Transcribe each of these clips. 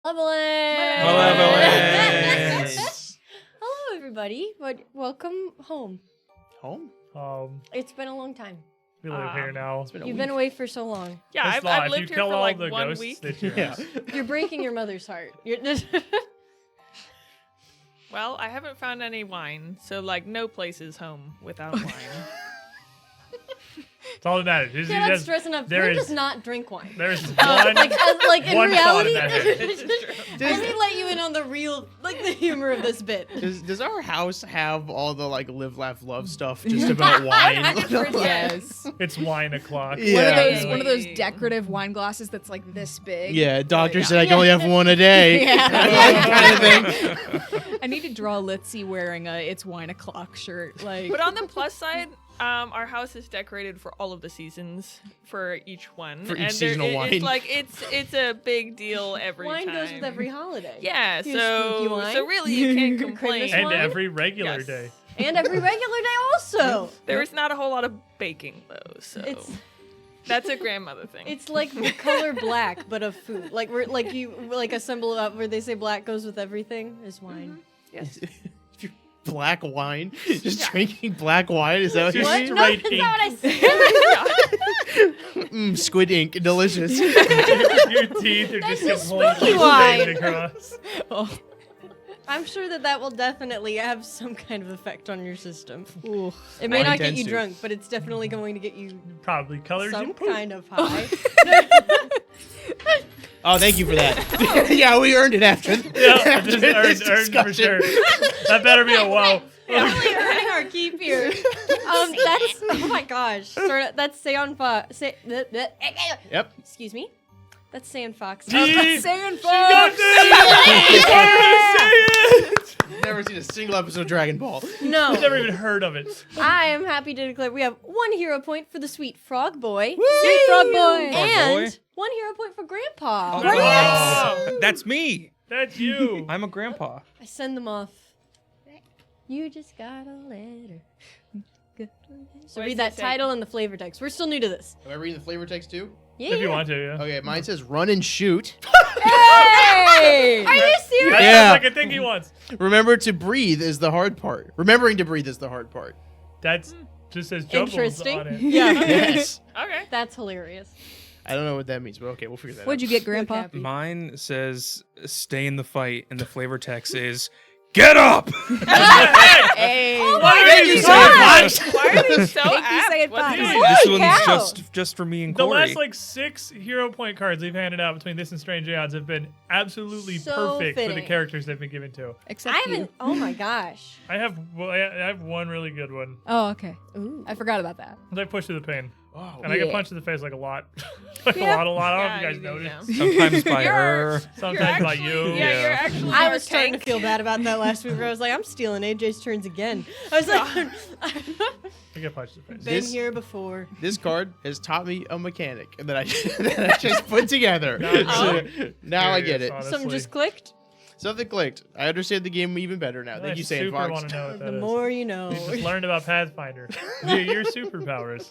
Malevolence! Hello, everybody. Welcome home. Home? It's been a long time. We live here now. You've been away for so long. Yeah, I've lived here for like 1 week. You're breaking your mother's heart. You're Well, I haven't found any wine, so like no place is home without wine. It's all that matters. You're not stressing up. Flynn does not drink wine. There's one. Like in one reality, thought in that head. let me let you in on the real, the humor of this bit. Does our house have all the live, laugh, love stuff just about wine? Yes. It's wine o'clock. Yeah. One of those decorative wine glasses that's like this big. Yeah, doctor said I can only have one a day. Kind of thing. I need to draw Litzy wearing a "It's Wine O'Clock" shirt. Like, But on the plus side, our house is decorated for all of the seasons for each one. For each and seasonal wine. It's like it's a big deal every Wine time. goes with every holiday. Yeah, You spooky wine. so really you can't complain. And wine? every regular Yes. day. And every regular day also. There is not a whole lot of baking though, so It's that's a grandmother thing. it's like the color black, but of food. Like we're like a symbol of where they say black goes with everything is wine. yes. Black wine? Just drinking black wine? Is that what you What? mean? No, Right that's ink. not what I said. Squid ink. Delicious. Your teeth are That's just a completely spooky wine. stained across. I'm sure that will definitely have some kind of effect on your system. ooh. It may not get you Unintensive. drunk, but it's definitely going to get you Probably colors some you poop. kind of high. Oh, thank you for that. Yeah, we earned it after. Yeah, after just this earned for discussion. sure. That better be a whoa. Really earning our keep here. That's oh my gosh. That's Seon Fox. Yep. Excuse me. That's Sand Fox. Gee, Saying she got it! Never seen a single episode of Dragon Ball. No. I've never even heard of it. I am happy to declare we have 1 hero point for the sweet frog boy. Sweet frog boy. And 1 hero point for Grandpa. Oh, That's me. that's you. I'm a grandpa. I send them off. You just got a letter. So What read does that it say? title and the flavor text. We're still new to this. Am I reading the flavor text too? Yeah. If you want to, yeah. Okay, mine says run and shoot. Hey! Are you serious? That Yeah. sounds like a thing he wants. Remember to breathe is the hard part. Remembering to breathe is the hard part. That's just says jumbles Interesting. on it. Yeah. Yes. Okay. That's hilarious. I don't know what that means, but okay, we'll figure that What'd out. you get, Grandpa? Happy. Mine says stay in the fight, and the flavor text is get up. Hey. my Thank you, gosh! Sandbox. Why are they so Thank you, apt? Sayed What's Fox. this? Holy This one's cow. just for me and The Corey. last like 6 hero point cards we've handed out between this and Strange Aeons have been absolutely So perfect for the fitting. characters they've been given to. Except I you. haven't. Oh my gosh. I have one really good one. Oh, okay. Ooh. I forgot about that. I push to the pain, Oh, and I get Yeah. punched in the face like a lot, like Yeah. a lot. I Yeah, don't know if you you do, guys yeah. noticed. Sometimes by You're- her. Sometimes by actually, you. Yeah, you're actually I our was starting to tank. feel bad about that last week where I was like, I'm stealing AJ's turns again. I was like, I get punched in the face. been This- here before. This card has taught me a mechanic that I just put together. Nice. So now I get it. Honestly. Something just clicked. Something clicked. I understand the game even better now. Thank I you, super Sandfox. want to know what that The is. more you know. You just learned about Pathfinder via your superpowers.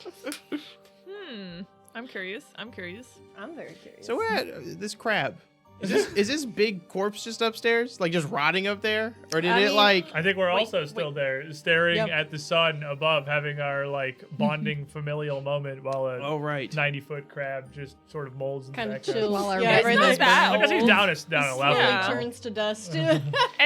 I'm curious. I'm curious. I'm very curious. So we're at this crab. Is this big corpse just upstairs? Like just rotting up there? Or did I it mean- like... I think we're Wait, also still there, staring Yep. at the sun above, having our like bonding familial moment while a Oh, right. 90-foot crab just sort of molds in kind the of background. chills. While our yeah, red it's rain not is bad. I guess he's down a level. Yeah. Turns to dust. And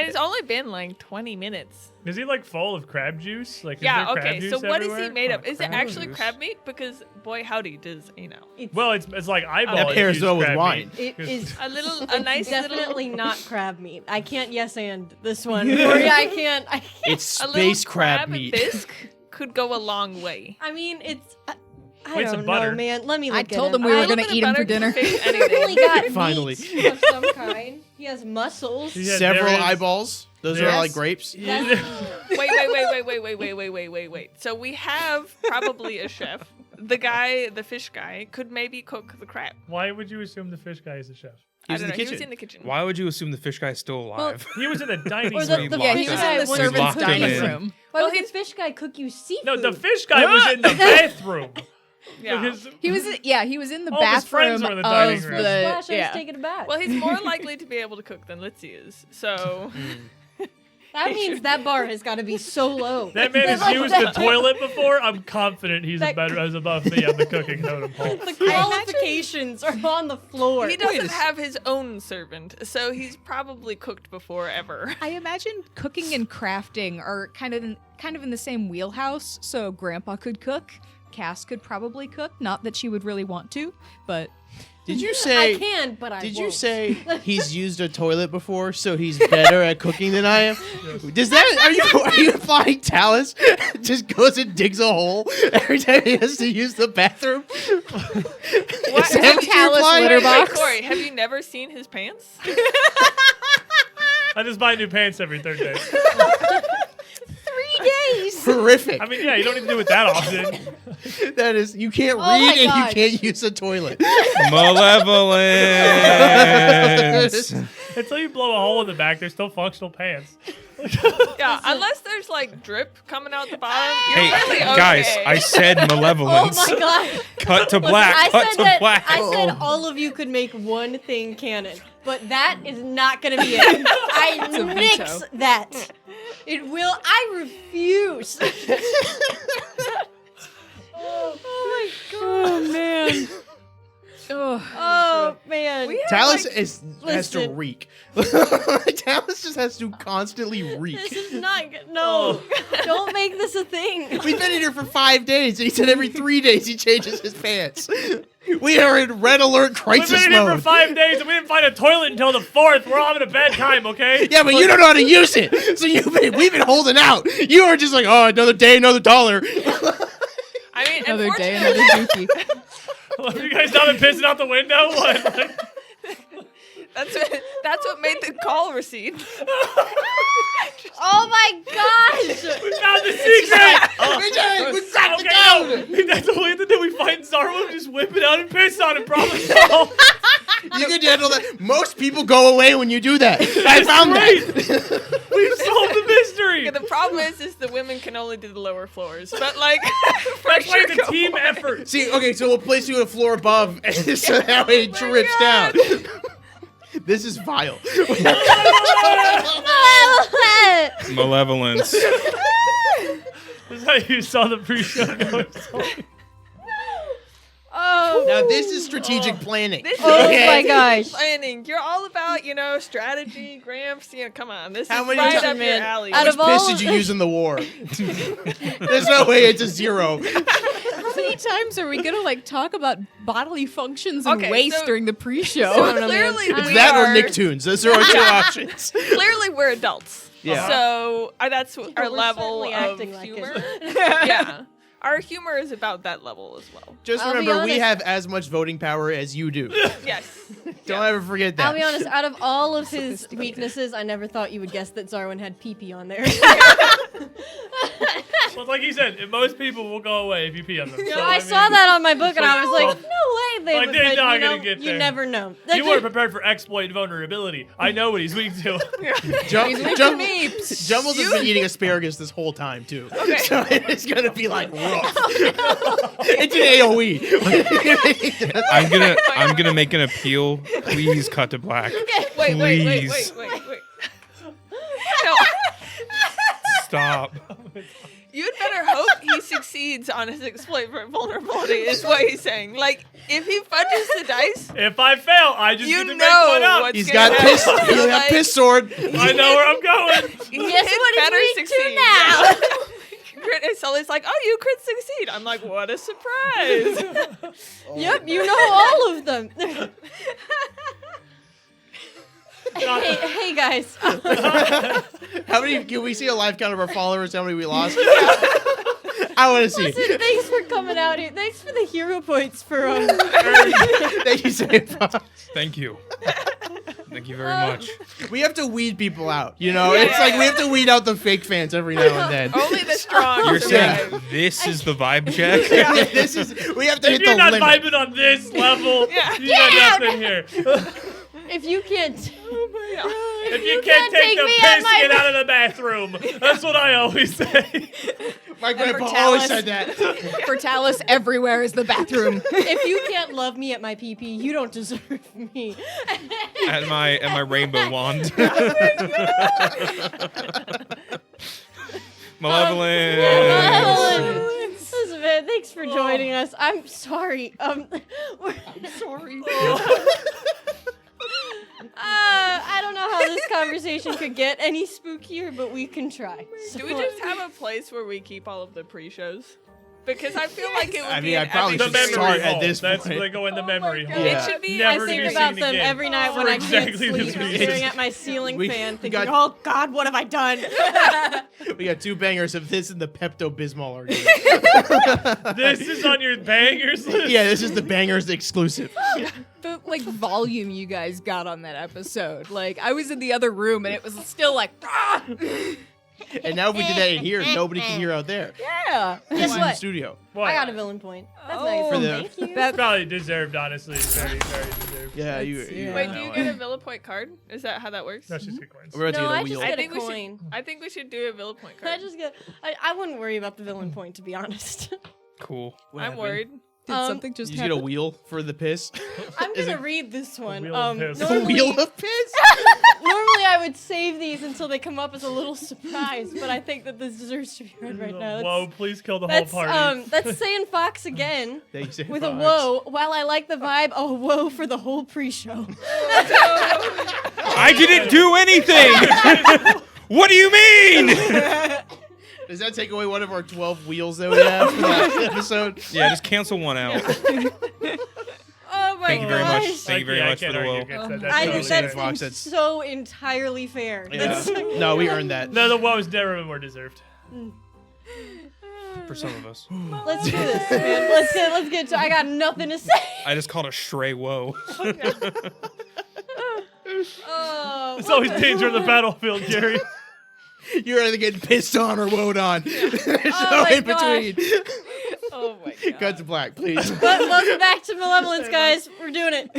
it's only been like 20 minutes. Is he like full of crab juice? Like, is Yeah, there crab okay. juice So what is he everywhere? made of? Oh, Is it crab actually juice. crab meat? Because boy, howdy does It's, Well, it's like eyeball. That pairs infused well with crab wine. meat. it is a nice definitely little not crab meat. I can't yes and this one. Or, yeah, I can't. It's a little space crab meat. bisque could go a long way. I mean, it's. I Wait, some don't butter. know, man. Let me look I at told him. him we were A little gonna bit of eat him for butter can dinner. fix He definitely anything. got Finally. meat of some kind. He has muscles. Yeah, Several there is- eyeballs. Those are Yes. like grapes. Yeah. Wait. So we have probably a chef. The fish guy, could maybe cook the crab. Why would you assume the fish guy is a chef? He was I in don't the know. He was kitchen. in the kitchen. Why would you assume the fish guy's still alive? He was in the dining Or room. the Yeah, fish he was guy in the was servant's locked him dining in. room. Why Well, would the he's- fish guy cook you seafood? No, the fish guy was in the bathroom. Yeah. Because- He was in the All of his friends bathroom were in the dining of room. the Splash, I was yeah. taking a bath. Well, he's more likely to be able to cook than Litzy is. So that means that bar has got to be so low. That man has Like used that- the toilet before. I'm confident he's That- above me on the cooking totem pole. The qualifications are on the floor. he doesn't have his own servant, so he's probably cooked before ever. I imagine cooking and crafting are kind of in the same wheelhouse. So Grandpa could cook, Cass could probably cook. Not that she would really want to, but Did you say? I can, but I Did won't. you say he's used a toilet before, so he's better at cooking than I am? Does that are you implying Talus just goes and digs a hole every time he has to use the bathroom? What? Is that what you're Talus implying? litter Wait, box? Corey, have you never seen his pants? I just buy new pants every third day. 3 days. Horrific. I mean, yeah, you don't need to do it that often. That is, you can't Oh my read and you God. can't use a toilet. Malevolence. Until you blow a hole in the back, they're still functional pants. Yeah, unless there's like drip coming out the bottom. You're Hey, really okay. guys, I said Oh malevolence. my god. Cut to Listen, black. I Cut said to that black. I said all of you could make one thing canon, but that is not going to be it. I a nix veto. that. It will. I refuse. oh my god. oh man. Oh. Oh man. We have, Talus like, has to listen. reek. Talus just has to constantly reek. This is not good. No. Don't make this a thing. We've been in here for 5 days, and he said every 3 days he changes his pants. We are in red alert We've crisis been in here for mode. 5 days and we didn't find a toilet until the 4th. We're all having a bad time, okay? Yeah, but you don't know how to use it. So we've been holding out. You are just like, oh, another day, another dollar. I mean, Another day, unfortunately, another dookie. Have you guys not been pissing out the window? What? Like, that's what made the call recede. Oh my gosh. we found the secret! We did. We cracked the Okay, code. no. That's what we have to do. We find Zarwin, just whip it out and piss on it. Problem solved. You can handle that. Most people go away when you do that. I found that. We've solved the mystery. Yeah, the problem is the women can only do the lower floors. But like, That's why Frasier it's a go team for it. effort. See, okay, so we'll place you on the floor above, and so that way it drips down. This is vile. Malevolence. This is how you saw the pre-show going. Oh. Now this is strategic planning. This is Oh Okay. my gosh. planning. You're all about, strategy, Gramps. Come on. This How is many right times- up your alley. Out How of much piss all- did you use in the war? There's no way it's a 0. How many times are we gonna talk about bodily functions and Okay, waste so- during the pre-show? So I don't know, man. clearly It's we that or are, Nicktoons. Those are our 2 options. Clearly we're adults. Yeah. So that's our we're level certainly of acting like humor. it. Yeah. Our humor is about that level as well. Just I'll be remember, we honest. have as much voting power as you do. Yes. Don't ever forget that. I'll be honest, out of all of his weaknesses, I never thought you would guess that Zarwin had pee-pee on there. Well, like he said, most people will go away if you pee on them. So, I mean, saw that on my book and I was like, Well, no way they like, would, they're but not you gonna know, get you there. never know. You weren't prepared for exploit and vulnerability. I know what he's weak to. Jumbles has been eating asparagus this whole time too. Okay. So it's gonna be like rough. It's an AOE. I'm gonna make an appeal. Please cut to black. Wait. Please. No, Stop. you'd better hope he succeeds on his exploit for vulnerability, is what he's saying. Like, if he fudges the dice, If I fail, I just you get to make know one up. what's He's gonna got happen. piss. He'll have Like, piss sword. I know where I'm going. Guess It what better he's weak to succeed. now? And Sully's like, oh, you crit succeed. I'm like, what a surprise. Yep, you know all of them. hey guys. How many? Can we see a live count of our followers? How many we lost? I want to see. Listen, thanks for coming out here. Thanks for the hero points for Thank you, Safa. Thank you. Thank you very much. We have to weed people out. You know, it's like we have to weed out the fake fans every now and then. Only the strong You're survive. saying this is the vibe check? This is. We have to If hit you're the not limit. vibing on this level, Yeah. you got nothing here. if you can't If you can't take the piss, get out of the bathroom. That's what I always say. My grandpa for always Talus. said that. For Talus, everywhere is the bathroom. If you can't love me at my pee-pee, you don't deserve me. At my rainbow wand. Malevolence. Malevolence. Thanks for joining us. I'm sorry. I'm sorry. I don't know how this conversation could get any spookier, but we can try. Do we just have a place where we keep all of the pre-shows? Because I feel like it would I be mean, I an probably The should epic- memory start at hole. this That's point. where they go in the memory hole. God. It should be. Never I to think be about seen them again. every night when For I can't exactly sleep, this reason. staring at my ceiling We fan, thinking, got- "Oh God, what have I done?" We got 2 bangers of this and the Pepto-Bismol argument. This is on your bangers list? Yeah, this is the bangers exclusive. The like volume you guys got on that episode. Like I was in the other room and it was still like And now if we do that in here, nobody can hear out there. yeah. This Guess is the what? studio. What? I got a villain point. That's Oh. nice. For the- Thank you. That's Probably deserved, honestly. Very, very deserved. Yeah, you. yeah. Wait, do you get a Villa Point card? Is that how that works? That's just good coins. We're about No, to I get a just wheel. get a think we should- coin. I think we should do a Villa Point card. I just get. I wouldn't worry about the villain point, to be honest. Cool. What I'm happened? worried. did something just Did you get a happen? wheel for the piss? I'm Is gonna it read this one. wheel of piss. a Normally, wheel of piss? normally I would save these until they come up as a little surprise, but I think that this deserves to be read right now. Whoa, please kill the whole That's party. that's saying Fox again Thank you, Sam with a Fox. whoa. While I like the vibe, a whoa for the whole pre-show. I didn't do anything. What do you mean? Does that take away one of our 12 wheels that we have for that episode? Yeah, just cancel one out. Oh my Thank you very much. gosh. Thank you very Yeah, I much for can't the argue will. against that. That's I totally think Sam that's fair. Fox, that's- so entirely fair. Yeah. That's- No, we earned that. No, the woes never were deserved. For some of us. Let's do this, man. Let's get to. I got nothing to say. I just called a stray woe. Oh, It's always danger on the battlefield, Jerry. You're either getting pissed on or woed on. There's no my in gosh. between. Oh my god. Cut to black, please. welcome back to Malevolence, guys. We're doing it.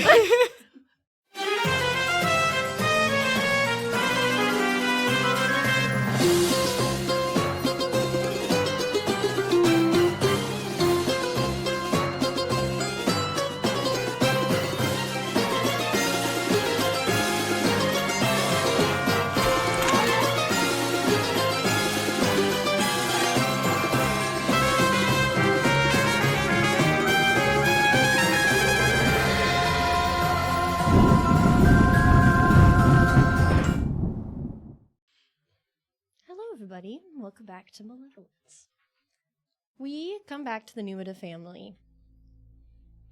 Hello, everybody. Welcome back to Malevolence. We come back to the Numidas family,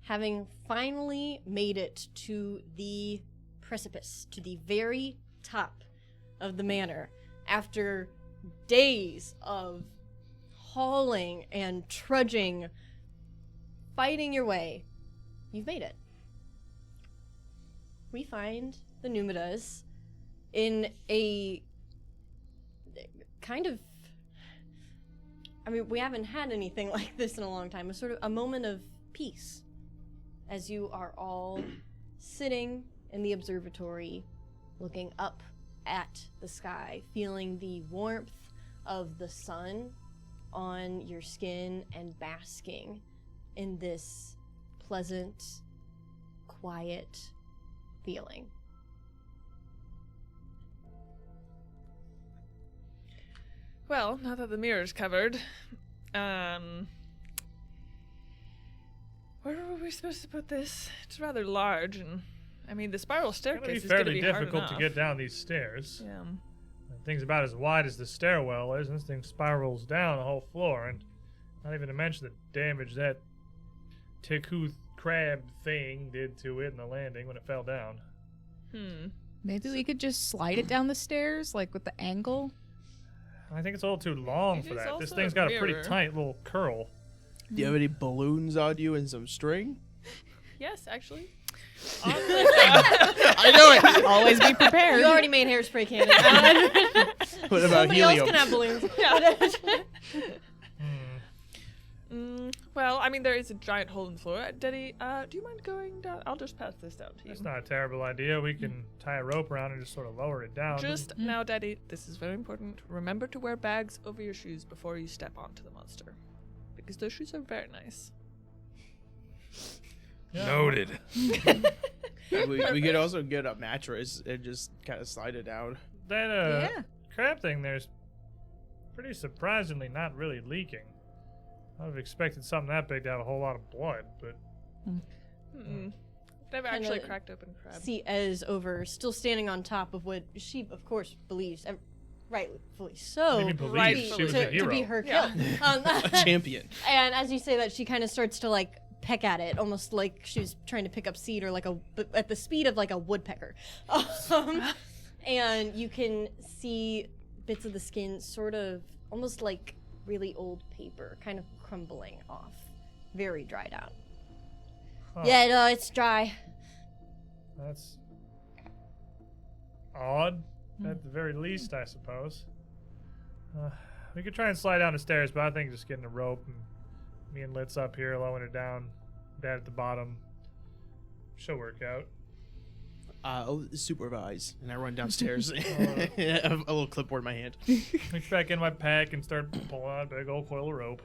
having finally made it to the precipice, to the very top of the manor, after days of hauling and trudging, fighting your way. You've made it. We find the Numidas in a kind of, I mean, we haven't had anything like this in a long time. A sort of a moment of peace as you are all sitting in the observatory, looking up at the sky, feeling the warmth of the sun on your skin and basking in this pleasant, quiet feeling. Well, now that the mirror's covered, where were we supposed to put this? It's rather large, and I mean the spiral It's going to be staircase is going to fairly be hard difficult to enough. get down these stairs. Yeah. The thing's about as wide as the stairwell is, and this thing spirals down the whole floor, and not even to mention the damage that Tikuth crab thing did to it in the landing when it fell down. Maybe we could just slide it down the stairs, like with the angle. I think it's a little too long It for is that. This also thing's a got a pretty mirror. tight little curl. Do you have any balloons on you and some string? Yes, actually. I know it. Always be prepared. You already made hairspray cannon. What about Somebody else helium? can have balloons. Well, I mean, there is a giant hole in the floor. Daddy, do you mind going down? I'll just pass this down to you. That's not a terrible idea. We can tie a rope around and just sort of lower it down. Just now, Daddy, this is very important. Remember to wear bags over your shoes before you step onto the monster. Because those shoes are very nice. Yeah. Noted. we could also get a mattress and just kind of slide it down. That Yeah. crab thing there's pretty surprisingly not really leaking. I would have expected something that big to have a whole lot of blood, but Never Kinda actually cracked open crab. See Ez over, still standing on top of what she, of course, believes, rightfully so, maybe believe Rightfully she was a to hero. be her Yeah. kill. A champion. And as you say that, she kind of starts to like peck at it, almost like she's trying to pick up seed, or but at the speed of like a woodpecker. And you can see bits of the skin, sort of almost like really old paper, kind of crumbling off, very dried out. Huh. Yeah, no, it's dry. That's odd, at the very least, I suppose. We could try and slide down the stairs, but I think just getting a rope and me and Lit's up here, lowering it down, Dad at the bottom, she'll work out. I'll supervise, and I run downstairs. I have a little clipboard in my hand. Reach back in my pack and start pulling out a big old coil of rope.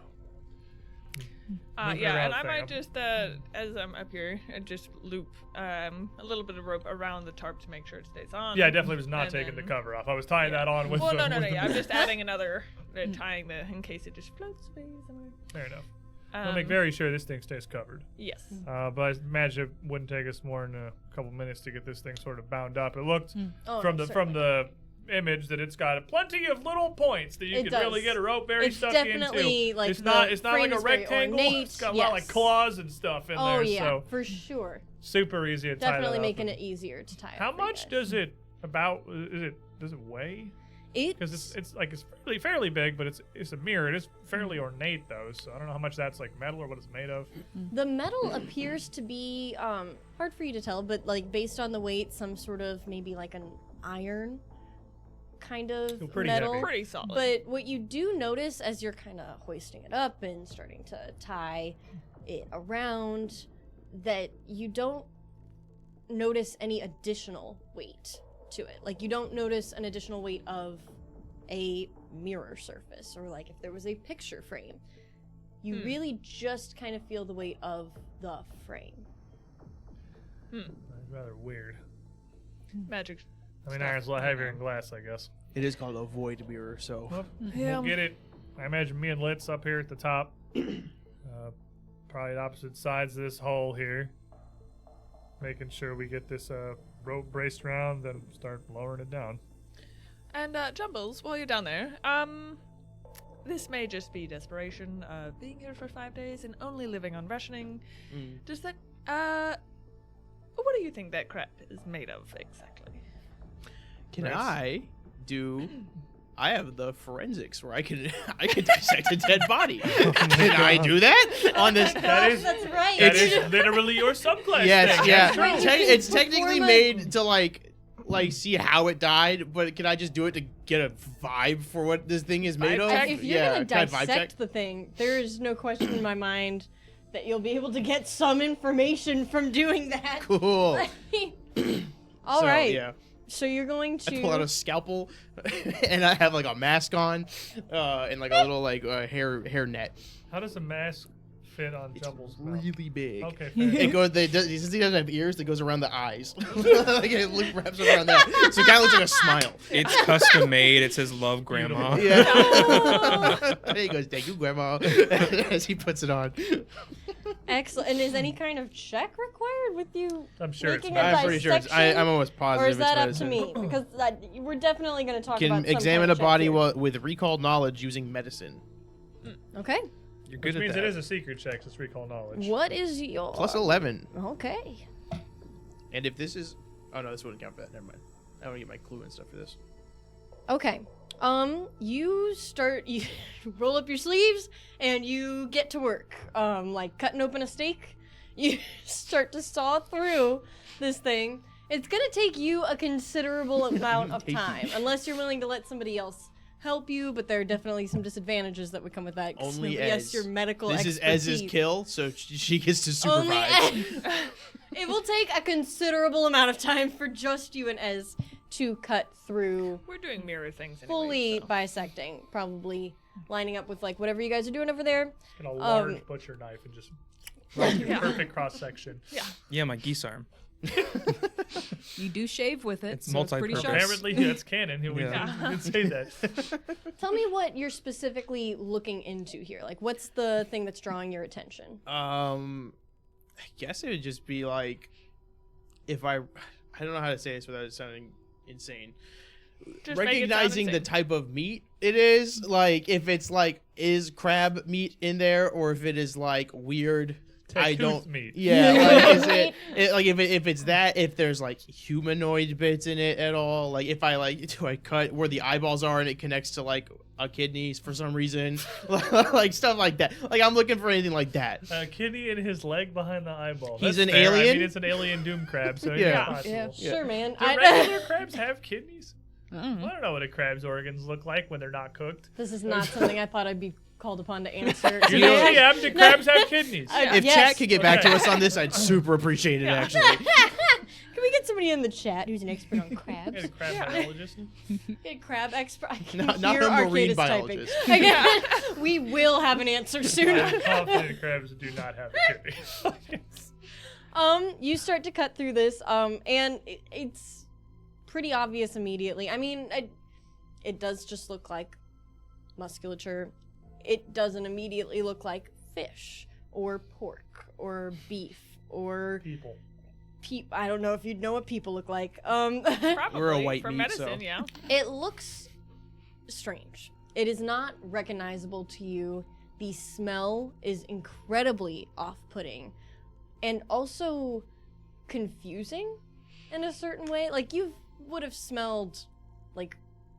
Move it Yeah, around, and I might fam. just, as I'm up here, just loop a little bit of rope around the tarp to make sure it stays on. Yeah, I definitely was not And taking the then- cover off. I was tying that on with Well, the... no, with the- yeah. I'm just adding another, tying the, in case it just floats away somewhere. Fair enough. I'll make very sure this thing stays covered. Yes. But I imagine it wouldn't take us more than a couple minutes to get this thing sort of bound up. It looked Oh, from no, the image that it's got plenty of little points that you It can does. really get a rope very It's stuck definitely, into. like, it's not the like frame a is very rectangle. ornate, It's got a lot like yes. claws and stuff in Oh there. yeah, So for sure. super easy to tie Definitely that up. making And it easier to tie. How up for you much guys. does it does it weigh? Because it's fairly big, but it's a mirror. It is fairly ornate though, so I don't know how much that's like metal or what it's made of. The metal appears to be hard for you to tell, but like based on the weight, some sort of maybe like an iron kind of Feel pretty metal. heavy. Pretty solid. But what you do notice as you're kind of hoisting it up and starting to tie it around, that you don't notice any additional weight to it. Like you don't notice an additional weight of a mirror surface, or like if there was a picture frame. You really just kind of feel the weight of the frame. Rather weird. Magic. I mean, iron's a lot heavier than glass, I guess. It is called a void mirror, so Well, Yeah. we'll get it. I imagine me and Lit's up here at the top. Probably at opposite sides of this hole here. Making sure we get this rope braced around, then start lowering it down. And Jumbles, while you're down there, this may just be desperation of being here for 5 days and only living on rationing. Does that what do you think that crap is made of exactly? can Right. I have the forensics where I can dissect a dead body. Can I do that on this? That is That's right. that is literally your subclass. Yes, thing. yeah. That's true. It's technically Performa- made to like see how it died, but can I just do it to get a vibe for what this thing is made Vibe of? check? If you're yeah, gonna can I vibe check? dissect the thing, there is no question in my mind that you'll be able to get some information from doing that. Cool. All right. Yeah. So you're going I pull out a to. scalpel, and I have like a mask on, and like a little like hair net. How does a mask fit on Jumbles' mouth? Really big. Okay, It fair. goes. Since he doesn't have ears, it goes around the eyes. Like it wraps around that, so it kind of looks like a smile. It's custom made. It says "Love Grandma." Yeah. And he goes, "Thank you, Grandma," as he puts it on. Excellent. And is any kind of check required with you? I'm sure it's making not. a I'm pretty sure it's. dissection? I'm almost positive. Or is that up it's to me? Because we're definitely going to talk Can about some examine kind a of check body here. with recalled knowledge using medicine. Okay. You're Which good at means that. it is a secret check, just recall knowledge. What is your Plus 11. Okay. And if this is, oh no, this wouldn't count for that. Never mind. I want to get my clue and stuff for this. Okay. You roll up your sleeves and you get to work. Like cutting open a steak. You start to saw through this thing. It's gonna take you a considerable amount of time, unless you're willing to let somebody else help you, but there are definitely some disadvantages that would come with that. Only yes, Ez. your medical This is expertise. Ez's kill, so she gets to Only supervise. Ez. It will take a considerable amount of time for just you and Ez to cut through, We're doing mirror things anyway. fully so. bisecting, probably lining up with like whatever you guys are doing over there. And a large butcher knife and just perfect cross section. Yeah, my geese arm. You do shave with it, It's so it's pretty multi-purpose. sharp. Apparently, that's canon. We Yeah. did say that. Tell me what you're specifically looking into here. Like, what's the thing that's drawing your attention? I guess it would just be like, if I don't know how to say this without it sounding insane. Just make it sound Recognizing the insane. type of meat it is, like if it's like is crab meat in there, or if it is like weird. I Tooth don't. meat. Yeah, like is it like if it's that, if there's like humanoid bits in it at all, like if I like do I cut where the eyeballs are and it connects to like a kidney for some reason, like stuff like that. Like I'm looking for anything like that. A kidney and his leg behind the eyeball. He's That's an fair. I alien? mean, it's an alien doom crab, so Yeah. it's possible. Yeah, sure, man. Do regular crabs have kidneys? I don't know what a crab's organs look like when they're not cooked. This is not something I thought I'd be called upon to answer. You're know- the GM. Do crabs have kidneys? If Yes. chat could get back to Okay. us on this, I'd super appreciate it. Actually, Can we get somebody in the chat who's an expert on crabs? Get a crab biologist. Get a crab expert. I can Not hear a marine Arcadis typing. biologist. Again, we will have an answer soon. I'm confident crabs do not have a kidney. You start to cut through this, and it's pretty obvious immediately. I mean, it does just look like musculature. It doesn't immediately look like fish or pork or beef or People. I don't know if you'd know what people look like. Probably We're a white for meat, medicine, so. yeah. It looks strange. It is not recognizable to you. The smell is incredibly off-putting and also confusing in a certain way. Like, you would have smelled like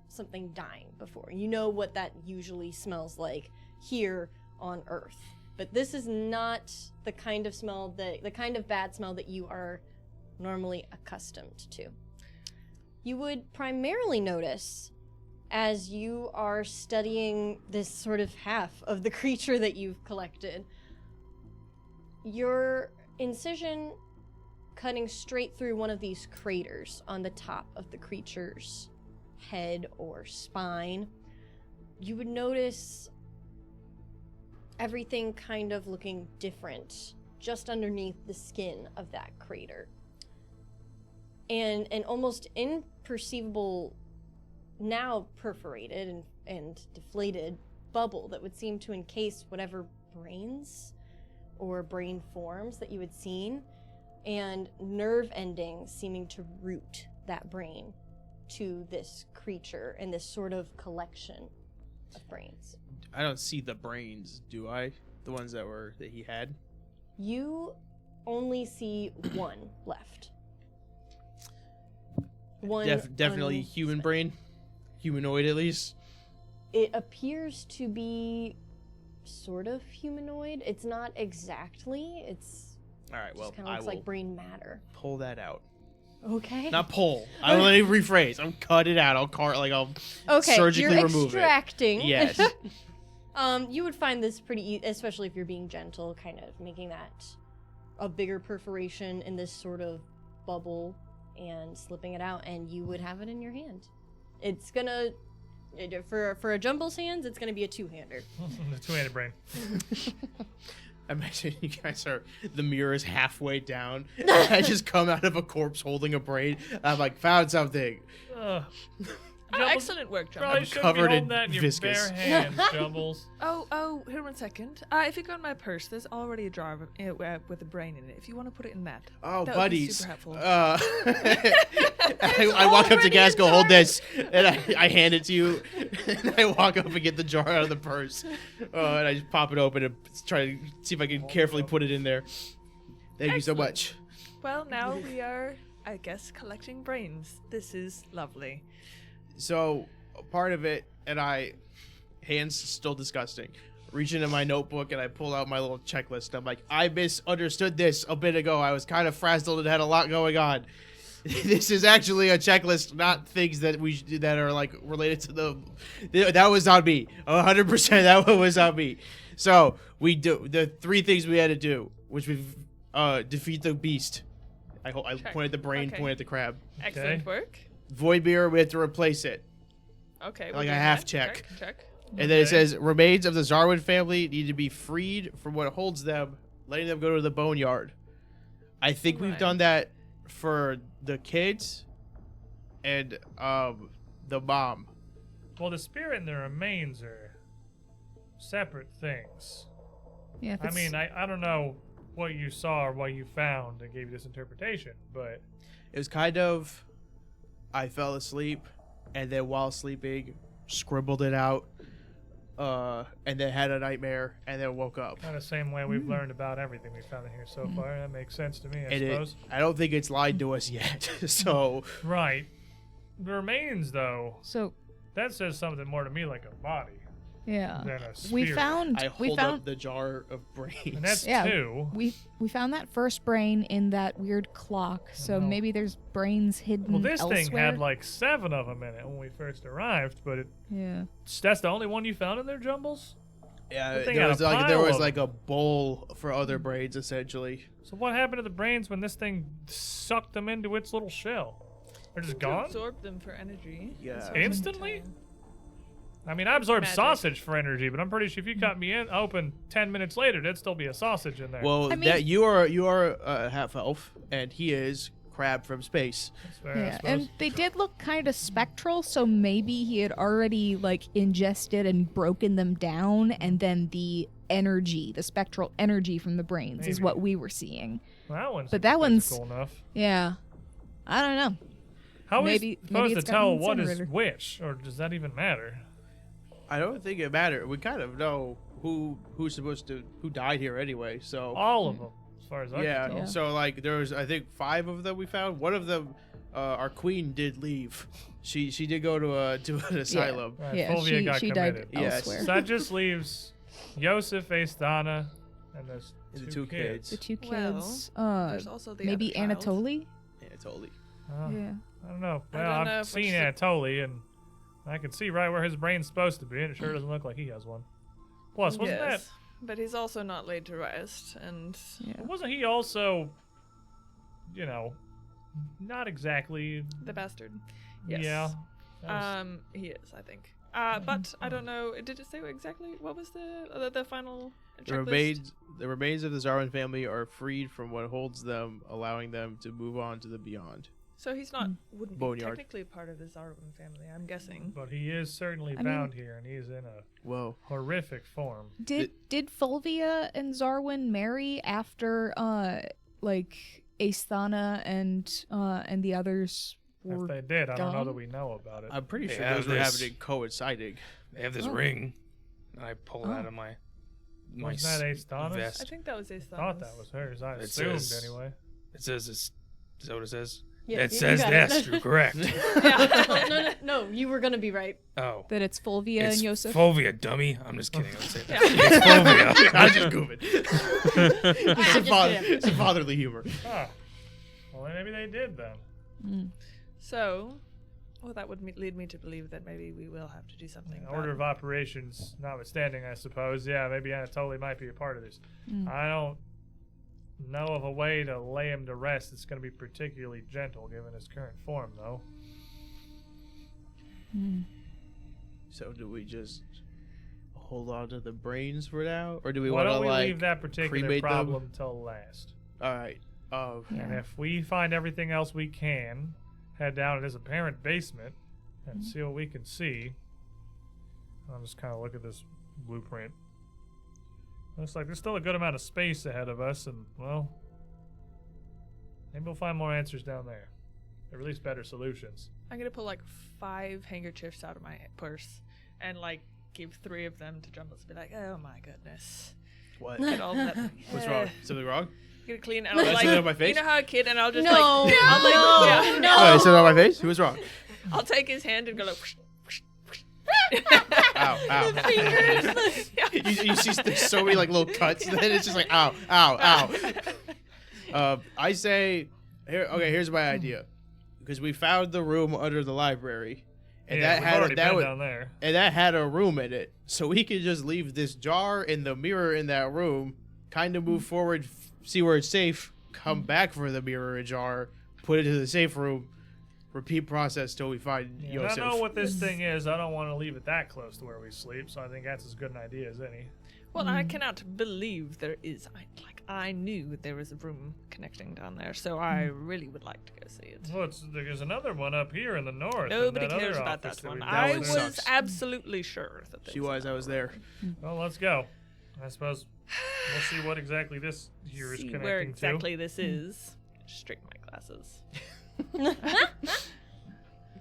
something dying before. You know what that usually smells like here on Earth. But this is not the kind of smell the kind of bad smell that you are normally accustomed to. You would primarily notice as you are studying this sort of half of the creature that you've collected, your incision cutting straight through one of these craters on the top of the creature's head or spine. You would notice everything kind of looking different just underneath the skin of that crater. And an almost imperceivable, now perforated and deflated bubble that would seem to encase whatever brains or brain forms that you had seen, and nerve endings seeming to root that brain to this creature and this sort of collection of brains. I don't see the brains, do I? The ones that he had. You only see one left. One Definitely human brain, humanoid at least. It appears to be sort of humanoid. It's not exactly. It's All right, well, just kind of I looks will like brain matter. pull that out. Okay. Not pull. I will let me rephrase. I'm cut it out. I'll Okay. surgically you're remove it. extracting. Yes. You would find this pretty, especially if you're being gentle, kind of making that a bigger perforation in this sort of bubble and slipping it out, and you would have it in your hand. It's gonna, for a Jumble's hands, it's gonna be a two-hander. The two-handed brain. Imagine you guys are, the mirror is halfway down. I just come out of a corpse holding a brain. I'm like, found something. Oh, excellent work, Jumbles. Probably should covered be holding in that in your viscous. bare hands, Jumbles. Oh, here 1 second. If you go in my purse, there's already a jar with a brain in it. If you want to put it in that. Oh, That would be buddies. super helpful. I walk up to already Gas, go in hold this, and I hand it to you. And I walk up and get the jar out of the purse, and I just pop it open and try to see if I can carefully put it in there. Thank you so Excellent. much. Well, now we are, I guess, collecting brains. This is lovely. So part of it, and hands still disgusting. Reach into my notebook and I pull out my little checklist. I'm like, I misunderstood this a bit ago. I was kind of frazzled and had a lot going on. This is actually a checklist, not things that that are like related to that was on me. 100% that one was on me. So we do the 3 things we had to do, which we defeat the beast. I Check. pointed the brain, Okay. pointed the crab. Excellent work. Void mirror, we have to replace it. Okay. Like we're a doing half that. check. Check. And then it Okay. says remains of the Zarwin family need to be freed from what holds them, letting them go to the boneyard. I think we've Right. done that for the kids and the mom. Well, the spirit and the remains are separate things. Yeah, if I it's- mean, I don't know what you saw or what you found that gave you this interpretation, but It was kind of I fell asleep and then while sleeping scribbled it out and then had a nightmare and then woke up. kind of the same way we've learned about everything we found in here so far. That makes sense to me, I And suppose. I don't think it's lied to us yet. So Right. The remains, though, so that says something more to me like a body yeah, than a spirit. we found I we hold found up the jar of brains. And that's Yeah. 2. we found that first brain in that weird clock. So know. maybe there's brains hidden Well, this elsewhere. thing had like 7 of them in it when we first arrived, but yeah. that's the only one you found in there, Jumbles? Yeah, That thing there had was a like there pile was of like a bowl for other brains essentially. So what happened to the brains when this thing sucked them into its little shell? They're just To gone? absorb them for energy. Yeah. That's what I'm Instantly? told. I mean, I absorb Magic. sausage for energy, but I'm pretty sure if you cut me in open 10 minutes later, there'd still be a sausage in there. Well, I mean- that you are a half elf and he is crab from space. That's fair, I Yeah, suppose. and they did look kind of spectral, so maybe he had already like ingested and broken them down, and then the energy, the spectral energy from the brains, is Maybe. what we were seeing. Well, that one's but that one's- cool enough. Yeah, I don't know. How is maybe supposed to it's got tell an what is incinerator. which, or does that even matter? I don't think it matters. We kind of know who's supposed to who died here anyway. So All of them, as far as I yeah, can tell. Yeah. so like there was I think 5 of them we found. One of them, our queen did leave. She did go to an asylum. Right, Yeah, Fulvia got she died committed. Yes. elsewhere. So that just leaves Yosef, Aestana, and those And the two two kids. The two Well, kids, There's also the maybe other child. Anatoly. Yeah, totally. Oh, Yeah. I don't know. I Well, don't know I've if seen it's the- Anatoly, and I can see right where his brain's supposed to be, and it sure doesn't look like he has one. Plus, wasn't Yes, but he's also not laid to rest, and that? Wasn't he also, not exactly? the bastard. Yes. Yeah. that was- He is, I think. But I don't know. Did it say exactly what was the final checklist? The remains of the Zarwin family are freed from what holds them, allowing them to move on to the beyond. So he's not wouldn't be Boneyard. technically part of the Zarwin family, I'm guessing. But he is certainly I mean- bound here, and he's in a Whoa. horrific form. Did Fulvia and Zarwin marry after Aesthana and the others were If they did, I don't know gone? that we know about it. I'm pretty They sure have those were this- happening coinciding. They have this Oh. ring, and I pull it out of my Wasn't that Aestana's? vest. I think that was his Thought that was hers. I It assumed says- anyway. It says it's. Is that what it says? Yeah, It you says got that's it. true, correct. Yeah. no, you were gonna be right. Oh. that it's Fulvia It's and Yosef? Fulvia, dummy. I'm just kidding. Let's say that. Yeah. It's Fulvia. I just goofing. It's a fatherly humor. Ah. Well, then maybe they did then. Mm. So, well, that would lead me to believe that maybe we will have to do something. about Order it. of operations notwithstanding, I suppose. Yeah, maybe Anatoly might be a part of this. Mm. I don't know of a way to lay him to rest that's going to be particularly gentle given his current form, though. Mm. So do we just hold on to the brains for now, or do we Why want to don't we like? leave that particular cremate them? problem till last? All right. And Yeah. if we find everything else we can, head down to his apparent basement and see what we can see. I'll just kind of look at this blueprint. Looks like there's still a good amount of space ahead of us, and, well, maybe we'll find more answers down there. Or at least better solutions. I'm gonna pull like 5 handkerchiefs out of my purse and like give 3 of them to Jumbles and be like, "Oh my goodness, What? get all that." What's wrong? Something wrong? Get it clean, and Did I'll I like, say that on my face? you know how a kid, and I'll just No, like, I'll like, no, yeah. no. Oh, I said it on my face. Who was wrong? I'll take his hand and go like, whoosh, whoosh, whoosh. Ow! Ow! you see there's so many like little cuts, and then it's just like ow! Ow! Ow! I say, here's my idea. because we found the room under the library, and yeah, that we've had already that been would, down there. and that had a room in it. So we could just leave this jar and the mirror in that room, kind of move forward, see where it's safe, come back for the mirror and jar, put it to the safe room, repeat process till we find Yeah, Yosef. I know what this thing is. I don't want to leave it that close to where we sleep, so I think that's as good an idea as any. Well, I cannot believe there is. I knew there was a room connecting down there, so I really would like to go see it. Well, there's another one up here in the north. and Nobody that cares other about office that one. we I went was to. sucks. absolutely sure that She was. I was there. Well, let's go. I suppose we'll see what exactly this here is see connecting where to. exactly this is. Straighten my glasses.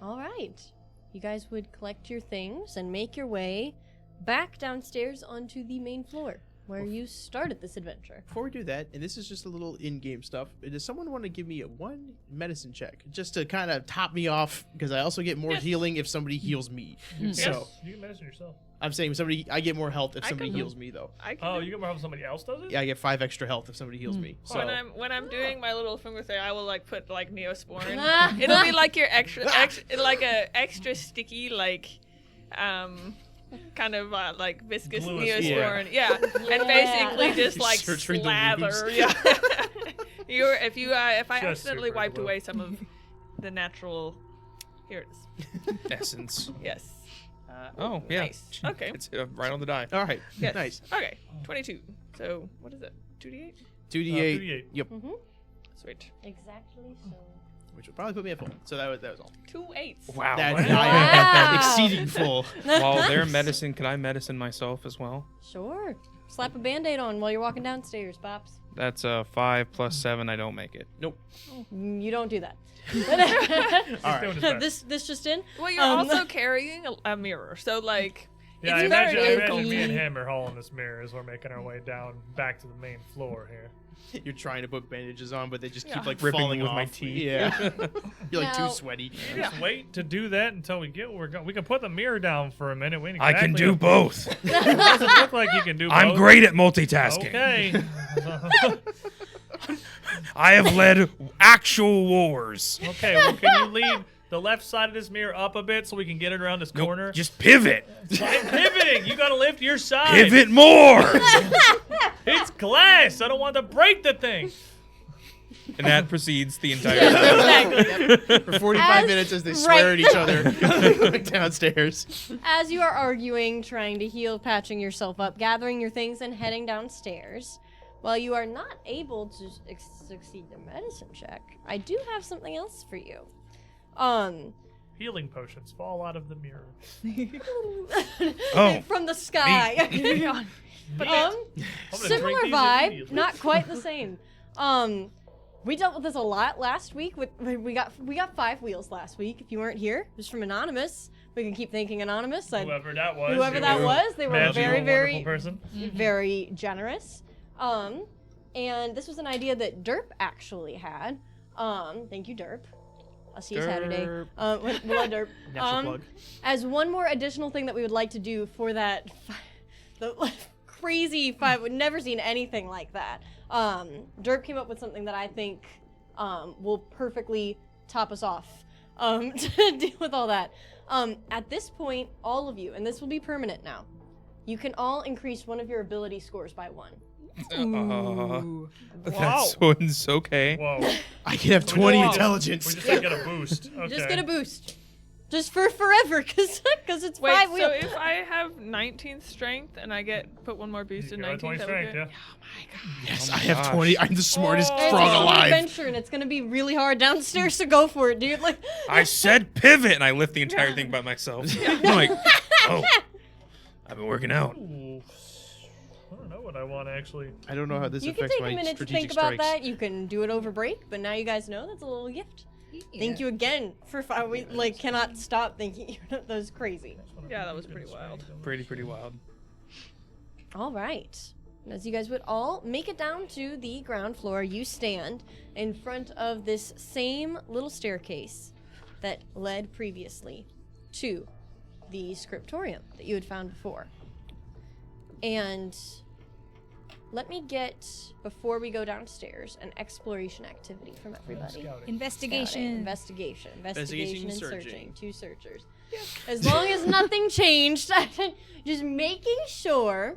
All right. You guys would collect your things and make your way back downstairs onto the main floor where you started this adventure. Before we do that, and this is just a little in-game stuff, does someone want to give me a 1 medicine check just to kind of top me off? Because I also get more healing if somebody heals me. Yes, So you can medicine yourself. I'm saying I get more health if I somebody can- heals me, though. I can Oh, you get more help somebody else does it? Yeah, I get 5 extra health if somebody heals me. So when I'm doing my little finger thing, I will like put like Neosporin. It'll be like your extra like a extra sticky kind of like viscous Gluous, Neosporin. Yeah. And basically just like Searching the slather. wounds. Yeah. If I Just accidentally super wiped glue. away some of the natural, here it is. Essence. Yes. Oh, yeah. Nice. Okay. It's right on the die. all right, Yes. nice. Okay. 22. So what is it? 2d8. 2d8, 2d8. yep, Mm-hmm. Sweet. Exactly so. which would probably put me at full. So that was all. 2 8s. Wow. That wow. I am Wow. exceeding full. While they're medicine, can I medicine myself as well? Sure. Slap a band-aid on while you're walking downstairs, Pops. That's 5 plus 7. I don't make it. Nope. You don't do that. All right. Doing his best. this just in. Well, you're also carrying a mirror, so like. Yeah, I it's imagine, very I imagine difficult. me and him are hauling this mirror as we're making our way down back to the main floor here. You're trying to put bandages on, but they just keep Yeah. like Ripping falling with off. my teeth. Yeah. You're like Now- too sweaty. You just wait to do that until we get where we're going. We can put the mirror down for a minute. We ain't I can exactly do a- both. It doesn't look like you can do both. I'm great at multitasking. Okay. I have led actual wars. Okay, well, can you leave the left side of this mirror up a bit so we can get it around this Nope, corner? just pivot. I'm pivoting. You gotta lift your side. Pivot more. It's glass. I don't want to break the thing. And that precedes the entire time. Exactly. For 45 As- minutes as they swear at each other going downstairs. As you are arguing, trying to heal, patching yourself up, gathering your things, and heading downstairs, while you are not able to succeed the medicine check, I do have something else for you. Healing potions fall out of the mirror. Oh. From the sky. But Um, I'm gonna similar drink these vibe, immediately. not quite the same. We dealt with this a lot last week. We got 5 wheels last week. If you weren't here, it was from Anonymous. We can keep thanking Anonymous. Whoever that was. Whoever you that were was, they were magical, very, very, wonderful person. very generous. And this was an idea that Derp actually had. Thank you, Derp. I'll see you Saturday. Derp. We'll let Derp. National plug. As one more additional thing that we would like to do for that, the crazy 5, we've never seen anything like that. Derp came up with something that I think will perfectly top us off to deal with all that. At this point, all of you, and this will be permanent now, you can all increase one of your ability scores by 1. That's one's okay. Whoa. I can have 20 Whoa. intelligence. We just get a boost. Okay. Just get a boost. Just for forever, because it's Wait, 5 so wheels. if I have 19th strength and I put one more boost in You got 19th, 20 that would strength, be yeah. Oh my god. Yes, Oh I my have gosh. 20. I'm the smartest It's frog an alive. adventure, and it's gonna be really hard downstairs to go for it, dude. Like, I said pivot, and I lift the entire thing by myself. I'm like, oh, I've been working out. Ooh. I don't know what I want actually. I don't know how this you can affects take my a minute to strategic think about strikes. that. You can do it over break, but now you guys know that's a little gift. Thank you again for 5. We cannot stop thinking that was crazy. Yeah, that was pretty wild. Pretty wild. All right. And as you guys would all make it down to the ground floor, you stand in front of this same little staircase that led previously to the scriptorium that you had found before. And let me get, before we go downstairs, an exploration activity from everybody. Scouting. Investigation. Scouting, investigation and searching. searching. 2 searchers. As long as nothing changed, just making sure.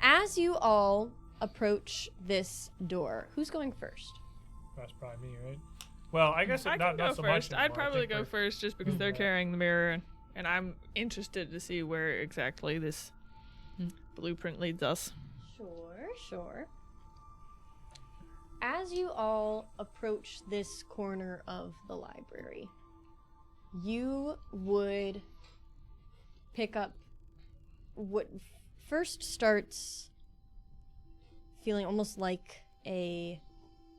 As you all approach this door, who's going first? That's probably me, right? Well, I guess I not can go so first. much. I'd anymore. I probably think go we're- first just because they're carrying the mirror, and I'm interested to see where exactly this blueprint leads us. Sure. As you all approach this corner of the library, you would pick up what first starts feeling almost like a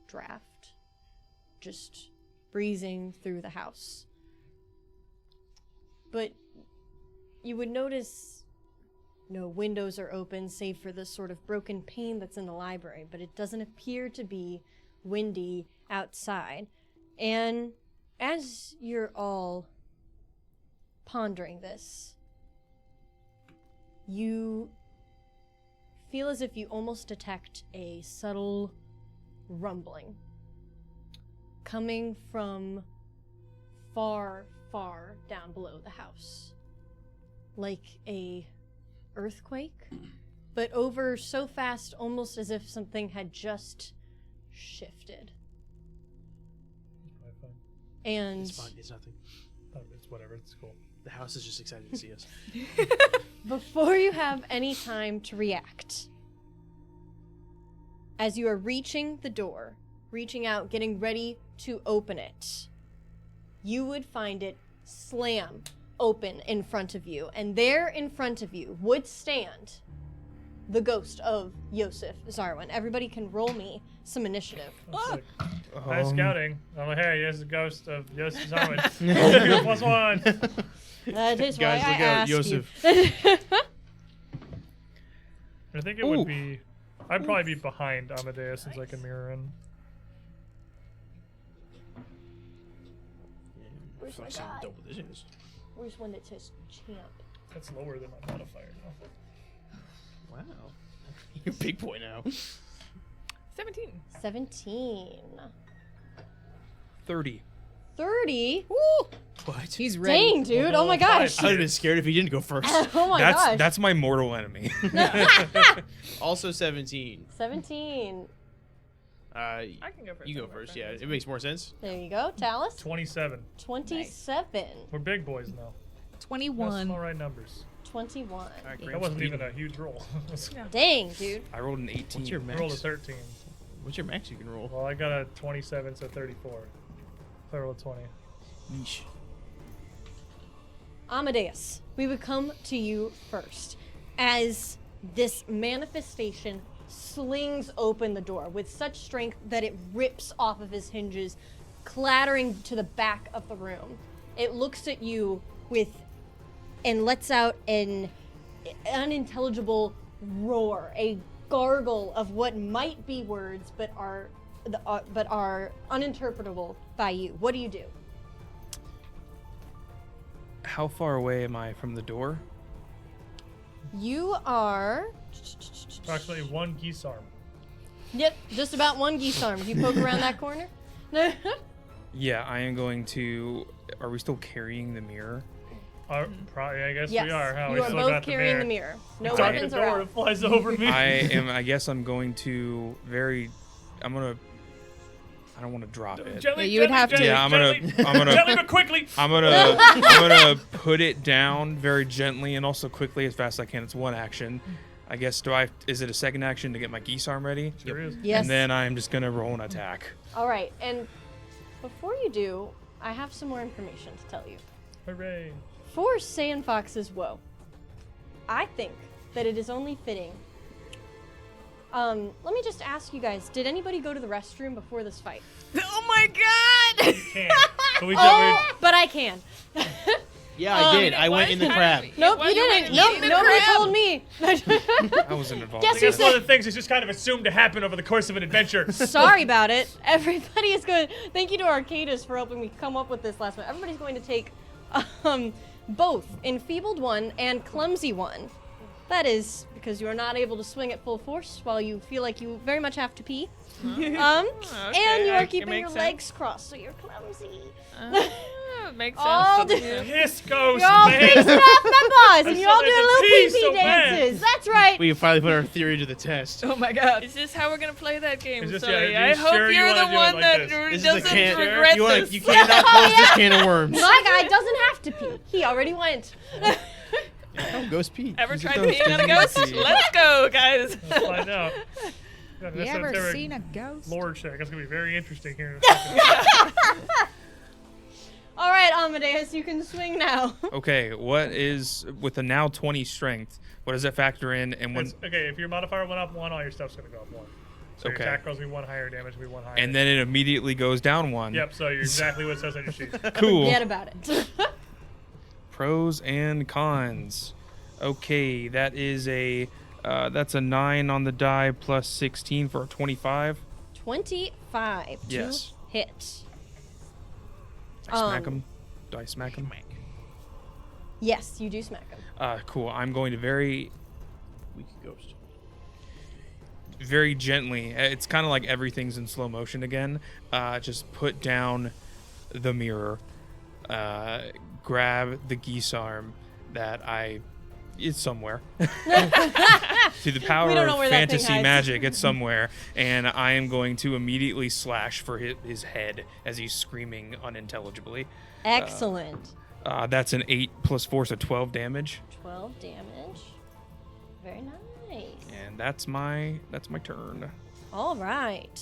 draft, just breezing through the house. But you would notice no windows are open save for the sort of broken pane that's in the library, but it doesn't appear to be windy outside. And as you're all pondering this, you feel as if you almost detect a subtle rumbling coming from far, far down below the house. Like a earthquake, but over so fast, almost as if something had just shifted. Probably fine. And It's fine. It's nothing. It's whatever. It's cool. The house is just excited to see us. before you have any time to react, as you are reaching the door, reaching out, getting ready to open it, you would find it slam open in front of you, and there in front of you would stand the ghost of Yosef Zarwin. Everybody can roll me some initiative. That's sick. Nice scouting. I'm like, hey, here's the ghost of Yosef Zarwin. +1. That is Guys, why I look out, asked Yosef. you. I think it would be. I'd probably be behind Amadeus since I can mirror in. Where's my Fuck, how guy? dope this is. Where's one that says champ? That's lower than my modifier. No. Wow. You're a big boy now. 17. 17. 30. 30? What? He's ready. Dang, dude. Oh my Well, gosh. I would have been scared if he didn't go first. Oh my gosh. That's my mortal enemy. Also 17. 17. I can go first. You go first. Yeah, it makes more sense. There you go. Talus? 27. 27. We're big boys now. That's 21. all right numbers. 21. All right, That Grant, wasn't speed. even a huge roll. Dang, dude. I rolled an 18. What's your I rolled a max? 13. What's your max you can roll? Well, I got a 27, so 34. I rolled a 20. Yeesh. Amadeus, we would come to you first as this manifestation slings open the door with such strength that it rips off of his hinges, clattering to the back of the room. It looks at you and lets out an unintelligible roar, a gargle of what might be words but are uninterpretable by you. What do you do? How far away am I from the door? You are... Approximately 1 geese arm. Yep, just about 1 geese arm. You poke around that corner? Yeah, I am going to. Are we still carrying the mirror? Probably, I guess Yes, we are. How you we are still both got carrying the mirror. mirror. No It's on weapons the are door, out. it flies over me. I guess I'm going to I don't want to drop it. Gently, Yeah, you would have to. Yeah, I'm gonna Gently but quickly. I'm gonna put it down very gently and also quickly as fast as I can. It's one action. I guess is it a second action to get my geese arm ready? Sure is. Yes. And then I'm just gonna roll an attack. All right, and before you do, I have some more information to tell you. Hooray. For Sand Fox's woe, I think that it is only fitting. Let me just ask you guys, did anybody go to the restroom before this fight? Oh my god! Can't. So we Oh, but I can. Yeah, I did. I went in the crab. Nope, Why you you didn't. went Nope, in the nobody crab? told me. I wasn't involved. Guess in who It's that. one of the things that's just kind of assumed to happen over the course of an adventure. Sorry about it. Everybody is going. Thank you to Arcadis for helping me come up with this last one. Everybody's going to take both Enfeebled 1 and Clumsy 1. That is because you are not able to swing at full force while you feel like you very much have to pee. Okay, And you are it keeping makes your sense. legs crossed, so you're clumsy. Makes All sense. the- doesn't it? Piss ghost, You're all man. facing off members, and I you're all still doing had to little pee pee-pee so bad. dances. That's right. We finally put our theory to the test. Oh my god. Is this how we're gonna play that game, Is this- Sully? yeah, are you I hope sure you you're wanna the do it one like that this? This is doesn't a can. regret You this. cannot close this can of worms. My guy doesn't have to pee. He already went. Oh, Ghost Pete. Ever He's a tried ghost, peeing on a he's a ghost? ghost. Let's go, guys. Let's find out. You ever seen a ghost? Lord check. That's gonna be very interesting here. All right, Amadeus, you can swing now. Okay, what is with the now 20 strength? What does that factor in? And when Okay, if your modifier went up 1, all your stuff's gonna go up 1. So Okay. your attack rolls will be 1 higher, damage will be 1 higher. and then it immediately goes down 1. Yep. So you're exactly what it says on your sheet. Cool. Forget about it. Pros and cons. Okay, that is that's a 9 on the die plus 16 for a 25. 25 Yes. to hit. I smack him. Do I smack him? Yes, you do smack him. Cool. I'm going to very Weak ghost. very gently. It's kind of like everything's in slow motion again. Just put down the mirror. Grab the geese arm that it's somewhere. To the power We don't know of where that thing fantasy hides. magic, it's somewhere. And I am going to immediately slash for his head as he's screaming unintelligibly. Excellent. That's an 8 plus 4, so 12 damage. 12 damage. Very nice. And that's my turn. All right.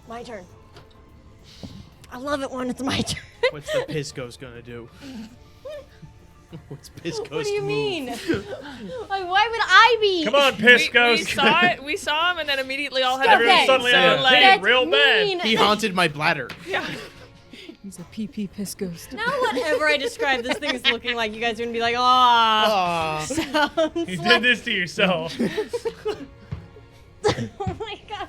My turn. I love it when it's my turn. What's the piss ghost gonna do? What's piss ghost What do you move? mean? Like, why would I be? Come on, piss we ghost. saw it. We saw him, and then immediately all had Stop to it. Everyone suddenly had So, to like, pee That's real bad. mean. He haunted my bladder. yeah. He's a pee piss ghost. Now whatever I describe this thing is looking like, you guys are gonna be like, "Aw." Aw. Sounds You like- did this to yourself. Oh my god.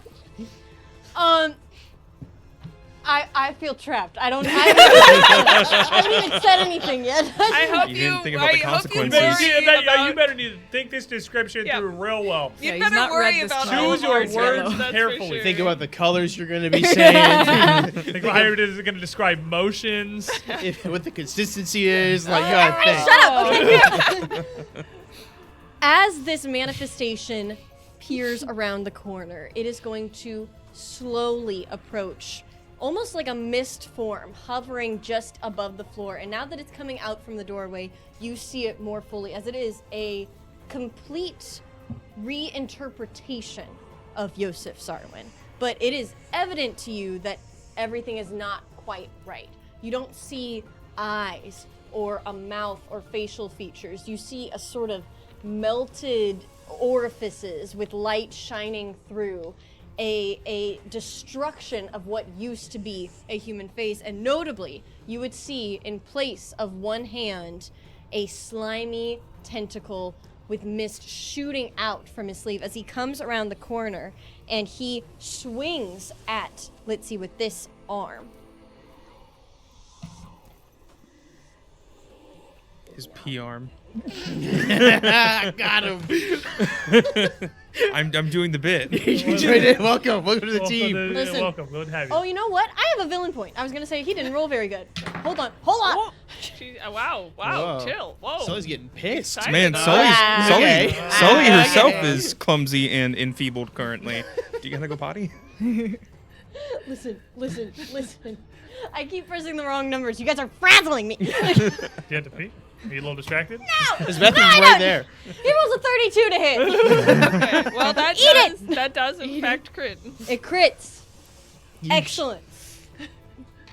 I feel trapped. I haven't even said anything yet. I hope You you. didn't think about the I hope you consequences. worry about. You better need to think this description Yeah. through real well. You Yeah, he's better not worry read this about time. all Choose the your words, words that's for carefully. sure. Think about the colors you're gonna be saying. Think about how it is going to describe motions. What the consistency is. Like, you gotta think. Shut up. Okay. As this manifestation peers around the corner, it is going to slowly approach, almost like a mist form, hovering just above the floor. And now that it's coming out from the doorway, you see it more fully, as it is a complete reinterpretation of Yosef Sarwin. But it is evident to you that everything is not quite right. You don't see eyes or a mouth or facial features. You see a sort of melted orifices with light shining through, a destruction of what used to be a human face. And notably, you would see in place of one hand a slimy tentacle with mist shooting out from his sleeve as he comes around the corner and he swings at Litzy with this arm. His P arm. Got him. I'm doing the bit. Welcome to the team. Listen. Welcome. Good to have you. Oh, you know what? I have a villain point. I was gonna say he didn't roll very good. Hold on. Wow. Whoa. Chill. Whoa. Sully's getting pissed. Excited. Man, Okay. Sully Okay. herself is clumsy and enfeebled currently. Do you gotta go potty? Listen. I keep pressing the wrong numbers. You guys are frazzling me. Do you have to pee? Are you a little distracted? His method's right there. He rolls a 32 to hit. Okay, well, that does in fact crit. It crits. Excellent.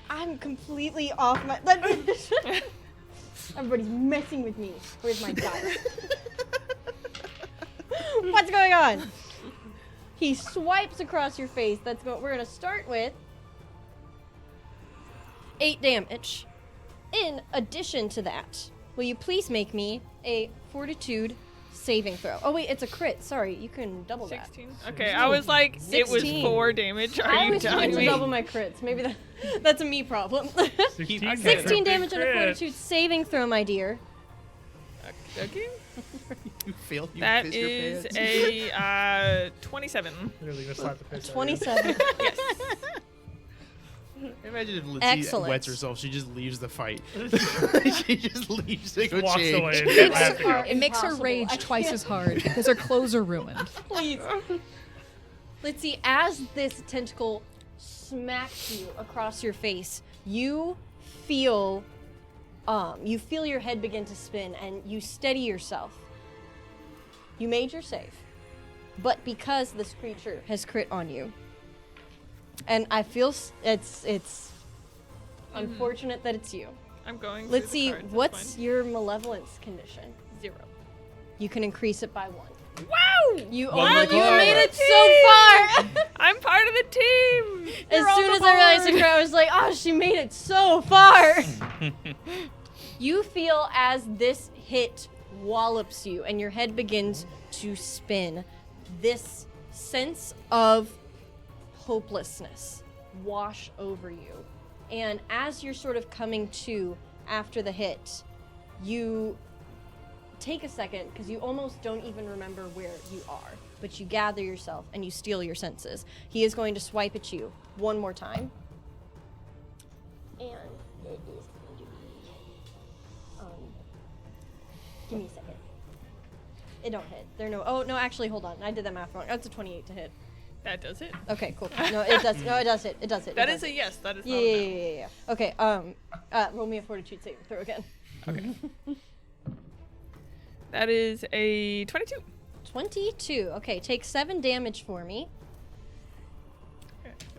I'm completely off my. Everybody's messing with me. Where's my dice? What's going on? He swipes across your face. We're gonna start with 8 damage. In addition to that, will you please make me a fortitude saving throw? Oh wait, it's a crit. Sorry, you can double that. 16. Okay, I was like, it was 16. 4 damage. Are I you always forget telling to me? double my crits. Maybe that's a me problem. 16, 16 damage and a Crit. fortitude saving throw, my dear. Okay. You failed. You That pissed your is pants. a 27. Literally gonna slap the piss out of you. 27. Yes. Imagine if Lizzie Excellent. wets herself, she just leaves the fight. She just leaves to go Walks change. away. It I have to go. It makes her Impossible. rage I twice can't- as hard because her clothes are ruined. Please. Let's see. As this tentacle smacks you across your face, you feel your head begin to spin, and you steady yourself. You made your save, but because this creature has crit on you, and I feel it's unfortunate that it's you. I'm going. Let's through the see. cards, that's What's fine. your malevolence condition? 0. You can increase it by 1. Wow! You One more card. made it so far. I'm part of the team. As You're on soon the as I realized board. it, I was like, oh, she made it so far. You feel as this hit wallops you and your head begins to spin, this sense of hopelessness wash over you. And as you're sort of coming to after the hit, you take a second because you almost don't even remember where you are, but you gather yourself and you steal your senses. He is going to swipe at you one more time. And it is going to be give me a second. It don't hit. No, actually, hold on. I did that math wrong. That's a 28 to hit. That does it. Okay, cool. No, it does. No, it does hit. It does hit. That it is does a hit. yes. That is Yeah, not a no. yeah. Okay. Roll me a fortitude saving throw again. That is a 22. 22. Okay, take 7 damage for me.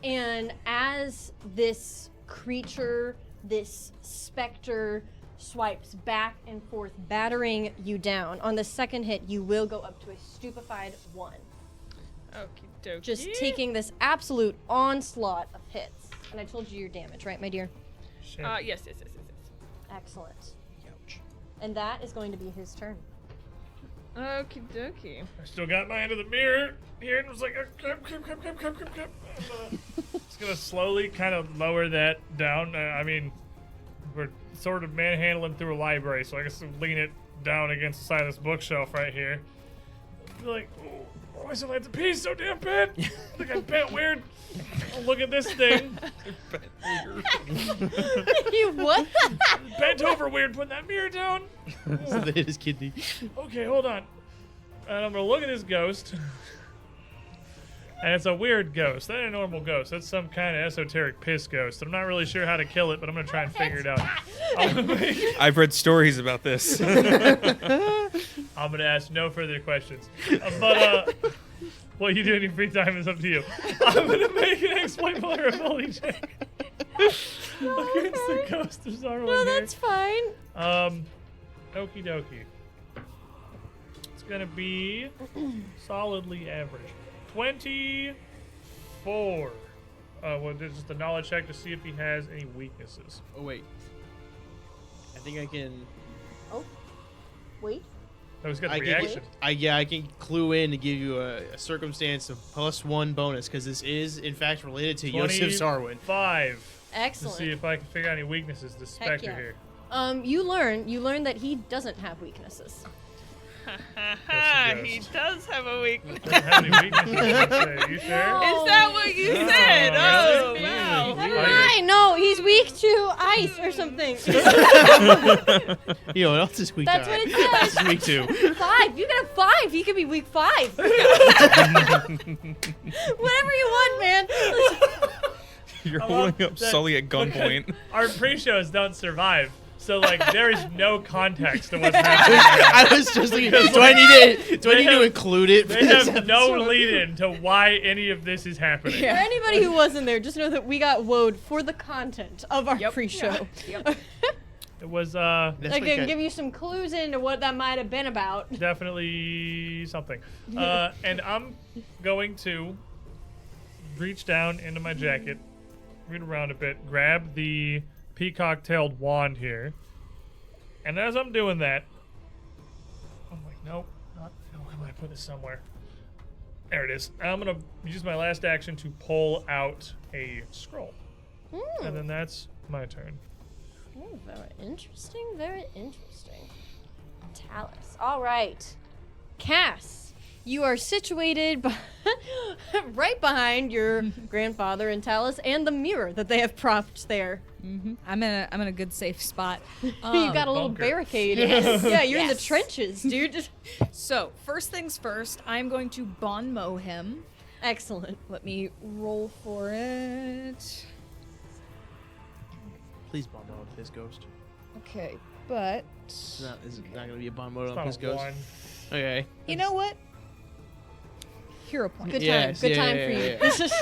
And as this creature, this specter, swipes back and forth, battering you down, on the second hit, you will go up to a stupefied 1. Okie dokie. Just taking this absolute onslaught of hits. And I told you your damage, right, my dear? Shit. Yes. Excellent. And that is going to be his turn. Okie dokie. I still got my end of the mirror here and was like, crap. Just gonna slowly kind of lower that down. I mean, we're sort of manhandling through a library, so I guess lean it down against the side of this bookshelf right here. Be like, oh, why is I have to pee so damn bad? I think I bent weird. Oh, look at this thing. You what? Bent over weird, putting that mirror down. So they hit his kidney. Okay, hold on. And I'm gonna look at this ghost. And it's a weird ghost. That ain't a normal ghost. That's some kind of esoteric piss ghost. I'm not really sure how to kill it, but I'm gonna try and figure it out. I'm gonna make- I've read stories about this. I'm gonna ask no further questions. But what you do in your free time is up to you. I'm gonna make an explain vulnerability check against the ghost of Zarwin No, here. that's fine. Okie dokie. It's gonna be solidly average. 24. Well, this is the knowledge check to see if he has any weaknesses. Oh wait. I think I can. Oh, wait. No, he's got I the can. reaction. I can clue in to give you a circumstance of +1 bonus because this is in fact related to Yosef Sarwin. 5. To Excellent. see if I can figure out any weaknesses. This Heck specter yeah. here. You learn that he doesn't have weaknesses. That's He a ghost. does have a weakness. Doesn't have any weaknesses. I'd say. You sure? No. Is that what you Oh, said? Oh, really? wow. Never mind. No, he's weak to ice or something. You know what else is weak? That's to? what it says. This is weak too. 5. You can have 5. He could be weak 5. Whatever you want, man. You're I holding love up that- Sully at gunpoint. Our pre-shows don't survive. So, like, there is no context to what's happening. I was just thinking, do I need to include it? for They this have no episode? lead-in to why any of this is happening. For anybody who wasn't there, just know that we got woed for the content of our pre-show. It was That's I like can a- give you some clues into what that might have been about. definitely something. And I'm going to reach down into my jacket, reach around a bit, grab the peacock-tailed wand here. And as I'm doing that, I'm like, nope, not. Oh, I'm gonna put this somewhere. There it is. I'm gonna use my last action to pull out a scroll, and then that's my turn. Very interesting. Very interesting. Talus. All right. Cass, you are situated right behind your grandfather and Talus and the mirror that they have propped there. I'm in a good safe spot. You got a little bunker. barricade. Yeah, you're in the Yes. trenches, dude. So first things first, I'm going to bon mot him. Excellent. Let me roll for it. Please bomb mode his ghost. Okay, but Is it not gonna be a bomb mode It's on not his a ghost? 1. Okay. you know what? Hero point. Good time. Yes, Good yeah, time yeah, for you. yeah. This is,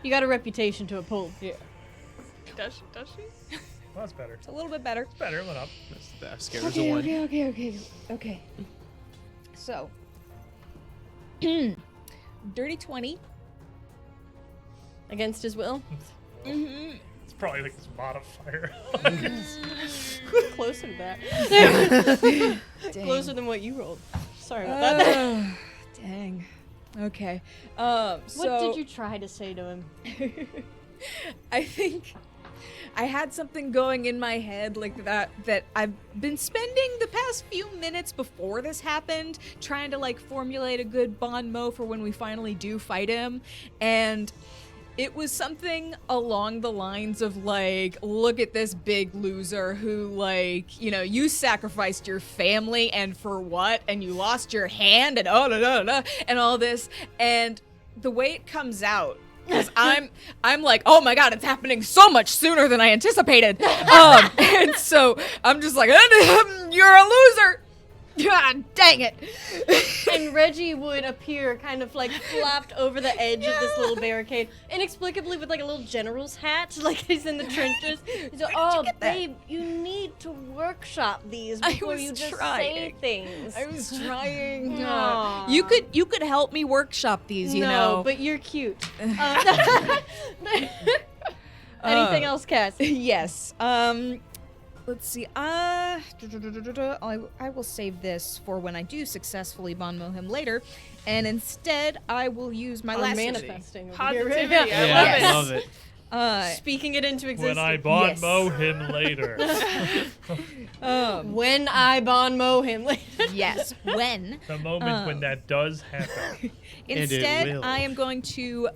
you got a reputation to uphold. Yeah. Does she? Well, that's better. It's a little bit better. It's better. It went up. That scares a one. Okay. So, dirty 20. Against his will. It's probably like this modifier. Closer to that. Closer than what you rolled. Sorry about that. Dang. Okay. What So did you try to say to him? I think I had something going in my head like that I've been spending the past few minutes before this happened trying to like formulate a good bon mot for when we finally do fight him, and it was something along the lines of like, look at this big loser who, like, you know, you sacrificed your family and for what? And you lost your hand and and all this. And the way it comes out, because I'm like, oh my god, it's happening so much sooner than I anticipated. And so I'm just like, you're a loser. God dang it. And Reggie would appear kind of like flopped over the edge of this little barricade, inexplicably with like a little general's hat, like he's in the trenches. He's like, oh, get that? babe, you need to workshop these I before was you just say trying. things. I was trying. Aw. You could help me workshop these, you no, know. but you're cute. Anything else, Cass? Yes. Let's see. I will save this for when I do successfully bon mot him later, and instead I will use my I'm last manifesting. over Positivity. here. I Yeah, love I it. love it. Speaking it into existence. When I bon Yes. mow him later. When I bon mow him later. Yes. When The moment when that does happen. instead will. I am going to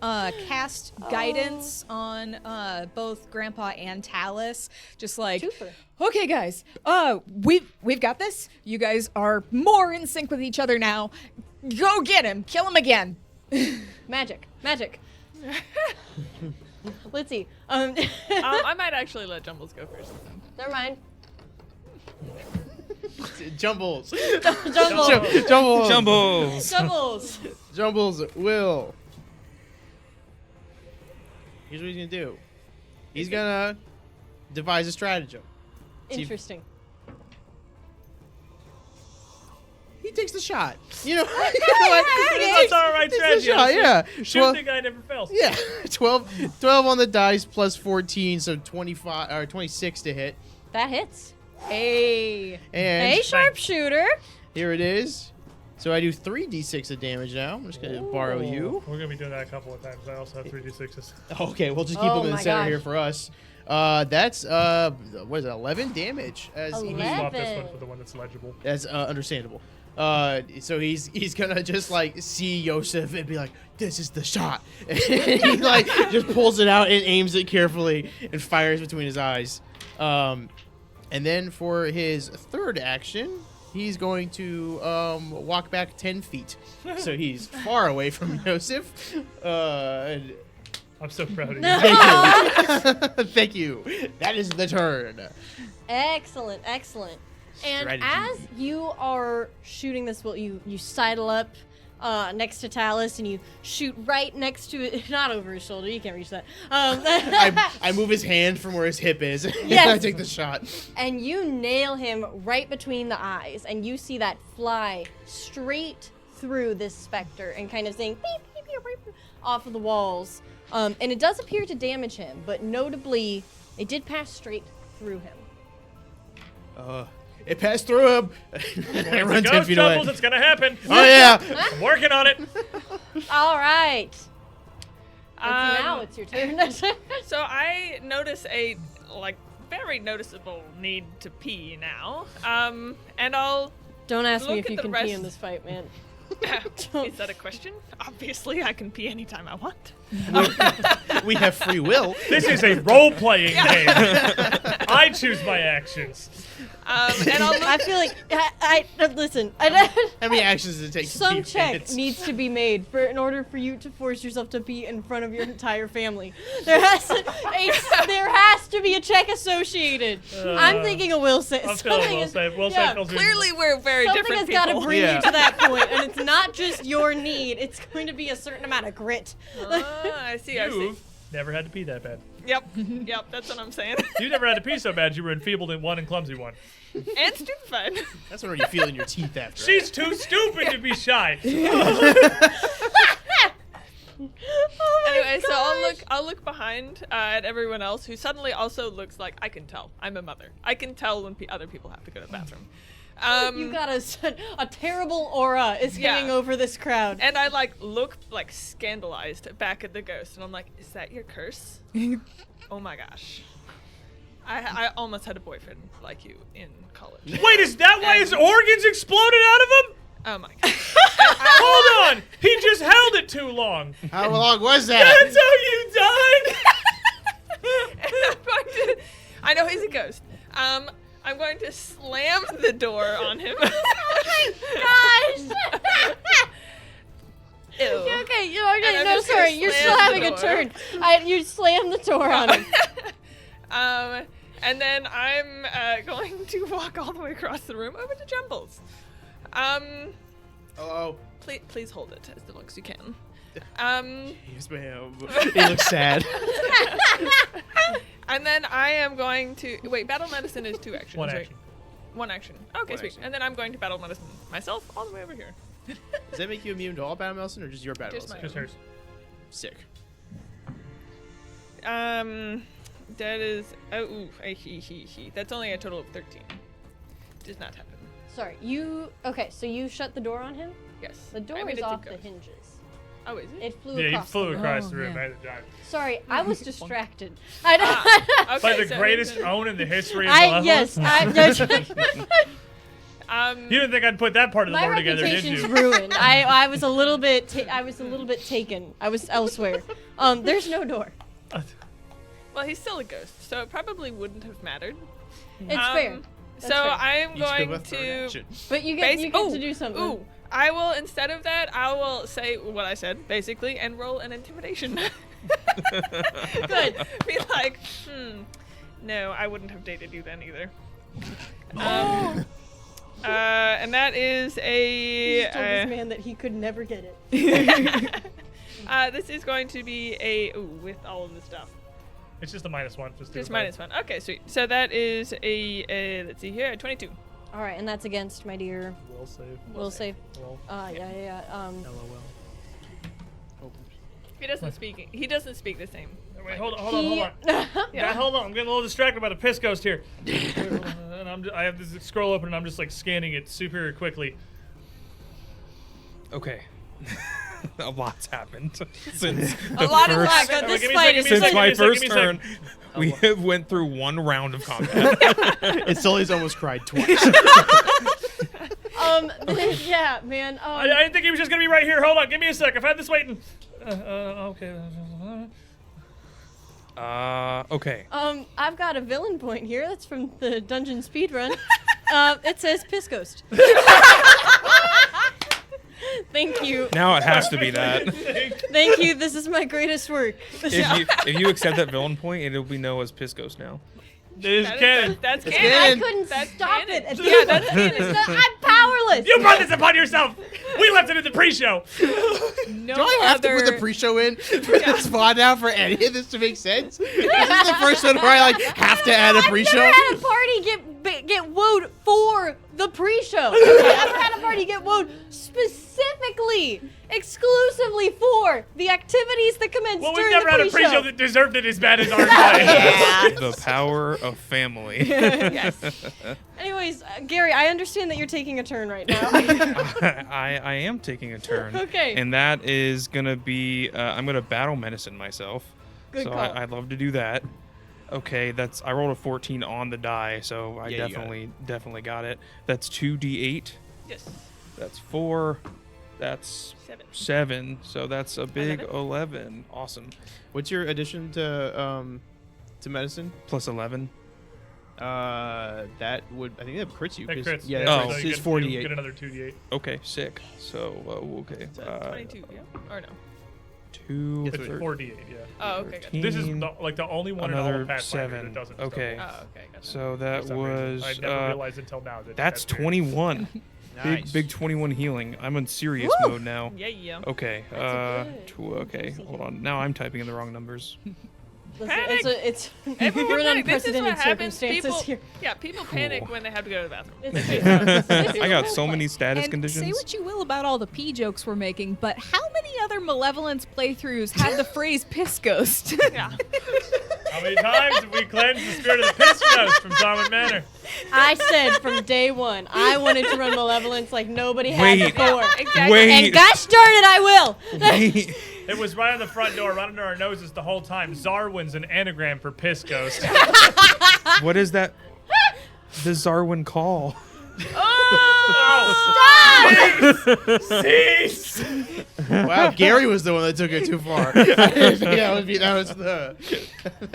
cast guidance on both Grandpa and Talus, just like. Twofer. Okay, guys. We've got this. You guys are more in sync with each other now. Go get him. Kill him again. Magic. Let's see. I might actually let Jumbles go first. Never mind. Jumbles. Jumble. Jumbles. Jumbles. Doubles. Jumbles will. Here's what he's gonna do. He's gonna devise a stratagem. Interesting. He takes the shot. You know. That's all right Takes the strategy. shot, yeah. Shoot the guy never fails. Yeah. 12 on the dice plus 14, so 25 or 26 to hit. That hits. Hey. And Hey, sharpshooter. here it is. So I do 3d6 of damage now. I'm just gonna borrow you. We're gonna be doing that a couple of times. I also have 3d6s. Okay, we'll just keep Oh them in the my center gosh. here for us. That's what is it? 11 damage. As We'll he, just swap this one 11. for the one that's legible. that's understandable. So he's gonna just like see Yosef and be like, "This is the shot." And he like just pulls it out and aims it carefully and fires between his eyes. And then for his third action, he's going to walk back 10 feet. So he's far away from Yosef. And I'm so proud of you. thank you. Thank you. That is the turn. Excellent. And Strategy. as you are shooting this, you sidle up next to Talus and you shoot right next to it, not over his shoulder. You can't reach that. I move his hand from where his hip is. And Yes. I take the shot. And you nail him right between the eyes, and you see that fly straight through this specter and kind of saying beep, beep, beep, beep, beep, off of the walls. And it does appear to damage him, but notably, it did pass straight through him. It passed through him. I It's run the 10 ghost feet Jumbles, away. it's gonna happen. Oh yeah. I'm working on it. All right. Um, Now it's your turn. So I notice a very noticeable need to pee now. And I'll Don't ask me Look if you at the can pee rest. in this fight, man. Is that a question? Obviously, I can pee anytime I want. We have free will. This is a role-playing game. I choose my actions. And I'll look. I feel like I listen. How many actions does it take to Some pee check minutes? needs to be made in order for you to force yourself to pee in front of your entire family. There has to be a check associated. I'm thinking a will save. I'm feeling will save. Will save feels Clearly, we're very Something different has got to people. bring Yeah. you to that point, and it's not just your need. It's going to be a certain amount of grit. I see. I see. You've never had to pee that bad. Yep. Yep. That's what I'm saying. You never had to pee so bad you were enfeebled in one and clumsy one. And stupefied. That's when you're feeling your teeth after. She's too stupid to be shy. Anyway, so I'll look behind at everyone else who suddenly also looks like I can tell. I'm a mother. I can tell when other people have to go to the bathroom. You've got a terrible aura is hanging Yeah. over this crowd. And I look scandalized back at the ghost, and I'm like, "Is that your curse?" Oh my gosh. I almost had a boyfriend like you in college. Wait, is that why his organs exploded out of him? Oh my gosh. Hold on! He just held it too long. How long was that? That's how you died! I know he's a ghost. I'm going to slam the door on him. Gosh! Ew. Okay, And I'm no, just sorry, gonna you're slam still the having a door. turn. You slam the door on him. And then I'm going to walk all the way across the room over to Jumbles. Hello. Please hold it as long as you can. Yes, ma'am. He looks sad. And then I am going to wait. Battle medicine is 2 actions. One right? action. One action. Okay, One sweet. action. And then I'm going to battle medicine myself all the way over here. Does that make you immune to all battle medicine or just your battle Just medicine? Just hers. Sick. That is that's only a total of 13. Does not happen. Sorry, so you shut the door on him? Yes. The door I mean, is it's a off the ghost. hinges. Oh, is it? It flew Yeah, he across flew the room. across the room. yeah. I had to dive. Sorry, I was distracted. Okay, By the so- greatest own in the history of Malevolence? Yes, You didn't think I'd put that part of the my lore together, did reputation's you? ruined. I was a little bit taken. I was elsewhere. There's no door. Well, he's still a ghost, so it probably wouldn't have mattered. It's fair. That's So fair. I am Each of going a third to. action. But you get Ooh, to do something. Ooh, I will instead of that, I will say what I said basically and roll an intimidation. Good. Be like, no, I wouldn't have dated you then either. And that is You just told this a. man that he could never get it. This is going to be a with all of the stuff. It's just a -1. Just -1. Okay, sweet. So that is a let's see here, a 22. All right, and that's against my dear Will save. will save. Well, Yeah. LOL. He doesn't speak the same. Wait, hold on. Yeah, hold on. I'm getting a little distracted by the piss ghost here. And I have this scroll open and I'm just like scanning it super quickly. Okay. A lot's happened since A lot has first, happened. Wait, This give me a fight second, is give me a since second, my give me a first second, give me a turn. We have went through 1 round of combat. And Sully's almost cried twice. Yeah, man. I didn't think he was just gonna be right here. Hold on, give me a sec. I've had this waiting. Okay. Okay. I've got a villain point here. That's from the dungeon speedrun. It says Piss Ghost. Thank you. Now it has to be that. Thank you. This is my greatest work. If you accept that villain point, it'll be known as Piss Ghost now. This is canon. That's It's canon. I canon. couldn't That's stop canon. it. At Yeah, this that's point. canon. I'm powerless. You brought this upon yourself. We left it in the pre-show. No Do I have to put the other- pre-show in for the spawn now for any of this to make sense? This is the first one where I have to add a pre-show. I've never had a party get wooed for the pre-show. I've never had a party get wooed specifically, exclusively for the activities that commence Well, we've during never the had a pre-show. pre-show that deserved it as bad as ours. Play. The power of family. Yes. Anyways, Gary, I understand that you're taking a turn right now. I am taking a turn. Okay. And that is gonna be I'm gonna battle medicine myself. Good so call. I'd love to do that. Okay, I rolled a 14 on the die, so I Yeah, you got definitely got it. That's 2d8 Yes. That's 4. That's 7. So that's a big 11. Awesome. What's your addition to medicine? Plus 11. That would, I think that crits you. That 'cause- crits. Yeah, Oh. so it's you get 48. You get another 2d8. Okay, sick. So, okay. 22, yeah? Or no? 2, Yes, It's 4d8, yeah. Oh, okay, gotcha. This is the only one in all another of Pathfinder 7. that doesn't. Okay. Oh, okay, gotcha. So For that some reason. was I never realized until now that that's weird. 21. Nice. Big 21 healing. I'm in serious mode now. Yeah. Okay. That's a good Okay. juicy Hold hit. on. Now I'm typing in the wrong numbers. Listen, Panic! it's Everyone we're in panic. This is what unprecedented happens. circumstances People, here. yeah, people panic Cool. when they have to go to the bathroom. It's I got so many status And conditions. say what you will about all the pee jokes we're making, but how many other Malevolence playthroughs had the phrase piss ghost? Yeah. How many times have we cleansed the spirit of the piss ghost from Darwin Manor? I said from day one, I wanted to run Malevolence like nobody had Wait. before. Exactly. Wait. And gosh darn it, I will. Wait. It was right on the front door, right under our noses the whole time. Zarwin's an anagram for piss ghost. What is that? The Zarwin call. Cease! Wow, Gary was the one that took it too far. that was the.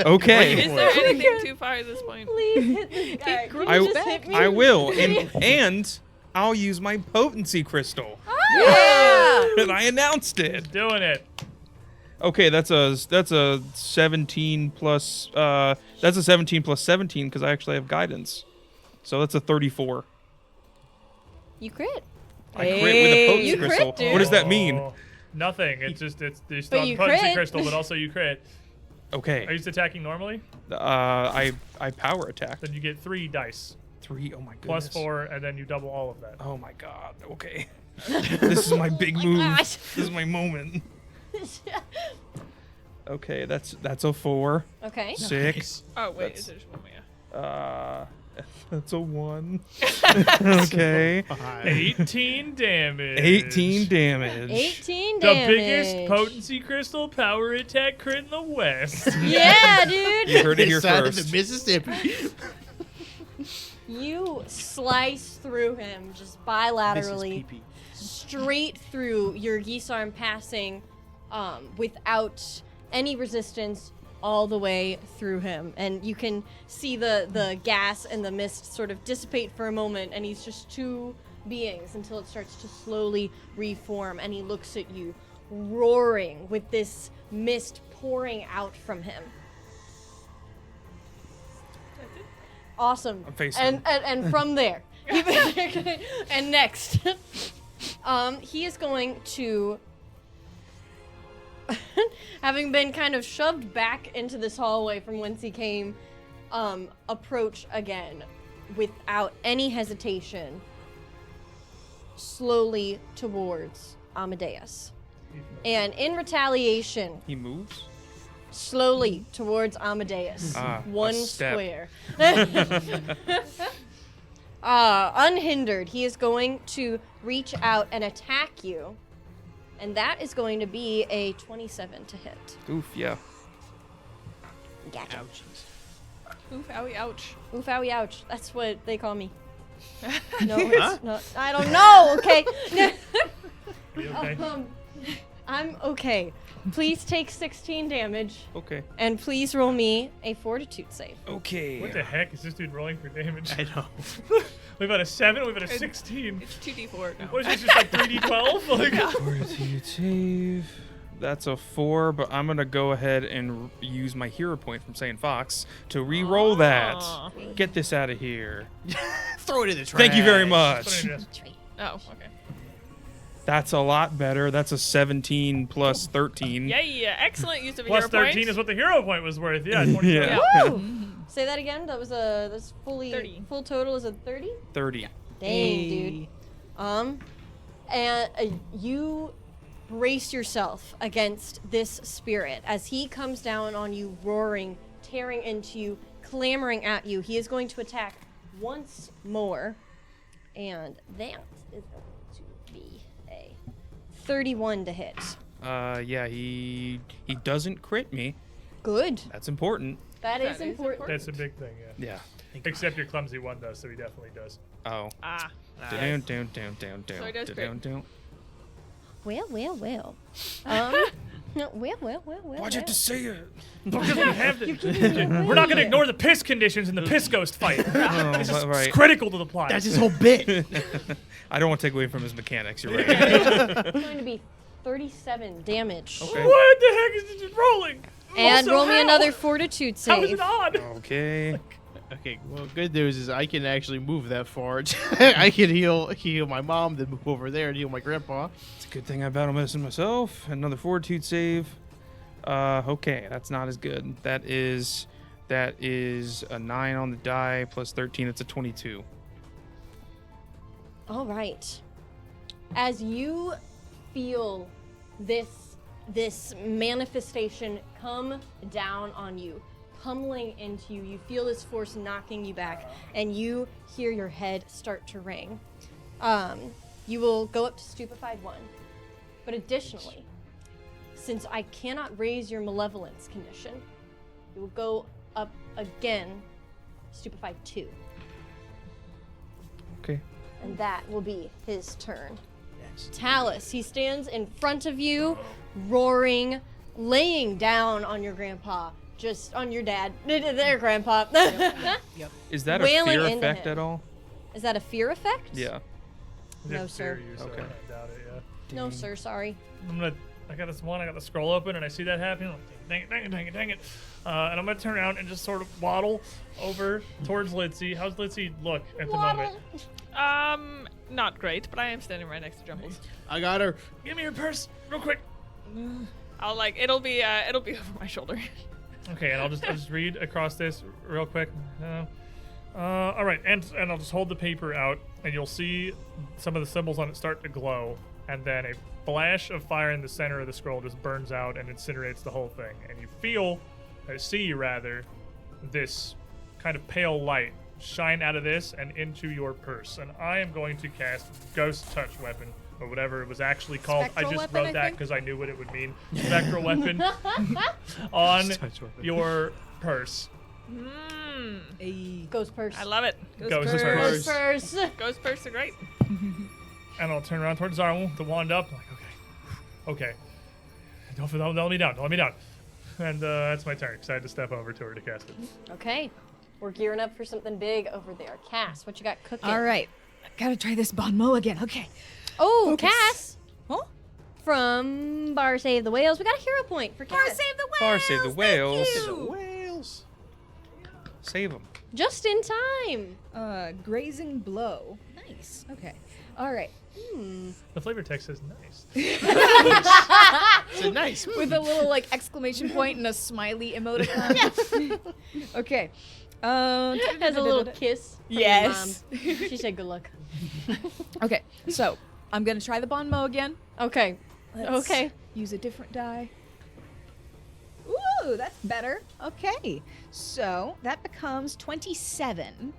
Okay. Is there anything too far at this point? Please hit this guy. Can you I, just hit me? I will. And I'll use my potency crystal. Yeah. And I announced it. Doing it. Okay, that's a 17 plus that's a 17 plus 17 because I actually have guidance. So that's a 34. You crit. I crit with a potency You crit, crystal. dude. What does that mean? Oh, nothing. It's just you But still you have potency crit. crystal, but also you crit. Are Okay. you just attacking normally? I power attack. Then you get 3 dice. 3. Oh my goodness. Plus 4, and then you double all of that. Oh my god. Okay. This is my big move. gosh. This is my moment. Okay, that's a 4. Okay. 6. Oh, wait. That's- Is there just one more? That's a 1. Okay. 18 damage. 18 damage. 18 The damage. biggest potency crystal power attack crit in the West. Yeah, dude. You heard it here Side of first. the Mississippi. You slice through him just This is bilaterally, pee-pee. straight through your geese arm, passing without any resistance all the way through him. And you can see the gas and the mist sort of dissipate for a moment, and he's just 2 beings until it starts to slowly reform, and he looks at you, roaring with this mist pouring out from him. Awesome. I'm facing And from there, and next, he is going to, having been kind of shoved back into this hallway from whence he came, approach again without any hesitation, slowly towards Amadeus. And in retaliation, He moves? slowly towards Amadeus. Ah, a One step. square. Unhindered, he is going to reach out and attack you. And that is going to be a 27 to hit. Oof, yeah. Gotcha. Oof, owie, ouch. Oof, owie, ouch. That's what they call me. No, it's not. I don't know, okay? Are you okay? I'm okay. Please take 16 damage, Okay. and please roll me a fortitude save. Okay. What the heck is this dude rolling for damage? I know. We've had a 7, we've had a 16. It's 2d4 now. What is this, just like 3d12? Like, Fortitude save. That's a 4, but I'm gonna go ahead and use my hero point from Saiyan Fox to re-roll Aw. that. Get this out of here. Throw it in the trash. Thank you very put much. it in this. Oh, okay. That's a lot better. That's a 17 plus 13. Yeah, excellent use of a Plus hero 13 point. is what the hero point was worth. Yeah, 27. Yeah. Woo! Say that again. That was that's fully 30. full total is a 30. 30. Dang, dude. And you brace yourself against this spirit as he comes down on you, roaring, tearing into you, clamoring at you. He is going to attack once more, and that is going to be a 31 to hit. Yeah, he doesn't crit me. Good. That's important. That is That is important. That's a big thing, yeah. Yeah. Except your clumsy one does, so he definitely does. Oh. Ah. Down. So he does crit. Well. Well. Why'd you have to say it? Because we have we're not going to ignore the piss conditions in the piss ghost fight. It's just right. critical to the plot. That's his whole bit. I don't want to take away from his mechanics. You're right. It's going to be 37 damage. Okay. What the heck is it rolling? And Also, roll me how? another fortitude How is save. it on? Okay. Okay, well, good news is I can actually move that far. I can heal my mom, then move over there and heal my grandpa. It's a good thing I battle medicine myself. Another fortitude save. Okay, that's not as good. That is a 9 on the die plus 13. It's a 22. All right. As you feel this manifestation come down on you, pummeling into you, you feel this force knocking you back, and you hear your head start to ring. You will go up to Stupefied 1. But additionally, since I cannot raise your Malevolence condition, you will go up again, Stupefied 2. Okay. And that will be his turn. Talus, he stands in front of you, roaring, laying down on your grandpa. Just on your dad. There, grandpa. Yep. Is that a Wailing fear into effect him. at all? Is that a fear effect? Yeah. No, It's sir. fear, so Okay. I doubt it, yeah. No, sir, sorry. I got this one, I got the scroll open, and I see that happening. I'm like, dang it. And I'm going to turn around and just sort of waddle over towards Litzy. How's Litzy look at the moment? Not great, but I am standing right next to Jumbles. I got her. Give me your purse, real quick. It'll be over my shoulder. Okay, and I'll just read across this real quick. All right, and I'll just hold the paper out, and you'll see some of the symbols on it start to glow, and then a flash of fire in the center of the scroll just burns out and incinerates the whole thing. And you see this kind of pale light shine out of this and into your purse. And I am going to cast Ghost Touch Weapon, or whatever it was actually called. Spectral I just weapon, wrote I that think? because I knew what it would mean. Spectral Weapon on Touch weapon. your purse. Ghost purse. I love it. Ghost purse. Ghost purse. Ghost purse are great. And I'll turn around towards Zarwell, the wand up. I'm like, okay. Don't let me down. And that's my turn, because I had to step over to her to cast it. Okay. We're gearing up for something big over there. Cass, what you got cooking? All right. I gotta try this bon mot again. Okay. Oh, Focus. Cass. Huh? From Bar Save the Whales. We got a hero point for Cass. Bar save the whales. Bar save the whales. Thank you. Whales. Save them. Just in time. Grazing blow. Nice. Okay. All right. The flavor text says nice. It's a nice. With a little like exclamation point and a smiley emoticon. Okay. Has a little kiss. from your Yes. mom. She said good luck. Okay. So I'm gonna try the bon mot again. Okay. Let's Okay. Use a different die. Ooh, that's better. Okay. So that becomes 27.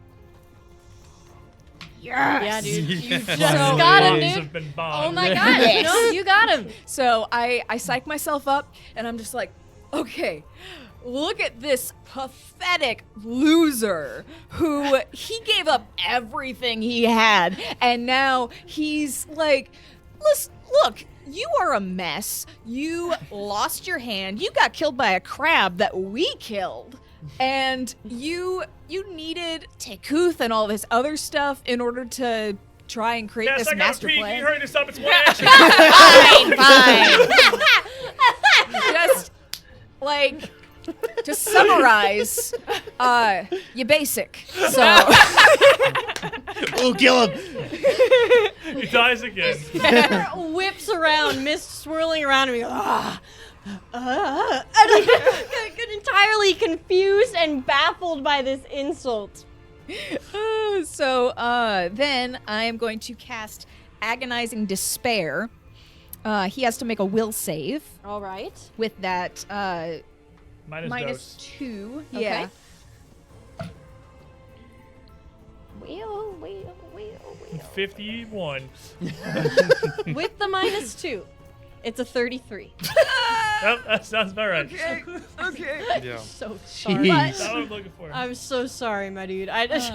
Yes. Yeah, dude. You just Yeah. got him, Bombs dude. have been Oh bombed. my god. Yes. No, you got him. So I psych myself up and I'm just like, okay, look at this pathetic loser who he gave up everything he had and now he's like, listen, look, you are a mess. You lost your hand. You got killed by a crab that we killed. And you needed Tekuth and all this other stuff in order to try and create Yes, this I gotta master pee. Can plan. you hurry this up? It's one action. Fine. Just like to summarize, you basic. So We'll kill him. He dies again. Whips around, mist swirling around him. Get entirely confused and baffled by this insult. then I am going to cast Agonizing Despair. He has to make a will save All right. with that Minus 2. Okay. Yeah. Wheel. 51. With the -2, it's a 33. Yep, that sounds about right. Okay. Yeah. So sorry. Jeez. That's what I'm looking for. I'm so sorry, my dude. I just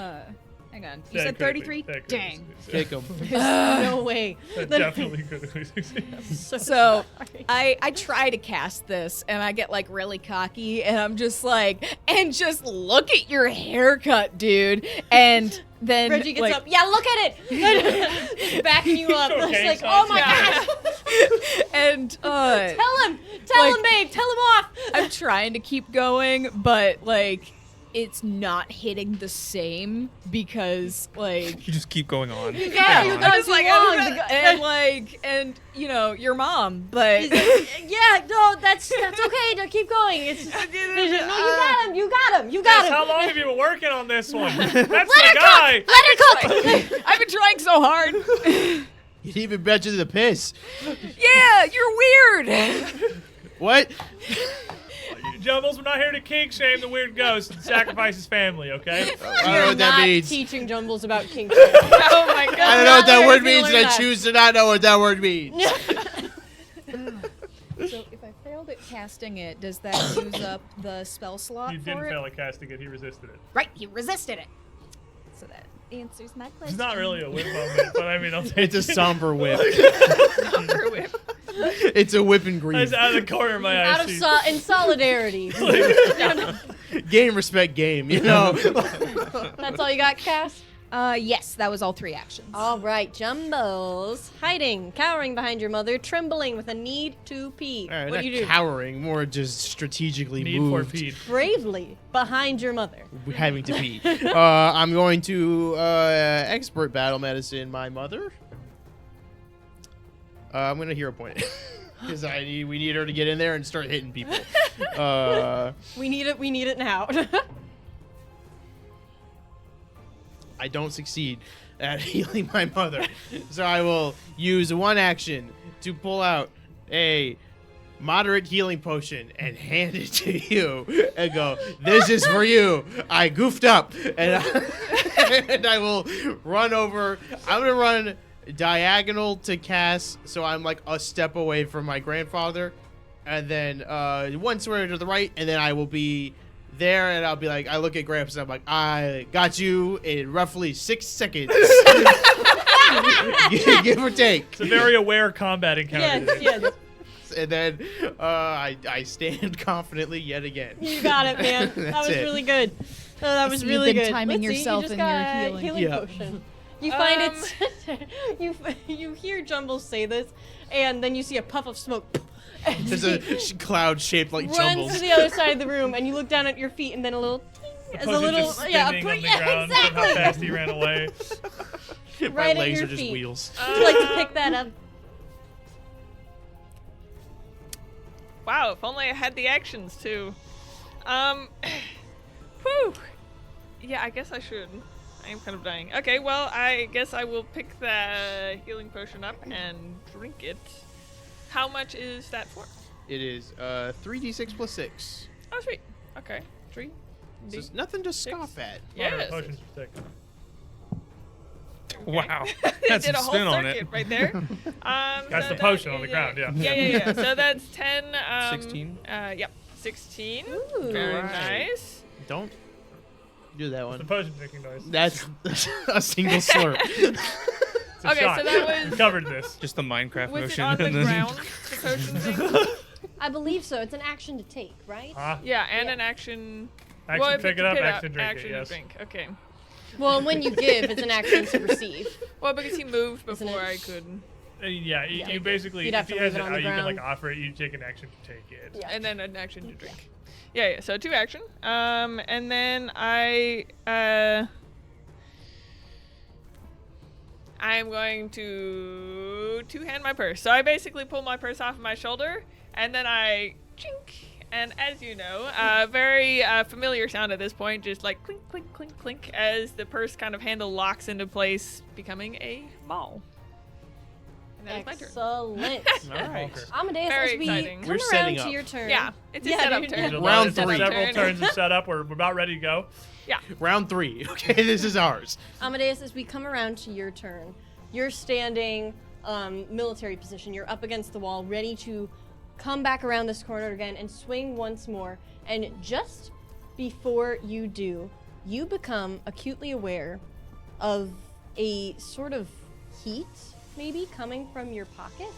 Hang on. You That said critically- 33? that Dang. critically Kick him. no way. That That- definitely critically succeeded. So So sorry. I try to cast this and I get like really cocky and I'm just like, and just look at your haircut, dude. And then Reggie gets like, up. Yeah, look at it. Backing you up. Okay, It's like, so oh my yeah. gosh. and Tell him, Like- babe. Tell him off. I'm trying to keep going, but like it's not hitting the same because like You just keep going on. You Keep got going it. on. You're I'm just like, too long. and like, and you know, your mom, but Yeah, no, that's okay. No, keep going. It's just, no, you got him. You got him. You got Guys, him. how long have you been working on this one? That's Let the her guy. cook. Let her cook. I've been trying so hard. You didn't even mention the piss. Yeah, you're weird. What? Jumbles, we're not here to kink shame the weird ghost and sacrifice his family, okay? I don't know You're what that not means. teaching Jumbles about kink. Oh my god. I don't know what that Not word learning means, and I that. choose to not know what that word means. So if I failed at casting it, does that use up the spell slot You for didn't it? fail at casting it, he resisted it. Right, he resisted it. So that answers my question. It's not really a whip moment, but I mean, I'll take It's a it. somber whip. Somber whip. It's a whip and grief. It's out of the corner of my eye. Out of in solidarity. Game, respect, game. You know. That's all you got, Cass? Yes, that was all 3 actions. All right, Jumbles. Hiding, cowering behind your mother, trembling with a need to pee. All right, What not do you do? cowering, more just strategically Need moved. for feed. Bravely behind your mother. Having to pee. I'm going to expert battle medicine my mother. I'm gonna hero point it because we need her to get in there and start hitting people. We need it. We need it now. I don't succeed at healing my mother, so I will use one action to pull out a moderate healing potion and hand it to you and go, "This is for you. I goofed up," and I will run over. I'm gonna run diagonal to Cass, so I'm like a step away from my grandfather, and then one square to the right, and then I will be there, and I'll be like, I look at Gramps, and I'm like, I got you in roughly 6 seconds. Give or take. It's a very aware combat encounter. yes, yes. And then I stand confidently yet again. You got it, man. That That's was it. really good. Oh, that was see really you've been good. timing Let's see, yourself you just in got your a healing. Yeah. potion. You find it. You hear Jumbles say this, and then you see a puff of smoke. And There's he a cloud shaped like runs jumbles. to the other side of the room, and you look down at your feet, and then a little ting, as a Potion little just spinning on the ground from how exactly. fast he ran away. My right at legs your are just feet. wheels. Would you like to pick that up? Wow, if only I had the actions too. Whew. Yeah, I guess I should. I am kind of dying. Okay, well, I guess I will pick the healing potion up and drink it. How much is that for? It is 3d6 plus 6. Oh, sweet. Okay, 3. So it's nothing to scoff at. Yes. Potions are thick. Wow. It That's did a some whole spin on circuit it. right there. That's So the that potion on the is- ground, yeah. Yeah. So that's 10. 16? Yep. 16. Ooh. Very Right. nice. Don't do that The one. potion drinking noise. That's a single slurp. It's a Okay, shot. so that We was. covered this. Just the Minecraft Was it motion. on the and then ground? The potion thing? I believe so. It's an action to take, right? Huh? Yeah, and Yeah. an action. Action well, pick it up, pick action drink action it, to yes. drink. Okay. Well, when you give, it's an action to receive. Well, because he moved Isn't before it? I could. Yeah, you basically, You'd if have he to has leave it it on out, the you can like ground. offer it, you take an action to take it. Yeah. And then an action to drink. Yeah. So 2 action. And then I'm going to two-hand my purse. So I basically pull my purse off of my shoulder, and then I chink. And as you know, very familiar sound at this point, just like clink, clink, clink, clink, as the purse kind of handle locks into place, becoming a ball. And that is my turn. Excellent. All right. Amadeus, Very as we exciting. come We're around setting to up. your turn. Yeah, it's a Yeah, setup dude, turn. yeah. There's a Round lot of three. Several Turn. turns of setup. We're about ready to go. Yeah. Round 3. Okay, this is ours. Amadeus, as we come around to your turn, you're standing military position. You're up against the wall, ready to come back around this corner again and swing once more. And just before you do, you become acutely aware of a sort of heat, maybe, coming from your pocket.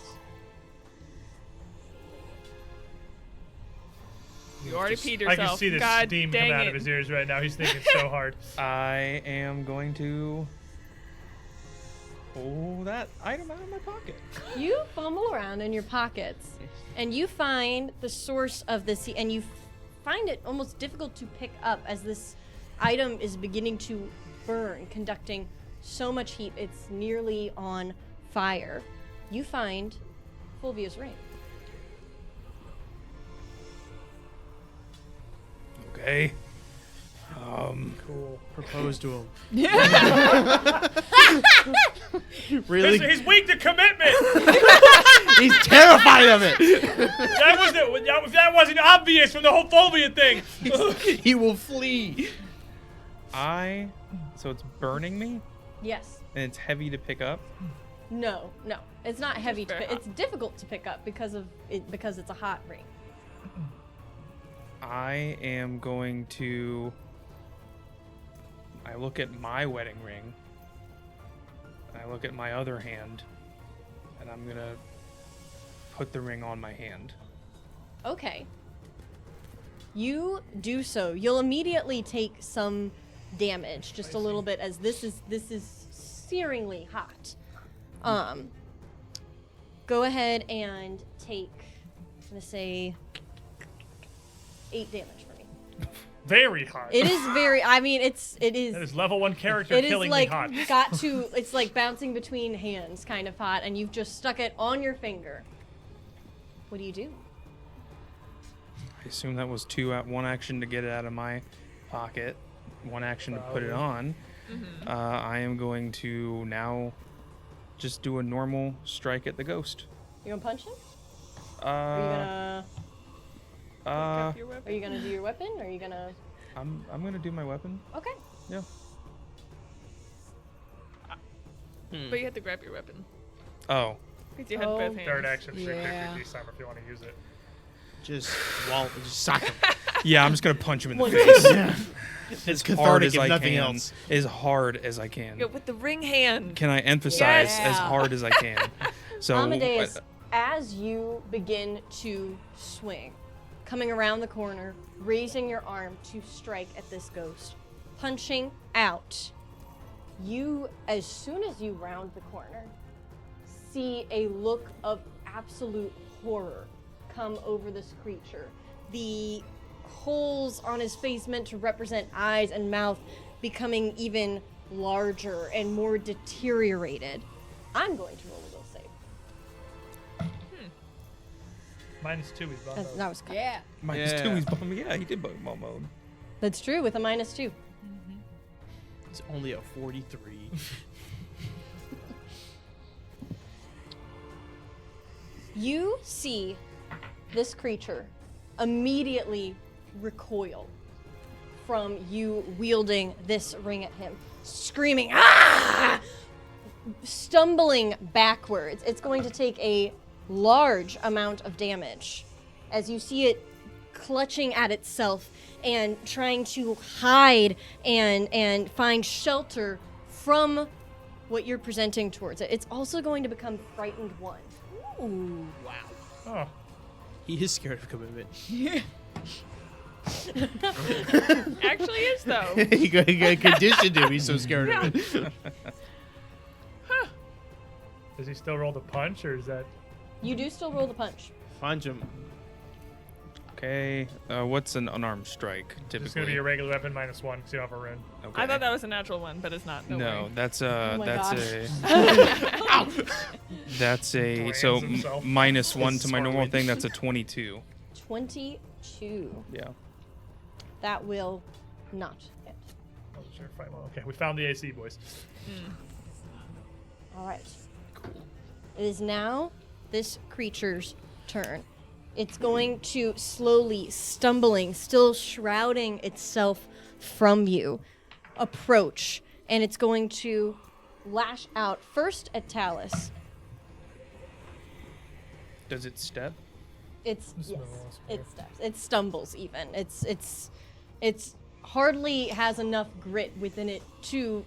You already peed I yourself. can see the God steam dang come out it. of his ears right now. He's thinking so hard. I am going to pull that item out of my pocket. You fumble around in your pockets, and you find the source of this heat, and you find it almost difficult to pick up as this item is beginning to burn, conducting so much heat it's nearly on fire. You find Fulvia's ring. Okay. Cool. Propose to him. Really? He's weak to commitment. He's terrified of it. That wasn't obvious from the whole phobia thing. He will flee. So it's burning me, Yes. and it's heavy to pick up. No. It's not heavy to very pick. hot. It's difficult to pick up because it's a hot ring. I am going to. I look at my wedding ring. And I look at my other hand, and I'm gonna put the ring on my hand. Okay. You do so. You'll immediately take some damage, just a little bit, as this is searingly hot. Go ahead and take, I'm gonna say, 8 damage for me. Very hard. It is very. I mean, it That is. is level 1 character It is killingly like hot. It's like bouncing between hands, kind of hot, and you've just stuck it on your finger. What do you do? I assume that was 1 action to get it out of my pocket, 1 action to put it on. I am going to now just do a normal strike at the ghost. You gonna punch him? Are Pick up your weapon. you gonna do your weapon? Or are you gonna? I'm gonna do my weapon. Okay. Yeah. But you have to grab your weapon. Oh. Because you had Oh. both hands. Third action, Yeah. this time if you want to use it. Just sock him. Yeah, I'm just gonna punch him in the One- face. It's hard cathartic as if I nothing can. else. As hard as I can. Go with the ring hand. Can I emphasize Yes. as hard as I can? So Amadeus, as you begin to swing, coming around the corner, raising your arm to strike at this ghost, punching out, you, as soon as you round the corner, see a look of absolute horror come over this creature. The holes on his face meant to represent eyes and mouth becoming even larger and more deteriorated. I'm going to roll a will save. -2, he's bomb mode. That was Yeah. -2, he's bomb. Yeah, he did bomb mode. That's true, with a -2. It's only a 43. You see this creature immediately recoil from you wielding this ring at him, screaming, "Ah!" stumbling backwards. It's going to take a large amount of damage as you see it clutching at itself and trying to hide and find shelter from what you're presenting towards it. It's also going to become frightened 1. Ooh, wow. Oh, He is scared of commitment. Actually is, though. he got conditioned to be so scared of it. does he still roll the punch, or is that... You do still roll the punch. Punch him. Okay. What's an unarmed strike typically? It's going to be a regular weapon -1, because you don't have a rune. Okay. I thought that was a natural one, but it's not. Don't No, worry. that's Oh my that's gosh. that's a Brands so himself. -1 to my normal Scorpion. thing. That's a 22. 22. Yeah. That will not hit. Oh, sure, fine. Well, okay, we found the AC, boys. All right. Cool. It is now this creature's turn. It's going to slowly, stumbling, still shrouding itself from you, approach, and it's going to lash out first at Talus. Does it step? It's This yes. smells It better. steps. It stumbles even. It's hardly has enough grit within it to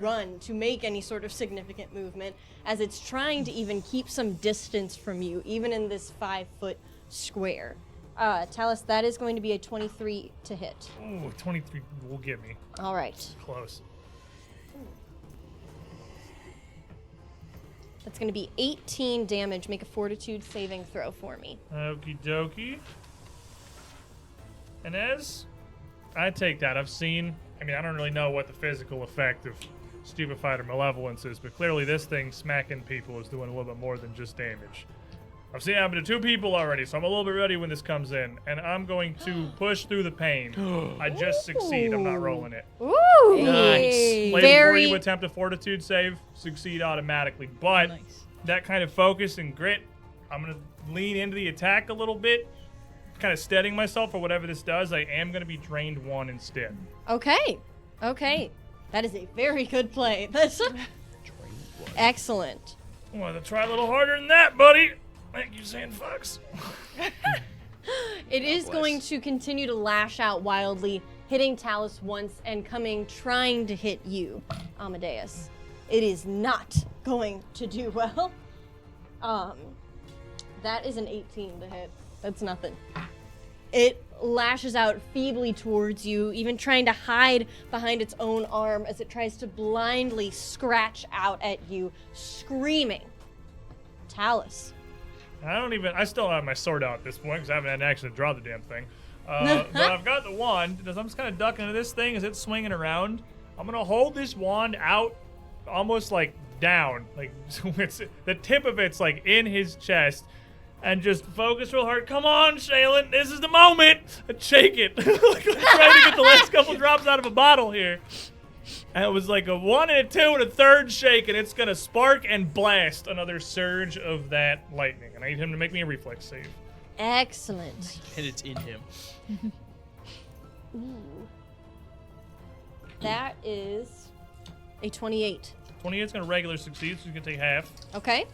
run, to make any sort of significant movement, as it's trying to even keep some distance from you, even in this 5-foot square. Talus, that is going to be a 23 to hit. Ooh, 23 will get me. All right. Close. That's going to be 18 damage. Make a fortitude saving throw for me. Okie dokie. And as I take that, I don't really know what the physical effect of Stupefied or Malevolence is, but clearly this thing smacking people is doing a little bit more than just damage. I've seen it happen to 2 people already, so I'm a little bit ready when this comes in, and I'm going to push through the pain. I just succeed. I'm not rolling it. Ooh! Nice. Later, before Very- you attempt a fortitude save, succeed automatically. But Nice. that kind of focus and grit, I'm going to lean into the attack a little bit, kind of steadying myself for whatever this does. I am going to be drained 1 instead. Okay. That is a very good play. That's excellent. I'm going to try a little harder than that, buddy. Thank you, Sandfox. It is going to continue to lash out wildly, hitting Talus once and trying to hit you, Amadeus. It is not going to do well. That is an 18 to hit. That's nothing. It lashes out feebly towards you, even trying to hide behind its own arm as it tries to blindly scratch out at you, screaming. Talus. I still have my sword out at this point because I haven't had an action to draw the damn thing. But I've got the wand. As I'm just kind of ducking into this thing as it's swinging around, I'm going to hold this wand out almost like down. Like, so the tip of it's like in his chest. And just focus real hard. Come on, Shaylin, this is the moment. And shake it. Like trying to get the last couple drops out of a bottle here. And it was like a 1 and a 2 and a 3rd shake, and it's gonna spark and blast another surge of that lightning. And I need him to make me a reflex save. Excellent. And it's in him. Ooh. That is a 28. 28 is gonna regular succeed, so you can take half. Okay.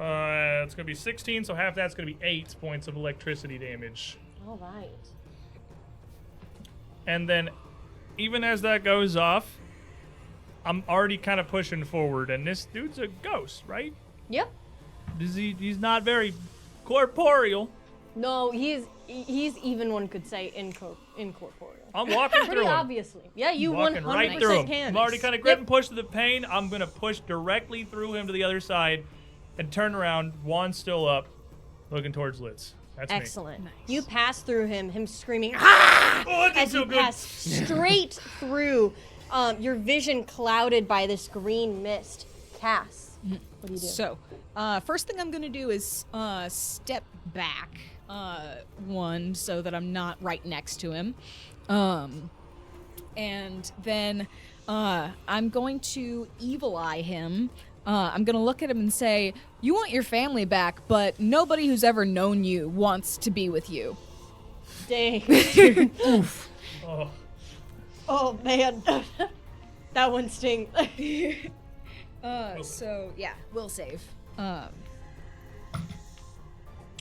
It's gonna be 16, so half that's gonna be 8 points of electricity damage. All right. And then, even as that goes off, I'm already kind of pushing forward, and this dude's a ghost, right? Yep. He's not very corporeal. No, he's even one could say incorporeal. I'm walking Pretty through him. obviously. Yeah, you Walking 100% right through him. can. I'm already kind of gritting, push to the pain. I'm going to push directly through him to the other side and turn around, wand still up, looking towards Litz. That's Excellent. Nice. You pass through him screaming, ah! me. Oh, that did As you feel good. pass straight through, your vision clouded by this green mist. Cass, what do you do? So, first thing I'm gonna do is step back 1 so that I'm not right next to him, and then I'm going to evil eye him. I'm gonna look at him and say, "You want your family back, but nobody who's ever known you wants to be with you." Dang. Oh, Oh, man. That one stings. So yeah, will save.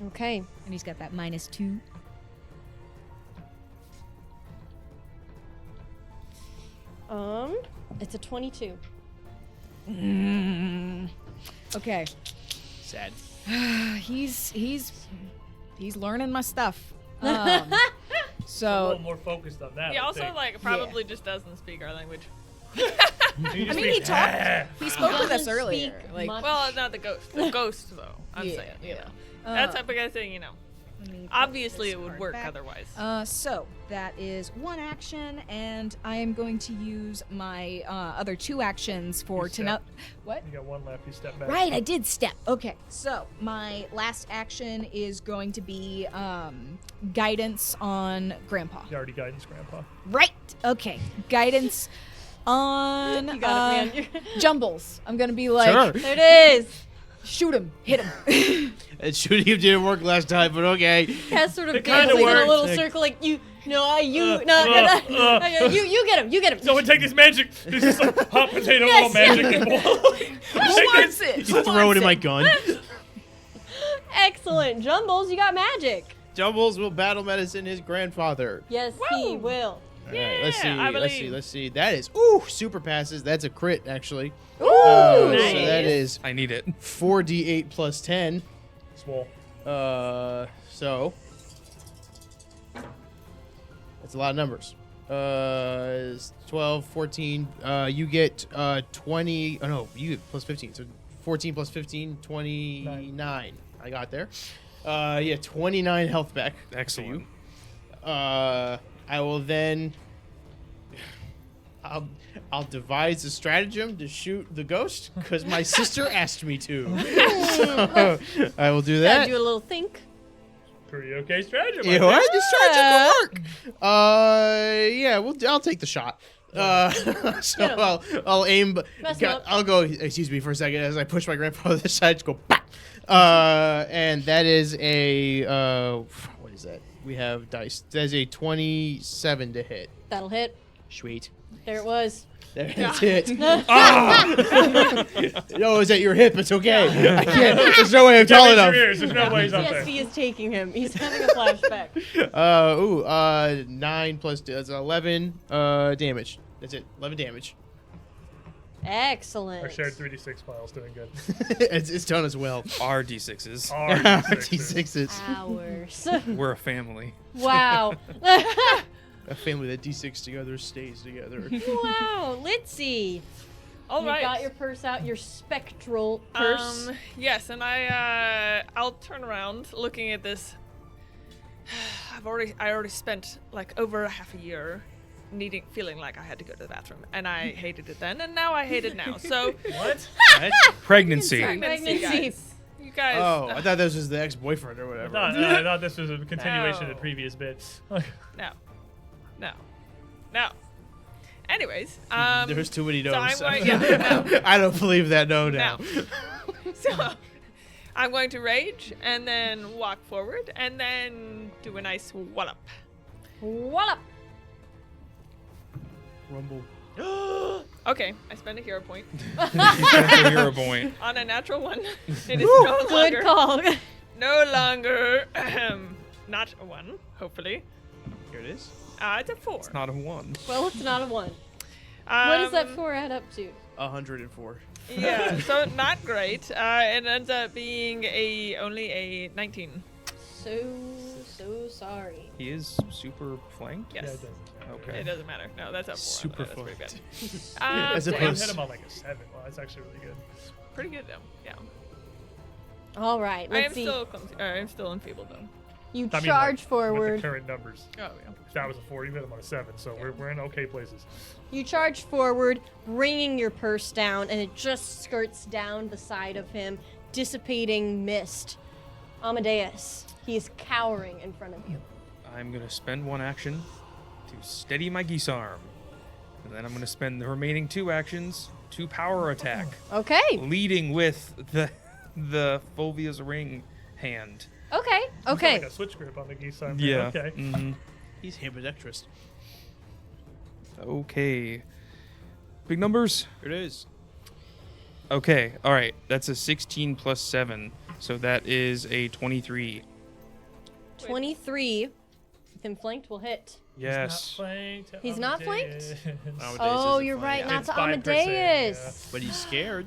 Okay. And he's got that -2. It's a 22. Okay. Sad. He's learning my stuff. a So little more focused on that. He I also think. like probably just doesn't speak our language. He just I mean, he speaks, talked. "Ah." He spoke with us Doesn't earlier. speak Like, much. Well, not the ghost. The ghost though. I'm Yeah, saying. You yeah. know. That's a big thing. You know. let me put Obviously, this it would card work back. otherwise. So that is 1 action, and I am going to use my other 2 actions for You to now. step. What? You got 1 left. You step back. Right, I did step. Okay, so my last action is going to be guidance on Grandpa. You already guidance, Grandpa. Right. Okay, guidance on You got it, man. Jumbles. I'm gonna be like, Sure. There it is. shoot him, hit him. And shooting him didn't work last time, but okay. Cass sort of It kinda dances in a worked. little circle, like you No, you get him. You get him. Someone take this magic. This is some hot potato little magic ball. Who wants it? You throw it in my gun. Excellent, Jumbles. You got magic. Jumbles will battle medicine his grandfather. Yes, he Woo. will. All right, let's see. I Let's see. believe. Let's see. That is super passes. That's a crit actually. Ooh, So nice. that is I need it. 4d8 plus 10. Swole. So that's a lot of numbers. It's 12, 14. You get 20. Oh no, you get plus 15. So 14 plus 15, 29. I got there. Yeah, 29 health back. Excellent. I will then. I'll devise a stratagem to shoot the ghost because my sister asked me to. So, I will do Gotta that. do a little think. Pretty okay strategy. You know what? This strategy could work. Yeah, I'll take the shot. So I'll aim. Mess him up. I'll go. Excuse me for a second as I push my grandfather to the side. Just go back. And that is a what is that? We have dice. That's a 27 to hit. That'll hit. Sweet. There it was. That's it. No, it's at your hip. It's okay. I can't. There's no way I'm tall enough. There's no way he's up there. PSV is taking him. He's having a flashback. 9 plus that's 11 damage. That's it. 11 damage. Excellent. Our shared 3d6 file's doing good. it's done as well. Our D6s. Our D6s. D6s. Hours. We're a family. Wow. A family that D6 together stays together. Wow. Let's see. All You right. got your purse out, your spectral purse. Yes, and I'll turn around looking at this. I already spent like over a half a year feeling like I had to go to the bathroom, and I hated it then, and now I hate it now. So What? Pregnancy. pregnancy, Pregnancy. guys. You guys. Oh, I thought this was the ex-boyfriend or whatever. I thought this was a continuation of the No. previous bit. No. Anyways, There's too many so no's. I'm going, I don't believe that no now. So I'm going to rage and then walk forward and then do a nice wallop. Voila. Rumble. Okay, I spend a hero point That's a hero point. on a natural one. It is no Good longer, call. no longer, not a 1, hopefully. Here it is. It's a 4. It's not a 1. Well, it's not a 1. What does that 4 add up to? 104. Yeah, so not great. It ends up being only a 19. So sorry. He is super flanked? Yes. Yeah, it doesn't count. Okay. It doesn't matter. No, that's a 4. Super That's pretty flanked. good. As So, I opposed- hit him on like a 7. Well, that's actually really good. pretty good though. Yeah. All right. I Let's am see. still clumsy. I'm still enfeebled though. You I mean, charge like, forward. With the current numbers. Oh yeah. If that was a 4, you hit him on a 7, so we're in okay places. You charge forward, bringing your purse down, and it just skirts down the side of him, dissipating mist. Amadeus, he is cowering in front of you. I'm going to spend 1 action to steady my geese arm. And then I'm going to spend the remaining 2 actions to power attack, Okay. leading with the Fulvia's ring hand. Okay. He's got, Okay. like a switch grip on the geese arm. Yeah. Okay. Mm-hmm. He's ambidextrous. Okay. Big numbers? Here it is. Okay. All right. That's a 16 plus 7. So that is a 23. 23. With him flanked will hit. Yes. He's not flanked? Amadeus Oh, isn't you're right. flanked. Not It's to 5%, Amadeus. But he's scared.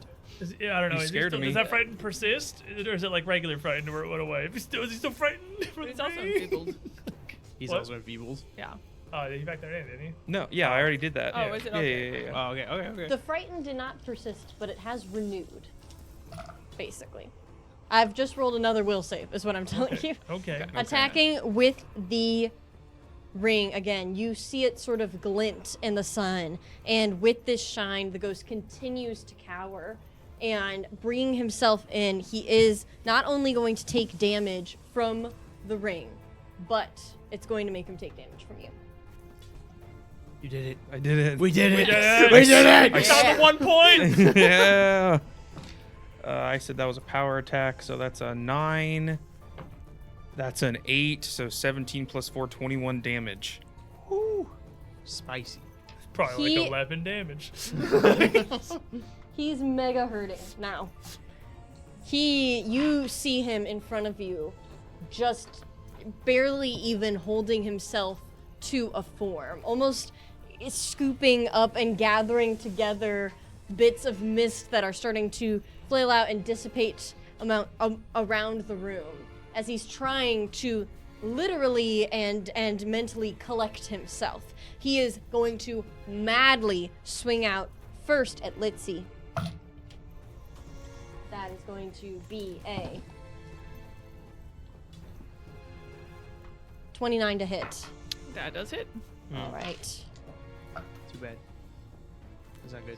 Yeah, I don't know. He's Is scared of me. Does that frighten persist? Or is it like regular frightened where it went away? Is he still frightened? But he's also enfeebled. He's What? also enfeebled. Yeah. Oh, he back there in, didn't he? No. Yeah, I already did that. Oh, is it? Yeah, Okay. yeah. Oh, okay. The frighten did not persist, but it has renewed. Basically. I've just rolled another will save, is what I'm telling you. Okay. Attacking with the ring again, you see it sort of glint in the sun, and with this shine, the ghost continues to cower. And bringing himself in, he is not only going to take damage from the ring, but it's going to make him take damage from you. You did it. I did it. We did it. did it. We did it. I found the 1 point! Yeah. I said that was a power attack, so that's a 9. That's an 8, so 17 plus 4, 21 damage. Spicy. Probably He- like 11 damage. He's mega hurting now. You see him in front of you, just barely even holding himself to a form, almost scooping up and gathering together bits of mist that are starting to flail out and dissipate around the room as he's trying to literally and mentally collect himself. He is going to madly swing out first at Litzy. That is going to be a 29 to hit. That does hit. All right. Too bad. That's not good.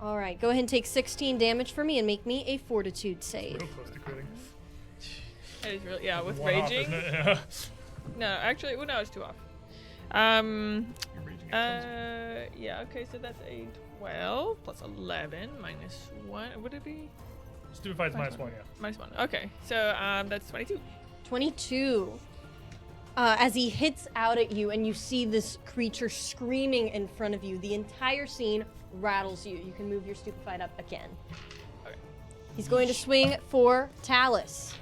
All right. Go ahead and take 16 damage for me and make me a fortitude save. Real close to critting. That is really, yeah, with One off, raging. isn't it? Yeah. No, actually, well, no, it's 2 off. You're raging at Yeah, okay, so that's a 12 plus 11 minus 1. Would it be? Stupid fight's -1, yeah. Minus 1. Okay, so that's 22. 22. As he hits out at you and you see this creature screaming in front of you, the entire scene rattles you. You can move your stupefied up again. Okay. He's going to swing for Talus.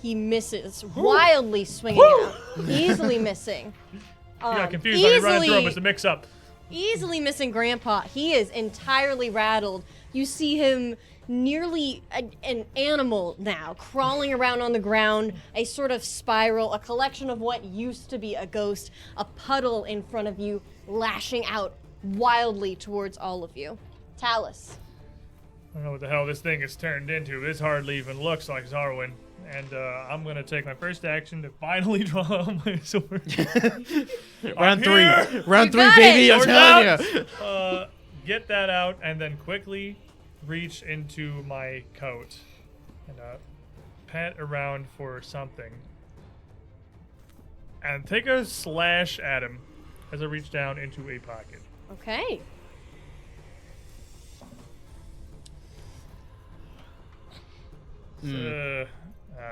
He misses, wildly swinging out, easily missing. You got confused when you ran through him. It's a mix-up. Easily missing Grandpa. He is entirely rattled. You see him nearly an animal now, crawling around on the ground, a sort of spiral, a collection of what used to be a ghost, a puddle in front of you, lashing out wildly towards all of you. Talus. I don't know what the hell this thing has turned into. This hardly even looks like Zarwin. And I'm going to take my first action to finally draw out my sword. Round here. 3. Round 3, got baby. it. I'm Sword telling out. you. Get that out and then quickly reach into my coat and pat around for something. And take a slash at him as I reach down into a pocket. Okay.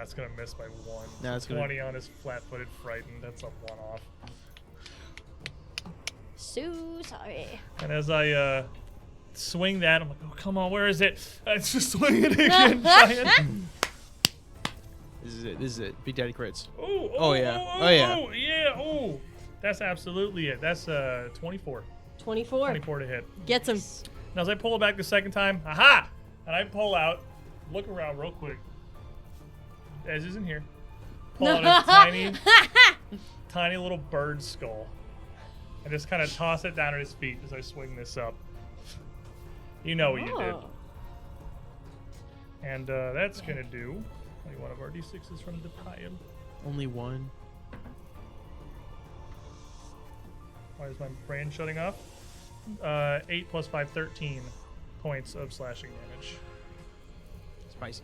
It's going to miss by 1. No, it's gonna- 20 on his flat-footed frightened. That's a 1-off. So sorry. And as I swing that, I'm like, oh, come on, where is it? It's just swing it again, giant. This is it. Big Daddy crits. Ooh, Oh, yeah. Oh, yeah. Oh, yeah. Oh, that's absolutely it. That's 24. 24. 24 to hit. Gets him. Now, as I pull it back the second time, aha! And I pull out, look around real quick. Ez isn't here. Pull out a tiny little bird skull. And just kind of toss it down at his feet as I swing this up. You know what you did. Oh. And that's going to do one of our d6s from the pile. Only 1. Why is my brain shutting off? 8 plus 5, 13 points of slashing damage. Spicy.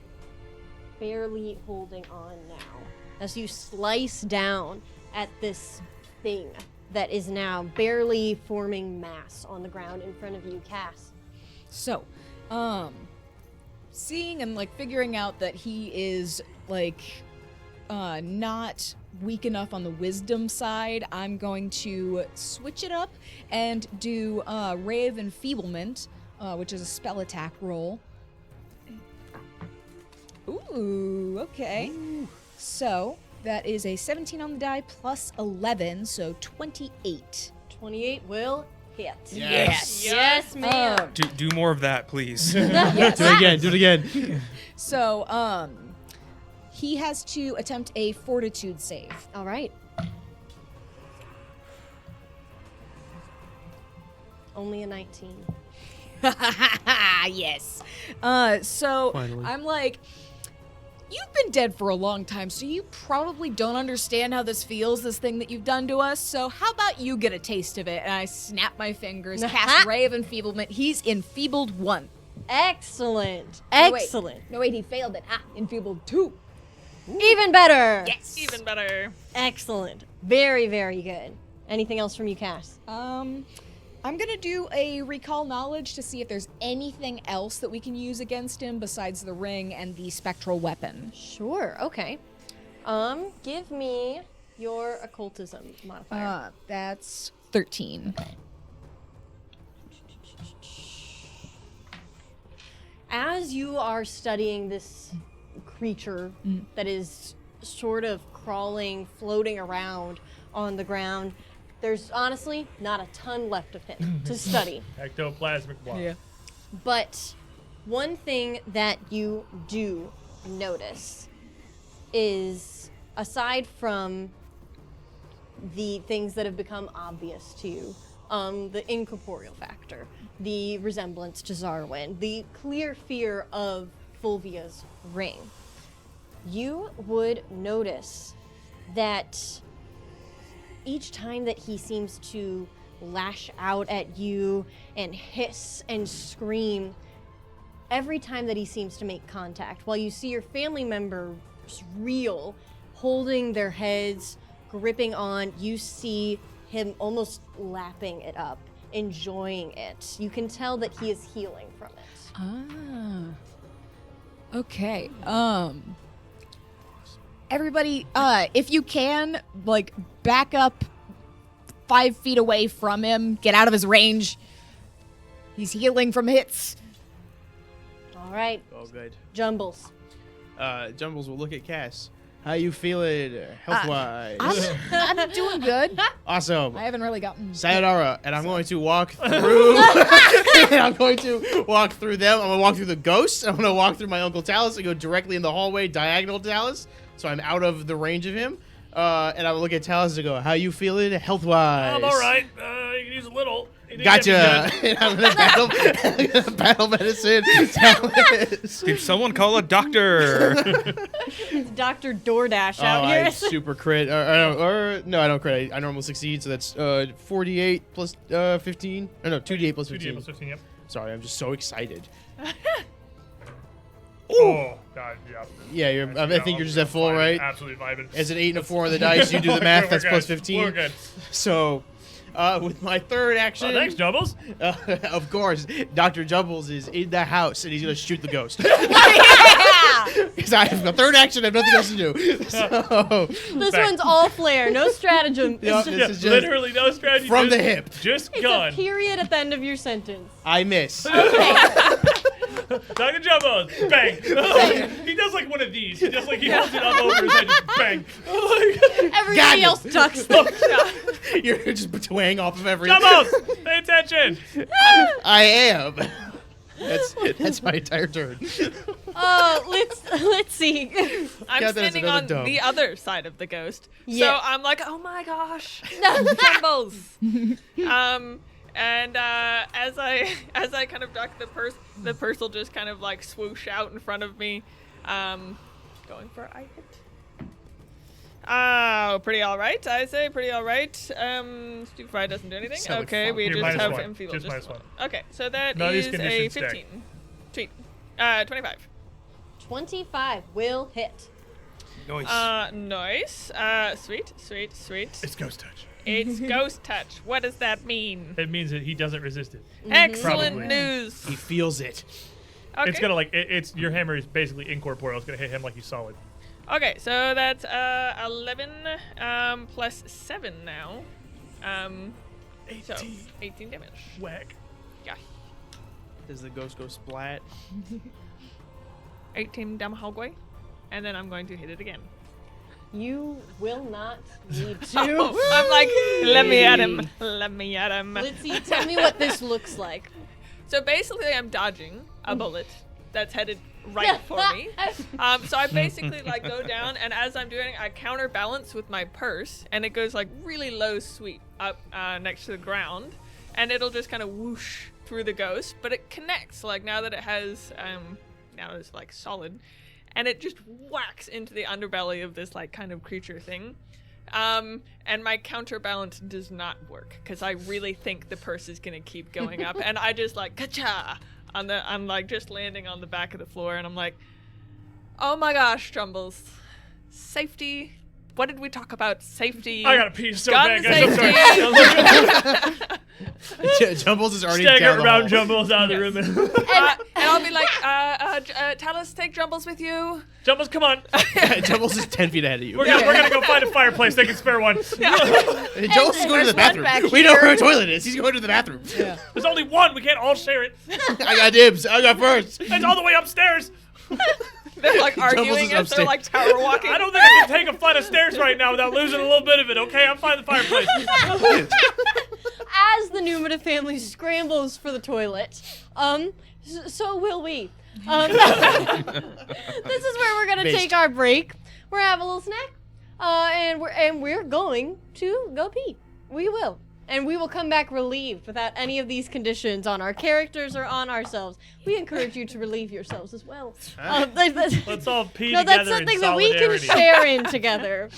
Barely holding on now as you slice down at this thing that is now barely forming mass on the ground in front of you, Cass. So, seeing and like figuring out that he is like not weak enough on the wisdom side, I'm going to switch it up and do Ray of Enfeeblement, which is a spell attack roll. Ooh, okay. Ooh. So that is a 17 on the die plus 11, so 28. 28 will hit. Yes. Yes, ma'am. Do more of that, please. Yes. Do it again. Do it again. So, he has to attempt a fortitude save. All right. Only a 19. Yes. So Finally. I'm like, you've been dead for a long time, so you probably don't understand how this feels, this thing that you've done to us. So how about you get a taste of it? And I snap my fingers, cast Ray of Enfeeblement. He's enfeebled 1. Excellent. No, wait. Excellent. No, wait, he failed it. Enfeebled 2. Even better. Yes. Even better. Excellent. Very, very good. Anything else from you, Cass? I'm gonna do a recall knowledge to see if there's anything else that we can use against him besides the ring and the spectral weapon. Sure. Okay. Give me your occultism modifier. That's 13. As you are studying this creature that is sort of crawling, floating around on the ground, there's honestly not a ton left of him to study. Ectoplasmic blob. Yeah. But one thing that you do notice is, aside from the things that have become obvious to you, the incorporeal factor, the resemblance to Zarwin, the clear fear of Fulvia's ring, you would notice that each time that he seems to lash out at you and hiss and scream, every time that he seems to make contact, while you see your family members reel, holding their heads, gripping on, you see him almost lapping it up, enjoying it. You can tell that he is healing from it. Ah. Okay. Everybody, if you can, like, back up 5 feet away from him. Get out of his range. He's healing from hits. All right. Oh, good. Jumbles. Jumbles will look at Cass. How you feeling health-wise? I'm doing good. Awesome. I haven't really gotten... Sayonara, and I'm going to walk through. And I'm going to walk through them. I'm going to walk through the ghosts. I'm going to walk through my Uncle Talus and go directly in the hallway, diagonal to Talus, so I'm out of the range of him. And I will look at Talus and go, how you feeling health-wise? I'm all right. You can use a little. Gotcha. And I'm going to battle medicine Talus. Can someone call a doctor? It's Dr. DoorDash out here. I super crit. No, I don't crit. I normally succeed, so that's 48 plus 15. Or no, 2d8 plus 15. 2d8 plus 15, yep. Sorry, I'm just so excited. Oh, God, yeah. Yeah, I think you're just at full, vibing, right? Absolutely vibing. As an 8 and a 4 on the dice, you do the math, that's plus 15. We're good. So, with my third action... thanks, Jumbles. Of course, Dr. Jumbles is in the house, and he's going to shoot the ghost. Because I have a third action, I have nothing else to do. So, This one's all flair, no stratagem. Yep, It's this is just literally no strategy. from the hip. Just It's gun. a period at the end of your sentence. I miss. Dr. Jumbos, bang. He does like one of these. He does like he holds it up over his head, just bang. Everybody else ducks the shot. You're just twang off of everything. Jumbos, pay attention. I am. That's my entire turn. Let's see. I'm God, that is standing another on dumb. the other side of the ghost. Yeah. So I'm like, oh my gosh. Jumbles. And as I kind of duck, the purse will just kind of like swoosh out in front of me. Going for a hit. Oh, pretty all right. I say pretty all right. Stupefy doesn't do anything. So okay, we Here, just minus have one. enfeeble. Just minus one. Okay, so that None of these is a conditions 15. stack. Sweet. 25. 25 will hit. Nice. Nice. Sweet. It's ghost touch. It's ghost touch. What does that mean? It means that he doesn't resist it. Excellent Probably. news. He feels it. Okay. It's gonna like it's your hammer is basically incorporeal. It's gonna hit him like he's solid. Okay, so that's 11 plus 7 now. 18. So 18 damage. Whack. Yeah. Does the ghost go splat? 18 damage. And then I'm going to hit it again. You will not need to. I'm like, let me at him. Let me at him. Let's see. Tell me what this looks like. So basically, I'm dodging a bullet that's headed right for me. So I basically like go down, and as I'm doing it, I counterbalance with my purse, and it goes like really low sweep up next to the ground, and it'll just kind of whoosh through the ghost, but it connects like now that it has now it's like solid, and it just whacks into the underbelly of this like kind of creature thing. And my counterbalance does not work because I really think the purse is gonna keep going up, and I just like ka-cha I'm like just landing on the back of the floor, and I'm like, oh my gosh, Jumbles, safety. What did we talk about? Safety. I gotta pee so Gun bad, guys. I'm sorry. Jumbles is already Stagger down the around hall. Jumbles out of the room. And I'll be like, Talus, take Jumbles with you. Jumbles, come on. Jumbles is 10 feet ahead of you. We're gonna go find a fireplace. They can spare one. Jumbles is going to the there's one back bathroom. We know here. where a toilet is. He's going to the bathroom. There's only one. We can't all share it. I got dibs. I got first. It's all the way upstairs. They're like Jumbles arguing is as they're upstairs. like tower walking. I don't think I can take a flight of stairs right now without losing a little bit of it. Okay, I'm fine with the fireplace. As the Numida family scrambles for the toilet, so will we. This is where we're gonna take our break. We're gonna have a little snack, and we're going to go pee. We will. And we will come back relieved without any of these conditions on our characters or on ourselves. We encourage you to relieve yourselves as well. Let's all pee No, together that's something in that we can solidarity. share in together.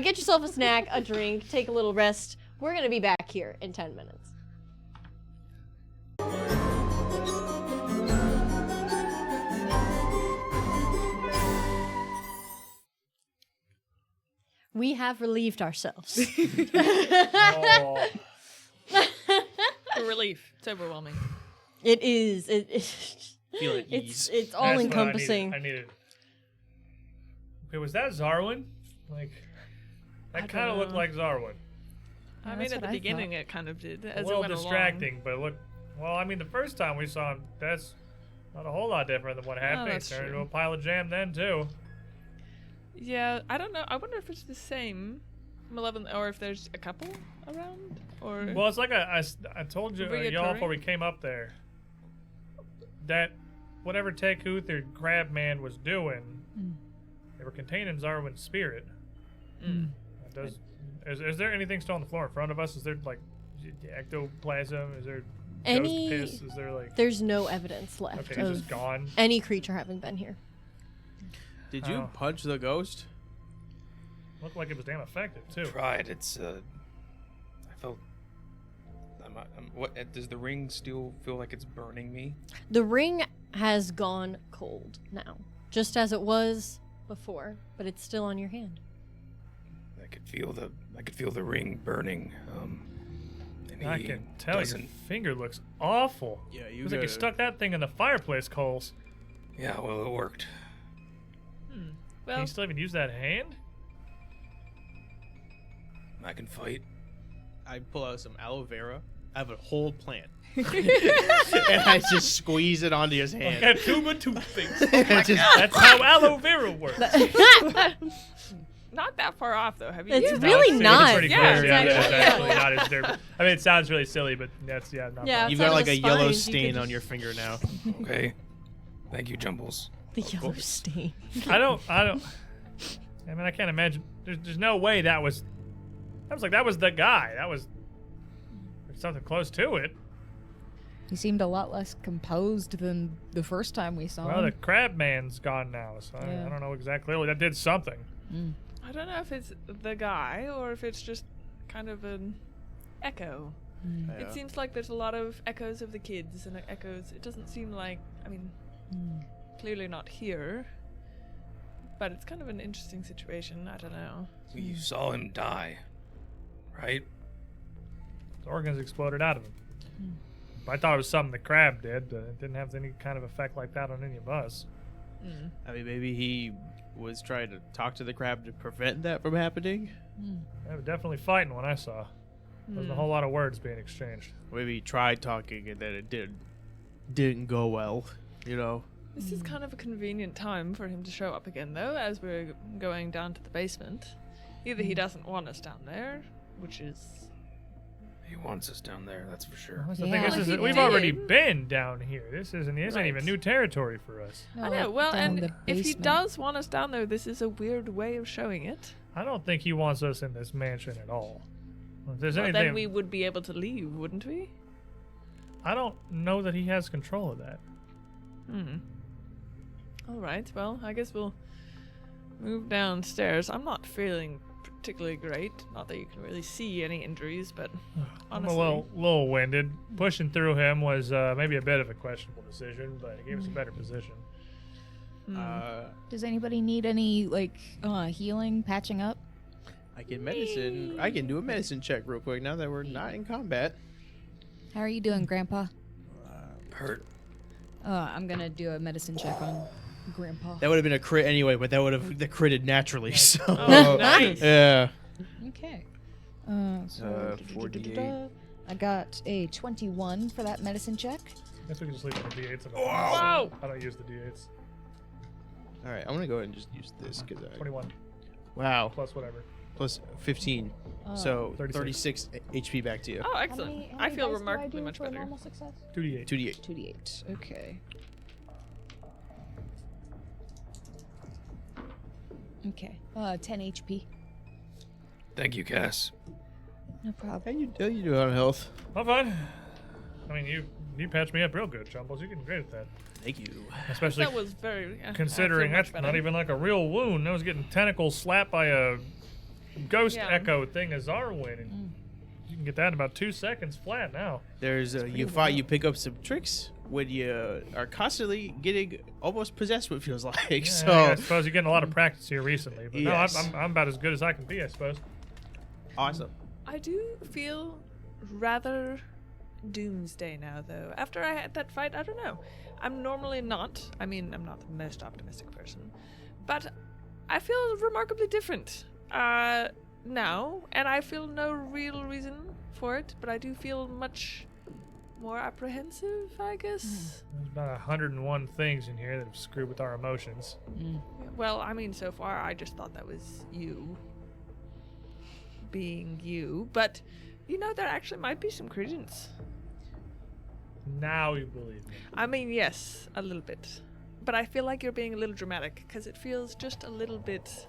Get yourself a snack, a drink, take a little rest. We're going to be back here in 10 minutes. We have relieved ourselves. Oh. The relief. It's overwhelming. It is. Feel at ease. It's That's all what encompassing. I needed. Okay, was that Zarwin? Like, I that don't kind of looked know. like Zarwin. I mean, that's at the what I beginning, it kind of did. A As it little went distracting, but look. Well, I mean, the first time we saw him, that's not a whole lot different than what happened. He that's turned true. into a pile of jam then too. Along. Yeah, I don't know. I wonder if it's the same Malevolence, or if there's a couple around, or. Well, it's like I told you y'all before we Reoccurring? came up there that whatever Tekuth or Crab Man was doing, they were containing Zarwin's spirit. Mm. Is there anything still on the floor in front of us? Is there like ectoplasm? Is there Any- ghost piss? Is there like There's no evidence left okay, he's of just gone? any creature having been here. Did you Oh. punch the ghost? Looked like it was damn effective too. Tried. It's I felt. What does the ring still feel like it's burning me? The ring has gone cold now, just as it was before, but it's still on your hand. I could feel the ring burning. And I he can tell your doesn't. finger looks awful. Yeah, It was like you stuck that thing in the fireplace coals. Yeah, well, it worked. Can Well, you still even use that hand? I can fight. I pull out some aloe vera. I have a whole plant. And I just squeeze it onto his hand. Like a tube of toothpaste. Just- That's how aloe vera works. not that far off though. Have you? It's used really It's not. pretty Yeah, close. it's Yeah, actually- it's yeah. actually not as dirt. I mean, it sounds really silly, but that's not. Yeah. You've outside got of like the a yellow spines, you could stain just- on your finger now. Okay. Thank you, Jumbles. The yellow stain. I don't. I mean, I can't imagine. There's no way that was the guy. That was there's something close to it. He seemed a lot less composed than the first time we saw Well, the him. crab man's gone now, so Yeah. I don't know exactly. That did something. I don't know if it's the guy or if it's just kind of an echo. Yeah. It seems like there's a lot of echoes of the kids and echoes. It doesn't seem like, I mean, clearly not here, but it's kind of an interesting situation. I don't know. You saw him die, right? The organs exploded out of him. I thought it was something the crab did, but it didn't have any kind of effect like that on any of us. I mean, maybe he was trying to talk to the crab to prevent that from happening. They were definitely fighting when I saw. There was a whole lot of words being exchanged. Maybe he tried talking and then it didn't go well. You know. This is kind of a convenient time for him to show up again, though, as we're going down to the basement. Either he doesn't want us down there, which is... He wants us down there, that's for sure. That's the Yeah. thing. Well, if he We've already did- been down here. This isn't Right. even new territory for us. I know, well, down and the if he basement. does want us down there, this is a weird way of showing it. I don't think he wants us in this mansion at all. If there's Well, anything, then we would be able to leave, wouldn't we? I don't know that he has control of that. All right, well, I guess we'll move downstairs. I'm not feeling particularly great. Not that you can really see any injuries, but I'm honestly. a little winded. Pushing through him was maybe a bit of a questionable decision, but it gave us a better position. Does anybody need any healing, patching up? I can do a medicine check real quick now that we're not in combat. How are you doing, Grandpa? Hurt. I'm gonna do a medicine check on Grandpa. That would have been a crit anyway, but that would have critted naturally. So Oh, nice. yeah. Okay. 4d8. I got a 21 for that medicine check. I guess we can just leave the D8s. Wow. I don't use the D8s. All right, I'm gonna go ahead and just use this because 21 wow, plus whatever. plus 15, so 36. 36 HP back to you. Oh, excellent. I feel remarkably much better. 2d8. 2d8. 2d8. Okay. Okay. 10 HP. Thank you, Cass. No problem. How you do on health? I'm fine. I mean, you patched me up real good, Jumbles. You're getting great at that. Thank you. Especially That was very. considering I feel much that's better. not even like a real wound. That was getting tentacles slapped by a ghost Yeah. echo thing as Zarwin. And you can get that in about 2 seconds flat now. There's you pick up some tricks when you are constantly getting almost possessed. What it feels like. Yeah, So I suppose you're getting a lot of practice here recently. But Yes. no, I'm about as good as I can be, I suppose. awesome. I do feel rather doomsday now, though. After I had that fight, I don't know. I'm normally not. I mean, I'm not the most optimistic person, but I feel remarkably different now, and I feel no real reason for it. But I do feel much more apprehensive, I guess. There's about 101 things in here that have screwed with our emotions. Well, I mean, so far I just thought that was you being you, but you know, there actually might be some credence. Now you believe me. I mean, yes, a little bit. But I feel like you're being a little dramatic because it feels just a little bit.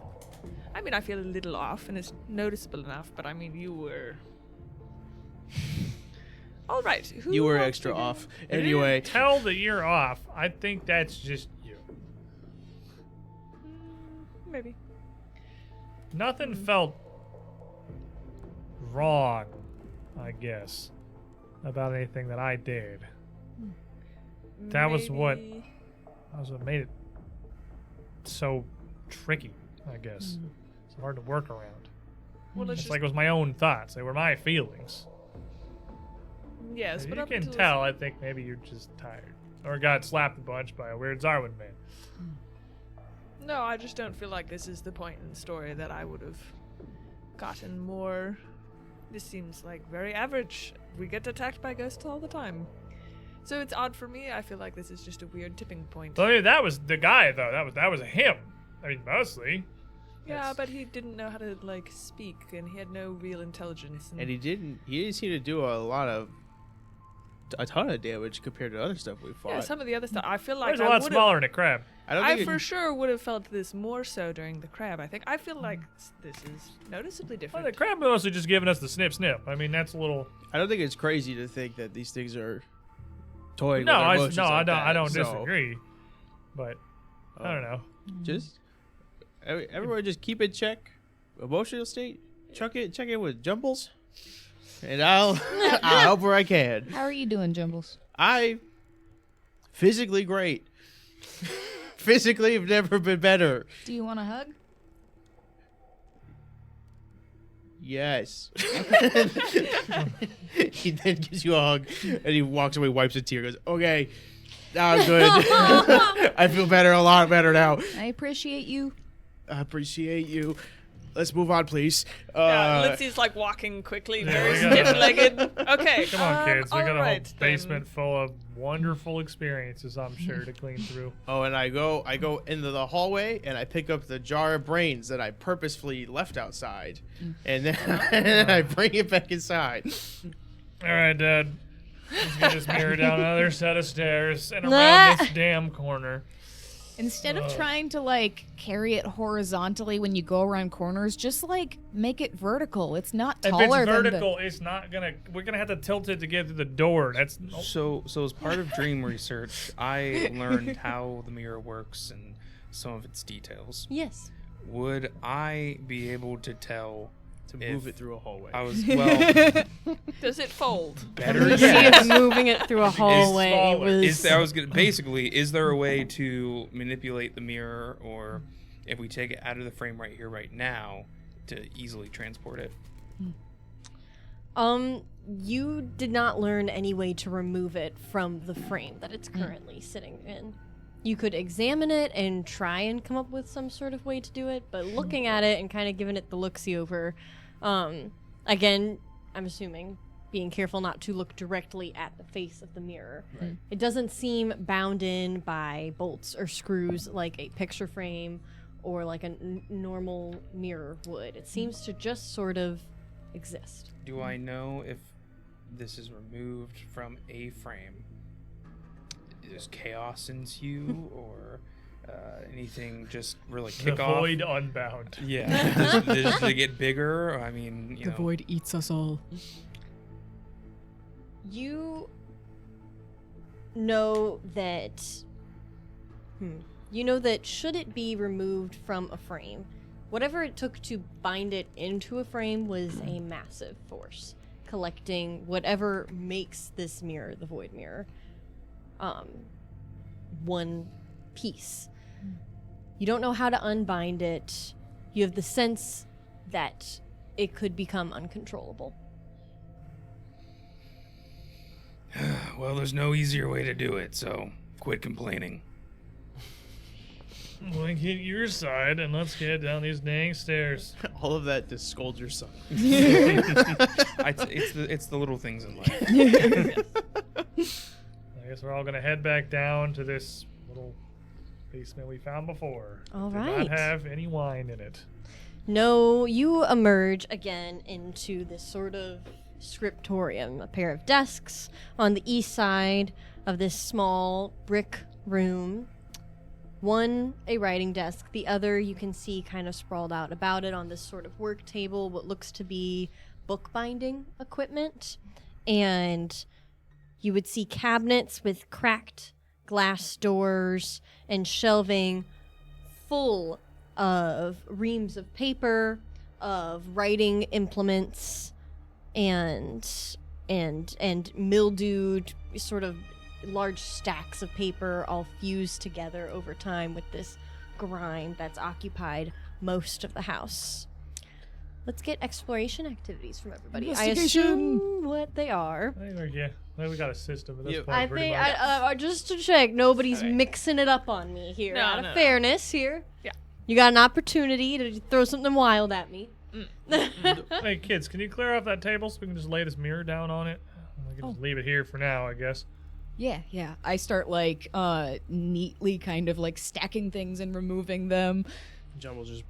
I mean, I feel a little off and it's noticeable enough, but I mean, you were. All right. Who You were wants extra to go? off. If you Anyway, didn't tell that you're off. I think that's just you. Maybe. Nothing felt wrong, I guess, about anything that I did. That was what made it so tricky, I guess. It's hard to work around. Well, It's it's like it was my own thoughts. They were my feelings. yes, As but you up can until tell, I think maybe you're just tired. Or got slapped a bunch by a weird Zarwin man. No, I just don't feel like this is the point in the story that I would have gotten more. This seems like very average. We get attacked by ghosts all the time. So it's odd for me. I feel like this is just a weird tipping point. I mean, that was the guy, though. That was him. I mean, mostly. Yeah, but he didn't know how to like speak, and he had no real intelligence. and he didn't seem to do a ton of damage compared to other stuff we fought. yeah, some of the other stuff. I feel like He's a I lot would've- smaller than a crab. I don't I think for sure would have felt this more so during the crab. I think I feel like this is noticeably Well, different. the crab mostly just giving us the snip snip. I mean, that's a little. I don't think it's crazy to think that these things are toying No, with our I emotions don't. like that, I don't so, disagree. But I don't know. Just everyone, just keep in check. Emotional state. Check in with Jumbles, and I'll help where I can. How are you doing, Jumbles? I physically great. Physically, have never been better. Do you want a hug? Yes. He then gives you a hug, and he walks away, wipes a tear, goes, "Okay, now I'm good. I feel better, a lot better now. I appreciate you. I appreciate you. Let's move on, please." Yeah, Lindsay's like walking quickly, Yeah, very we gotta- stiff-legged. Okay, Come on, kids. We got a whole alright, then. basement full of wonderful experiences, I'm sure, to clean through. Oh, and I go into the hallway, and I pick up the jar of brains that I purposefully left outside, and then, and then I bring it back inside. All right, Dad. Let's get this mirror down another set of stairs and around this damn corner. Instead of trying to like carry it horizontally when you go around corners, just like make it vertical. It's not If taller it's than vertical, it's not gonna. We're gonna have to tilt it to get through the door. That's So as part of dream research, I learned how the mirror works and some of its details. Yes. Would I be able to tell To if move it through a hallway. I was well Does it fold? better? You see Yes. it moving it through a hallway. smaller. Was Basically, is there a way to manipulate the mirror, or if we take it out of the frame right here, right now, to easily transport it? You did not learn any way to remove it from the frame that it's currently sitting in. You could examine it and try and come up with some sort of way to do it, but looking at it and kind of giving it the look-see over, again, I'm assuming being careful not to look directly at the face of the mirror. Right. It doesn't seem bound in by bolts or screws like a picture frame or like a normal mirror would. It seems to just sort of exist. Do I know if this is removed from a frame? Does chaos ensue or anything just really kick The off? void unbound. Yeah. Does it get bigger? I mean, you The know. void eats us all. You know that should it be removed from a frame, whatever it took to bind it into a frame was a massive force, collecting whatever makes this mirror, the void mirror, one piece. You don't know how to unbind it. You have the sense that it could become uncontrollable. Well, there's no easier way to do it, so quit complaining. Well, get your side and let's get down these dang stairs. All of that to scold your son. It's the little things in life. I guess we're all gonna head back down to this little basement we found before. All Did right. not have any wine in it. No, you emerge again into this sort of scriptorium, a pair of desks on the east side of this small brick room. One, a writing desk. The other, you can see kind of sprawled out about it on this sort of work table, what looks to be bookbinding equipment. And you would see cabinets with cracked glass doors and shelving full of reams of paper, of writing implements, and mildewed sort of large stacks of paper all fused together over time with this grime that's occupied most of the house. Let's get exploration activities from everybody. I assume what they are. I think we got a system at this Yeah. point. I pretty think, much. just to check, nobody's All right. mixing it up on me here. No, Out no, of no. fairness here. Yeah. You got an opportunity to throw something wild at me. Hey kids, can you clear off that table so we can just lay this mirror down on it? We can just leave it here for now, I guess. Yeah. I start like neatly kind of like stacking things and removing them. Jumble just.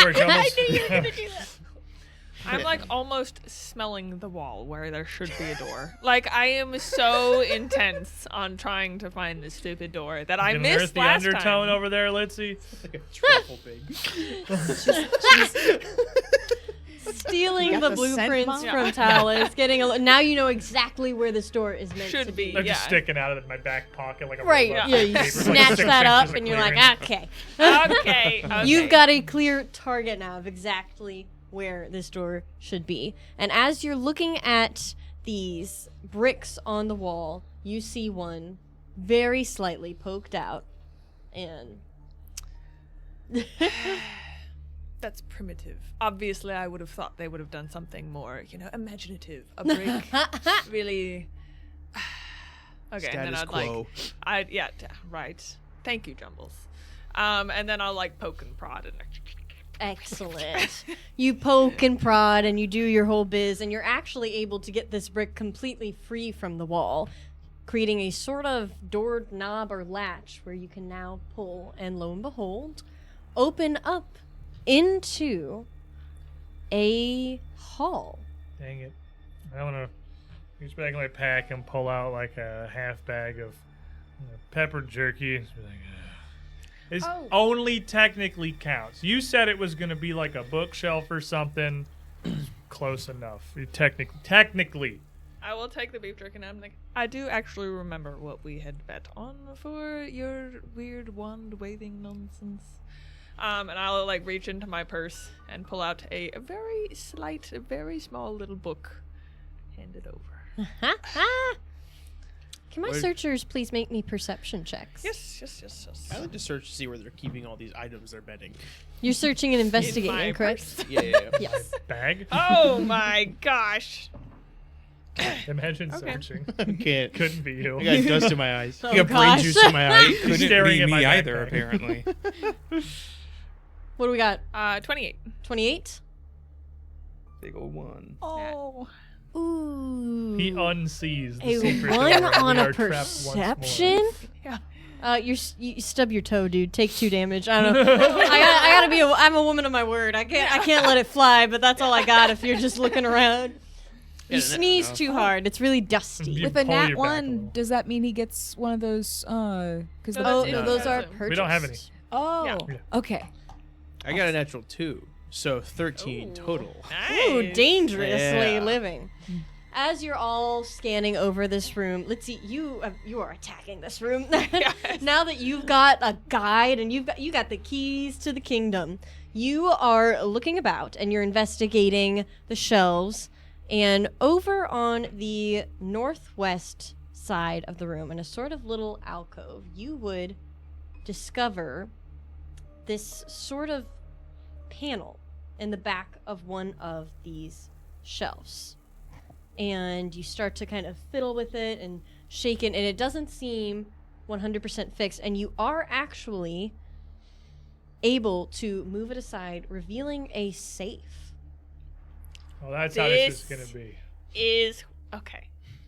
Or Jumbles. I'm like almost smelling the wall where there should be a door. Like I am so intense on trying to find this stupid door that I You can missed nurse the last undertone time. over there, Litzy. Like a truffle pig. Stealing Got the the scent blueprints bomb? from Talus, getting now you know exactly where this door is meant Should to be. be. They're Yeah. just sticking out of my back pocket like a Right, robot. yeah, you Paper, like snatch 6 that up inches of and you're like, clearance. okay. Okay. You've got a clear target now of exactly where this door should be. And as you're looking at these bricks on the wall, you see one very slightly poked out. And That's primitive. Obviously, I would have thought they would have done something more, imaginative. A brick, really. Okay, and then Status I'd quo. right. Thank you, Jumbles. And then I'll like poke and prod and. excellent. You poke and prod and you do your whole biz, and you're actually able to get this brick completely free from the wall, creating a sort of door knob or latch where you can now pull and, lo and behold, open up into a hall. Dang it. I want to reach back in my pack and pull out like a half bag of pepper jerky. And just be like, this only technically counts. You said it was going to be like a bookshelf or something. Close enough. Technically. I will take the beef jerky and I'm like, I do actually remember what we had bet on for your weird wand waving nonsense. And I'll like reach into my purse and pull out a very small little book. Hand it over. Can my searchers please make me perception checks? Yes. I like to search to see where they're keeping all these items they're betting. You're searching and investigating, my correct? Yeah. Yes. Bag? Oh my gosh. Imagine Okay. searching. I can't. Couldn't be you. I got dust in my eyes. Oh, I got brain gosh. juice in my eyes. Couldn't Staring be at my me either, backpack. apparently. What do we got? 28. 28? Big old one. Oh. Ooh. He unsees the A secret 1 door, and on we a are trapped once more. perception? Yeah. You stub your toe, dude. Take 2 damage. I don't know. I gotta be. I'm a woman of my word. I can't let it fly. But that's all I got. If you're just looking around, you sneeze too hard. It's really dusty. You With a pull nat your back a 1, little. does that mean he gets one of those? Because No, Oh that's no, it. those are We purchased. We don't have any. oh, Yeah. okay. I got a natural 2, so 13 Ooh. total. Nice. Ooh, dangerously Yeah. living. As you're all scanning over this room, let's see. You are attacking this room. Now that you've got a guide and you got the keys to the kingdom, you are looking about and you're investigating the shelves. And over on the northwest side of the room, in a sort of little alcove, you would discover this sort of panel in the back of one of these shelves. And you start to kind of fiddle with it and shake it, and it doesn't seem 100% fixed. And you are actually able to move it aside, revealing a safe. Well, that's how this is going to be. Is okay.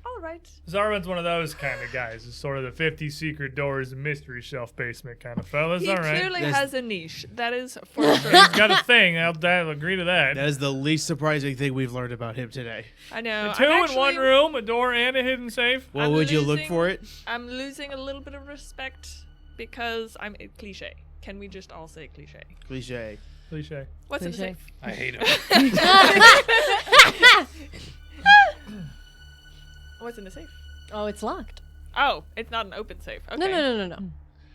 All right. Zarwin's one of those kind of guys. It's sort of the 50 secret doors and mystery shelf basement kind of fellas. He All right. clearly That's- has a niche. That is for sure. He's got a thing. I'll agree to that. That is the least surprising thing we've learned about him today. I know. Two I'm in one actually- room, a door and a hidden safe. What I'm would you look losing- for it? I'm losing a little bit of respect because I'm a cliche. Can we just all say cliche? Cliche. Cliche. What's in the Cliche. safe? I hate him. What's in the safe? Oh, it's locked. Oh, it's not an open safe. Okay. No.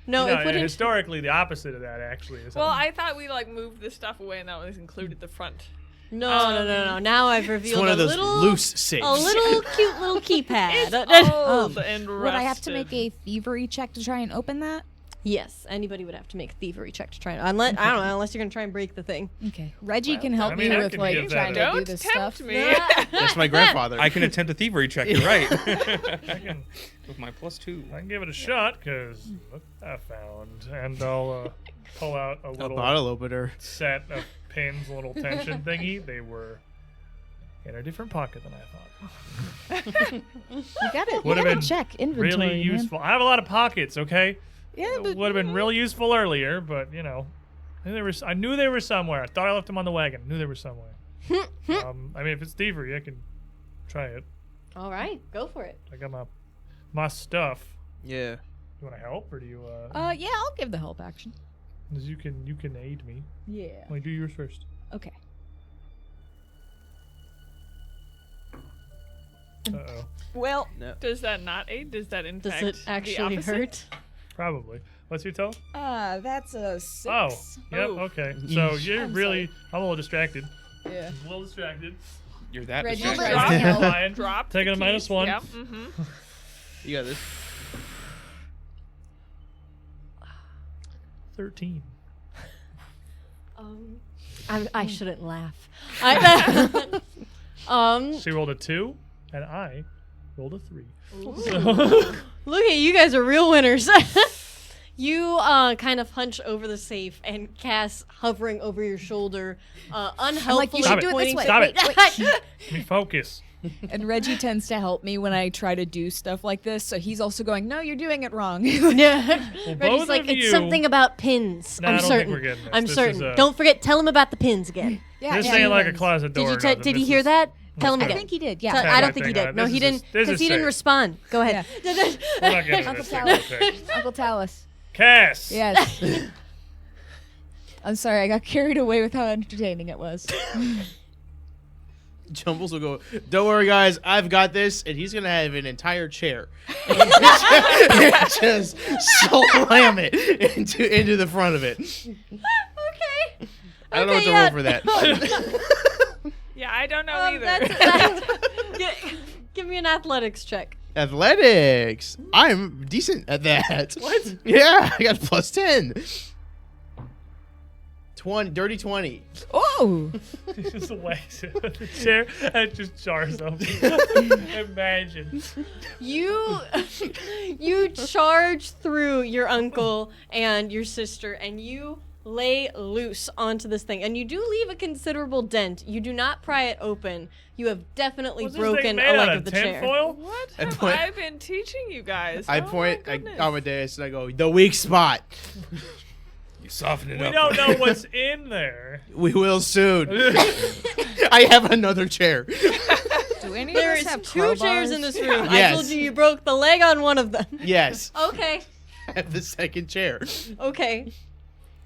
No, You it know, wouldn't. historically, the opposite of that actually is. Well, I thought we like moved the stuff away and that was included the front. No. Now I've It's revealed one a of those little, loose safes. a little cute little keypad. Old and Would I have to rusted. make a thievery check to try and open that? Yes, anybody would have to make a thievery check to try and unless I don't know, unless you're gonna try and break the thing. Okay. Reggie can help I mean, me I with can like give trying that to a- do Don't this tempt stuff. me. That's my grandfather. I can attempt a thievery check. You're right. I can, With my +2. I can give it a shot because look what I found, and I'll pull out a a little bottle opener. set of pins, a little tension thingy. They were in a different pocket than I thought. You got it. Would've been check inventory. Really man. useful. I have a lot of pockets. Okay. Yeah, but Would have been real useful earlier, but you know, I knew they were somewhere. I thought I left them on the wagon. I knew they were somewhere. I mean, if it's thievery, I can try it. All right, go for it. I got my stuff. Yeah. You want to help, or do you? yeah, I'll give the help action. 'Cause you can aid me. Yeah. Only do yours first. Okay. Uh-oh. Well, No. does that not aid? Does that in Does fact it the actually opposite? hurt? Probably. What's your total? That's a 6. Oh, yep. Ooh. Okay. So Yeesh. you're I'm really. I'm a little distracted. Yeah. I'm a little distracted. You're that Reggie distracted. tries to help. Fine. Drop. Taking the a minus keys. 1. Yep. Mm-hmm. You got this. 13. I shouldn't laugh. I, She rolled a 2, and I rolled a 3. look at you guys are real winners. You kind of hunch over the safe and Cass hovering over your shoulder, unhelpfully you should do it this pointing way. Stop to it. Let me focus. And Reggie tends to help me when I try to do stuff like this, so he's also going, "No, you're doing it wrong." Yeah. Well, Reggie's both like, of it's you. something about pins. Nah, I'm I don't certain. think we're getting this. I'm This is certain. a- Don't forget. Tell him about the pins again. Yeah, This yeah, ain't like a he closet door. Did or you nothing. did he This hear is- that? Tell him I again. think he did. Yeah. Tell- Tag I that don't think he thing did. on. No, This he is didn't, this because is he didn't safe. respond. Go ahead. We're not getting Uncle this thing real quick. Uncle Talus. Cass. Yes. I'm sorry, I got carried away with how entertaining it was. Jumbles will go, don't worry, guys, I've got this. And he's going to have an entire chair. Just slam it into the front of it. Okay. I don't know what to roll for that. Yeah, I don't know either. Give me an athletics check. Athletics. I'm decent at that. What? Yeah, I got plus 10. 20, dirty 20. Oh! He just whacks it with the chair and just jars open. Imagine. You charge through your uncle and your sister, and you lay loose onto this thing, and you do leave a considerable dent. You do not pry it open. You have definitely Was this thing broken made a leg out of the chair. tinfoil? What I have point- I been teaching you guys? I Oh my point at goodness. Amadeus and I go, the weak spot. You soften it We up. don't know what's in there. We will soon. I have another chair. Do any There of us is have 2 chairs in this room. I Yes. told you broke the leg on one of them. Yes. Okay. I have the second chair. Okay.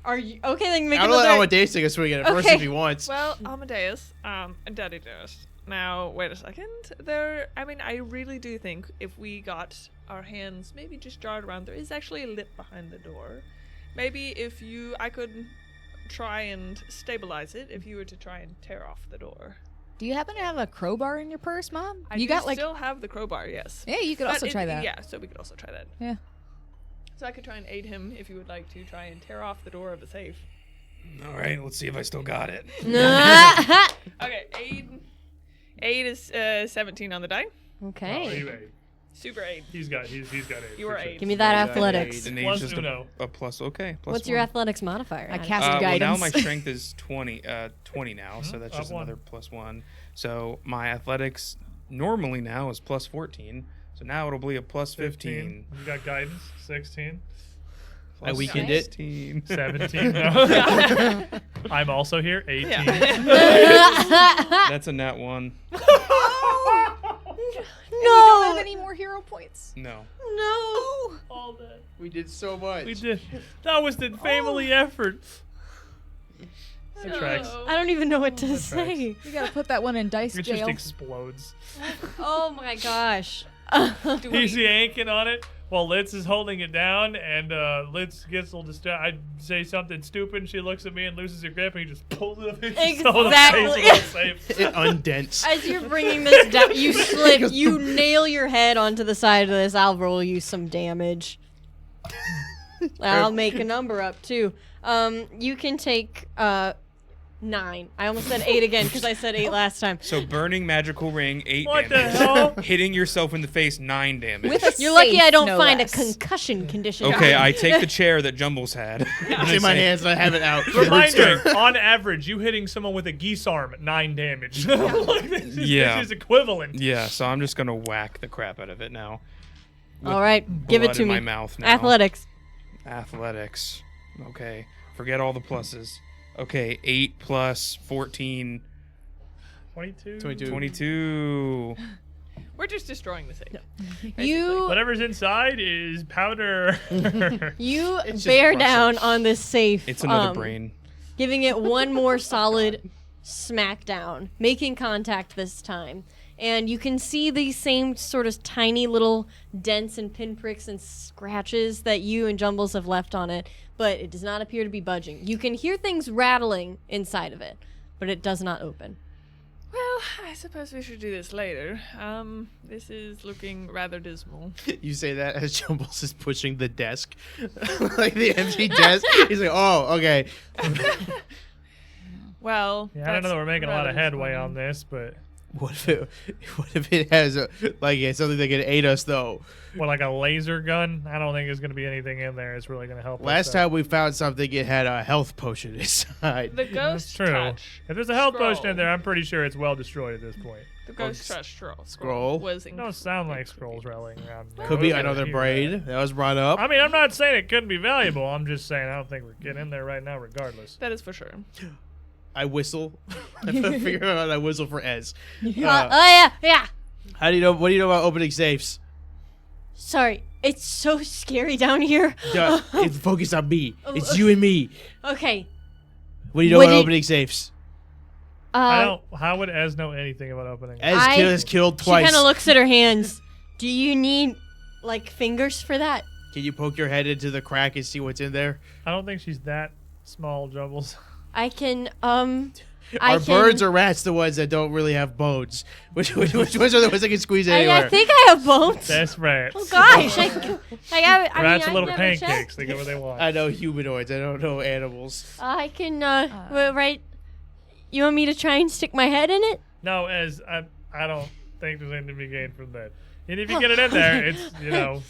Are you okay? Then make I'll let another. Amadeus take a swing at it first Okay. if he wants. Well, Amadeus, and Daddy Dearest. Now, wait a second. I really do think if we got our hands maybe just jarred around, there is actually a lip behind the door. Maybe I could try and stabilize it if you were to try and tear off the door. Do you happen to have a crowbar in your purse, Mom? I You do got like. still have the crowbar, yes. Yeah, you could But also try that. Yeah, so we could also try that. Yeah. So I could try and aid him if you would like to try and tear off the door of the safe. All right, let's see if I still got it. Okay, aid is 17 on the die. Okay. Super aid. He's got 8. You are for sure. aid. Give me that Yeah, athletics. And Plus just uno. a plus. Okay. Plus What's your one. athletics modifier? I Adam? cast Well, now guidance. my strength is 20 now, so that's Up just one. another plus 1. So my athletics normally now is plus 14. So now it'll be a plus 15. You got guidance. 16. I weakened it. 16. 17. No. I'm also here. 18. That's a nat 1. You don't have any more hero points. No. No. All that. We did so much. We did. That was the family effort. That tracks. I don't even know what to That say. You gotta put that one in dice It jail. just explodes. Oh my gosh. He's yanking on it while Litz is holding it down, and Litz gets a little distracted. I say something stupid, and she looks at me and loses her grip, and he just pulls it up and Exactly. It undents. As you're bringing this down, you slip. You nail your head onto the side of this. I'll roll you some damage. I'll make a number up too. You can take 9. I almost said 8 again because I said 8 last time. So burning magical ring, 8 What the damage. hell? Hitting yourself in the face, 9 damage. With a You're lucky safe, I don't no find less. a concussion condition. Okay, I take the chair that Jumbles had. It's in my hands and I have it out. Reminder, on average, you hitting someone with a geese arm, 9 damage. Like, this Yeah. is equivalent. Yeah, so I'm just gonna whack the crap out of it now. All right, give it Blood to in me. my mouth now. Athletics. Athletics. Okay. Forget all the pluses. Okay, 8 plus 14. 22. 22. We're just destroying the safe. You Whatever's inside is powder. you It's just bear Brussels. down on this safe. It's another brain. Giving it one more solid smackdown, making contact this time. And you can see these same sort of tiny little dents and pinpricks and scratches that you and Jumbles have left on it, but it does not appear to be budging. You can hear things rattling inside of it, but it does not open. Well, I suppose we should do this later. This is looking rather dismal. You say that as Jumbles is pushing the desk, like the empty desk. He's like, "Oh, okay." Well, Yeah, I don't know that we're making a lot of rather headway disappointing. on this, but What if it has something that can aid us though? like a laser gun, I don't think there's going to be anything in there. It's really going to help us. Last time we found something, it had a health potion inside. The That's ghost true. touch. If there's a health scroll. potion in there, I'm pretty sure it's well destroyed at this point. The ghost touch Scroll? scroll was It don't sound like scrolls rattling around. there. Could be Those are another here. brain that was brought up. I mean, I'm not saying it couldn't be valuable. I'm just saying I don't think we're getting in there right now, regardless. That is for sure. I whistle. I figure out I whistle for Ez. Oh yeah. How do you know? What do you know about opening safes? Sorry, it's so scary down here. It's focus on me. It's you and me. Okay. What do you know What about do you- opening safes? I don't. How would Ez know anything about opening? Ez I- has killed She twice. kind of looks at her hands. Do you need like fingers for that? Can you poke your head into the crack and see what's in there? I don't think she's that small, Jumbles. I can Are birds or rats the ones that don't really have bones? Which ones are the ones that can squeeze anywhere? I think I have bones. That's rats. Oh gosh, Rats are I little never pancakes. checked. They get what they want. I know humanoids. I don't know animals. I can right. You want me to try and stick my head in it? No, as I don't think there's anything to be gained from that. And if you get it in there, it's the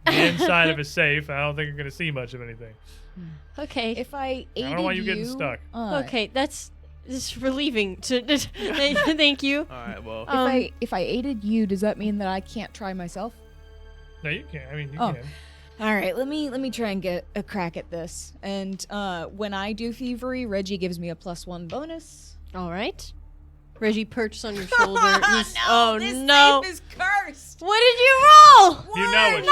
inside of a safe. I don't think you're gonna see much of anything. Okay. If I aided I don't want you getting stuck. Okay, that's relieving. Thank you. All right. Well, If I aided you, does that mean that I can't try myself? No, you can. I mean, you Oh. can. All right, let me try and get a crack at this. And when I do thievery, Reggie gives me a +1 bonus. All right. Reggie perches on your shoulder. This no! safe is cursed. What did you roll? You know it.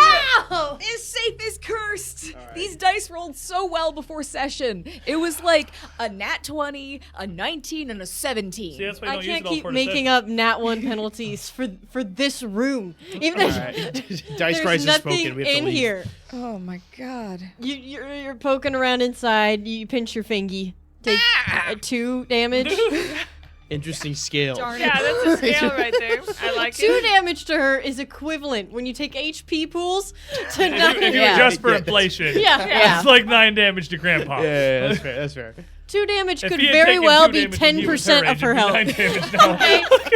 No! This safe is cursed. All right. These dice rolled so well before session. It was like a nat 20, a 19, and a 17. See, that's why you I don't can't use it all keep for making up nat 1 penalties for this room. Even all though right. Dice there's Christ has nothing spoken. We have to in leave. here. Oh my god. You're poking around inside. You pinch your fingy. Take 2 damage. Interesting scale. Darn Yeah, that's a scale right there. I like 2 it. damage to her is equivalent when you take HP pools to If nothing. you Yeah. adjust for Yeah. inflation, Yeah. it's like 9 damage to Grandpa. Yeah, that's fair. That's fair. 2 damage If could he had very taken well 2 be damage when he was 10% her of age, her it'd be health. 9 damage now.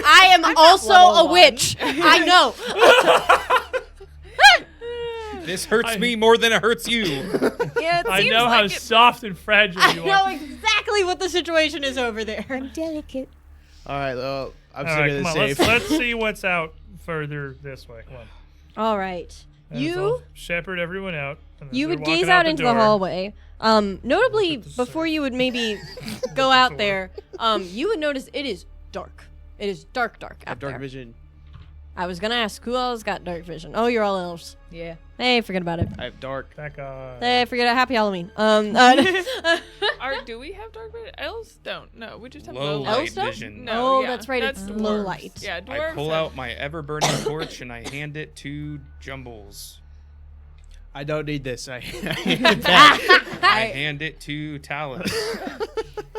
I am also level a 1. witch. I know. This hurts me more than it hurts you. Yeah, it I seems know how like it. soft and fragile I you know are. exactly what the situation is over there. I'm delicate. All right. Well, I'm All sick right, of come this on. safe. Let's see what's out further this way. Come on. All right. And so I'll shepherd everyone out. And as You they're would gaze walking out the into the door- hallway. Notably, Look at the before safe. you would maybe go out there, you would notice it is dark. It is dark I out have dark there. vision. I was gonna ask who else got dark vision. Oh, you're all elves. Yeah. Hey, forget about it. I have dark. That guy. Hey, forget it. Happy Halloween. Do we have dark vision? Elves don't. No, we just have Low low light Elves don't? vision. No, Oh, yeah, that's right, it's dwarves. low light. Yeah, I dwarves. pull have- out my ever-burning torch and I hand it to Jumbles. I don't need this. I hand it back. I hand it to Talus.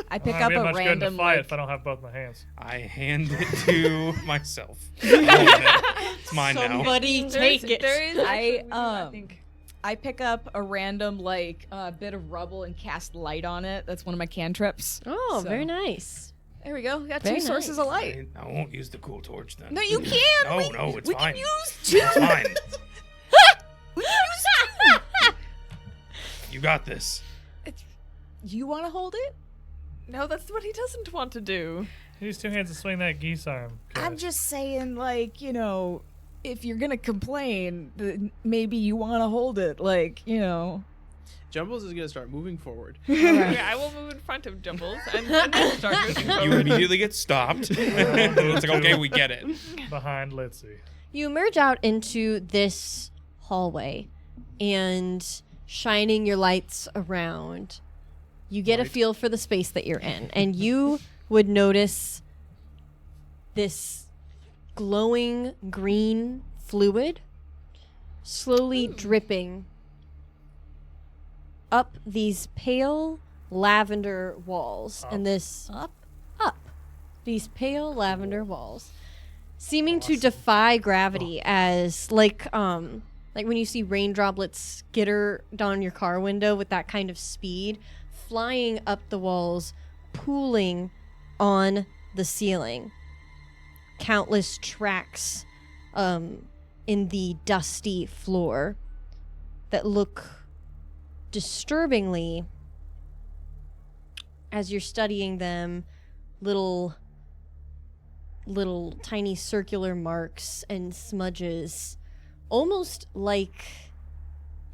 I pick I'm up not a much good in a random fight like, if I don't have both my hands. I hand it to myself. It's mine now. Somebody There is- take it. There is. actually- we do, I think. I pick up a random like bit of rubble and cast light on it. That's one of my cantrips. Oh, So- very nice. There we go. Got Very 2 sources of light. I won't use the cool torch then. No, you can. No, we, no, it's we fine. can use 2. It's fine. We can use 2. You got this. You want to hold it? No, that's what he doesn't want to do. Use 2 hands to swing that geese arm. I'm just saying, like, if you're gonna complain, then maybe you want to hold it, like, Jumbles is gonna start moving forward. Okay, I will move in front of Jumbles and then start moving You forward. immediately get stopped. It's like, okay, we get it. behind Litzy. You emerge out into this hallway and shining your lights around, you get a feel for the space that you're in. And you would notice this glowing green fluid slowly dripping up these pale lavender walls. And this up these pale lavender walls, seeming to defy gravity as like when you see rain droplets skitter down your car window with that kind of speed, flying up the walls, pooling on the ceiling. Countless tracks in the dusty floor that look disturbingly, as you're studying them, little tiny circular marks and smudges, almost like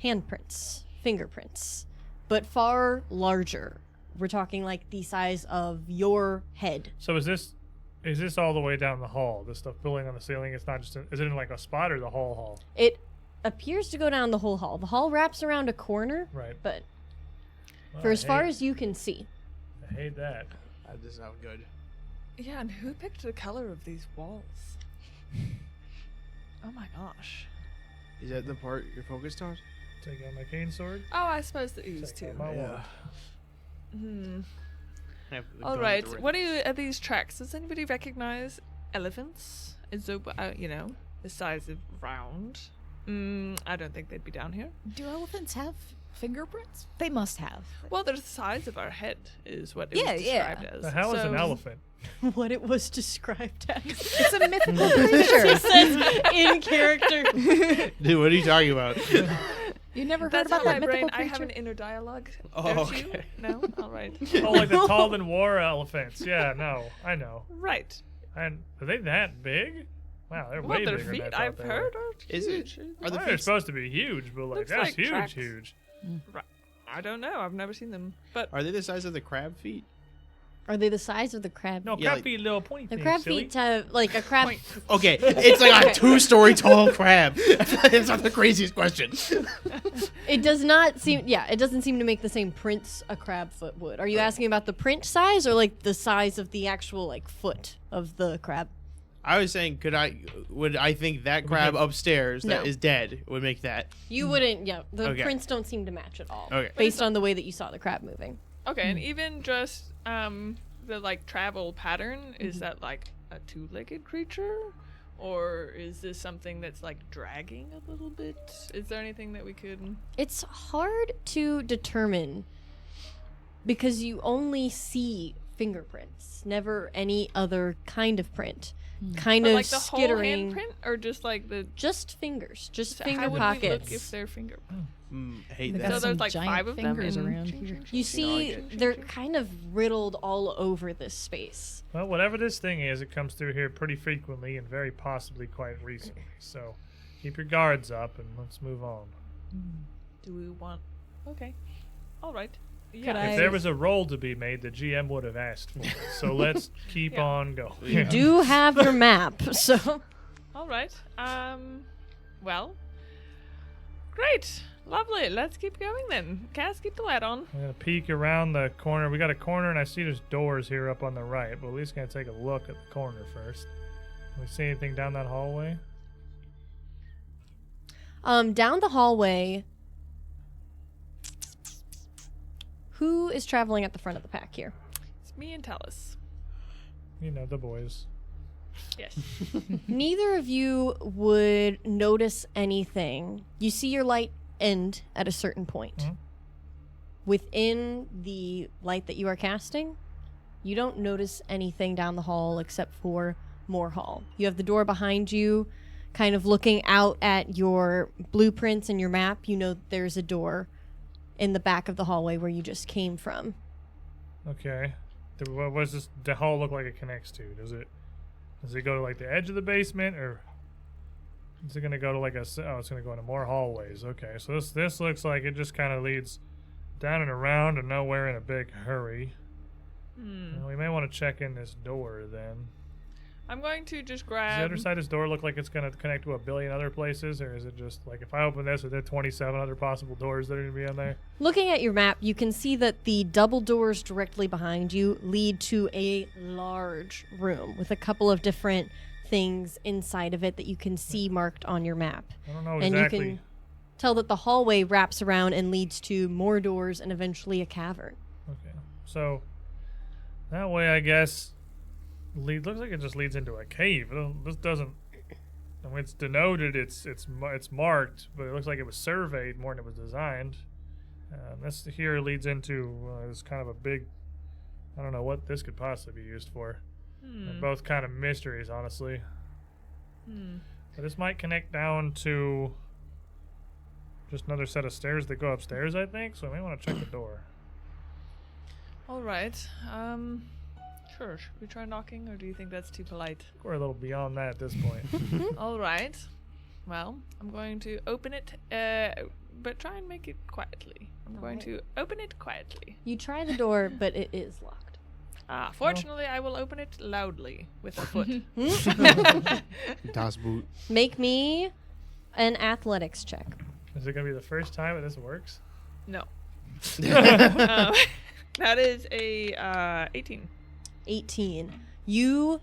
handprints, fingerprints, but far larger. We're talking like the size of your head. So is this all the way down the hall? This stuff building on the ceiling. It's not just. Is it in like a spot or the whole hall? It appears to go down the whole hall. The hall wraps around a corner, Right. but Well, for I as far hate- as you can see. I hate that. That does not good. Yeah, and who picked the color of these walls? Oh my gosh. Is that the part you're focused on? Take out my cane sword. Oh, I suppose the ooze Take too. out my wand. All right. What are these tracks? Does anybody recognize elephants? Is there, the size of round? I don't think they'd be down here. Do elephants have fingerprints? They must have. Well, they're the size of our head, is what it was described as. The hell is an So- elephant? What it was described as. It's a mythical creature. Says in character. Dude, what are you talking about? You never heard That's about how that my mythical brain. I have creature? an inner dialogue. Oh, Don't you? okay. No. All right. Oh, like the tall than war elephants. Yeah, no, I know. Right. And are they that big? Wow, they're Well, way their bigger feet, than I I've thought they heard, were. are Is it? huge. Are the They're feet? supposed to be huge, but like Looks that's like huge, tracks. huge. I don't know. I've never seen them. But Are they the size of the crab feet? Are they the size of the crab? No, Yeah, crab like- feet, little pointy The things, crab silly. feet have like a crab. Okay, it's like a 2-story tall crab. It's not the craziest question. It does not seem. Yeah, it doesn't seem to make the same prints a crab foot would. Are you asking about the print size or like the size of the actual like foot of the crab? I was saying, would I think that crab upstairs that No. is dead would make that? You wouldn't. Yeah, the Okay. prints don't seem to match at all. Okay. Based on the way that you saw the crab moving. okay, and even just the like travel pattern, is that like a 2-legged creature, or is this something that's like dragging a little bit? Is there anything that we could? It's hard to determine because you only see fingerprints, never any other kind of print. Kind But of like the whole skittering. handprint, or just like the Just fingers, just so finger how would pockets. we look if they're finger? Hate They that. got So some there's like giant 5 of them fingers in- around here. You see, they're kind of riddled all over this space. Well, whatever this thing is, it comes through here pretty frequently and very possibly quite recently. So keep your guards up and let's move on. Do we want? Okay, all right. Could Yeah. If there was a roll to be made, the GM would have asked for it. So let's keep Yeah. on going. You do have your map, so All right. Well. Great. Lovely. Let's keep going then. Cass, keep the light on. I'm gonna peek around the corner. We got a corner, and I see there's doors here up on the right. But at least gonna take a look at the corner first. Can we see anything down that hallway? down the hallway. Who is traveling at the front of the pack here? It's me and Talus. You know, the boys. Yes. Neither of you would notice anything. You see your light end at a certain point. Mhm. Within the light that you are casting, you don't notice anything down the hall except for more hall. You have the door behind you, kind of looking out at your blueprints and your map. You know there's a door in the back of the hallway where you just came from. Okay. What does this the hall look like it connects to? Does it go to like the edge of the basement, or is it gonna go to like it's gonna go into more hallways? Okay, so this looks like it just kind of leads down and around and nowhere in a big hurry. Well, we may want to check in this door then. I'm going to just Does the grab. other side of this door look like it's gonna connect to a billion other places, or is it just like if I open this, are there 27 other possible doors that are gonna be on there? Looking at your map, you can see that the double doors directly behind you lead to a large room with a couple of different things inside of it that you can see marked on your map. I don't know And exactly. you can tell that the hallway wraps around and leads to more doors and eventually a cavern. Okay, so that way I guess looks like it just leads into a cave. This doesn't. I mean, it's denoted. It's marked, but it looks like it was surveyed more than it was designed. This here leads into this kind of a big. I don't know what this could possibly be used for. They're both kind of mysteries, honestly. But this might connect down to just another set of stairs that go upstairs, I think. So I may want to check the door. All right. Sure. Should we try knocking, or do you think that's too polite? We're a little beyond that at this point. All right. Well, I'm going to open it, but try and make it quietly. I'm going to open it quietly. You try the door, but it is locked. Fortunately, I will open it loudly with a foot. Das Boot. Make me an athletics check. Is it gonna be the first time that this works? No. That is a 18. 18. You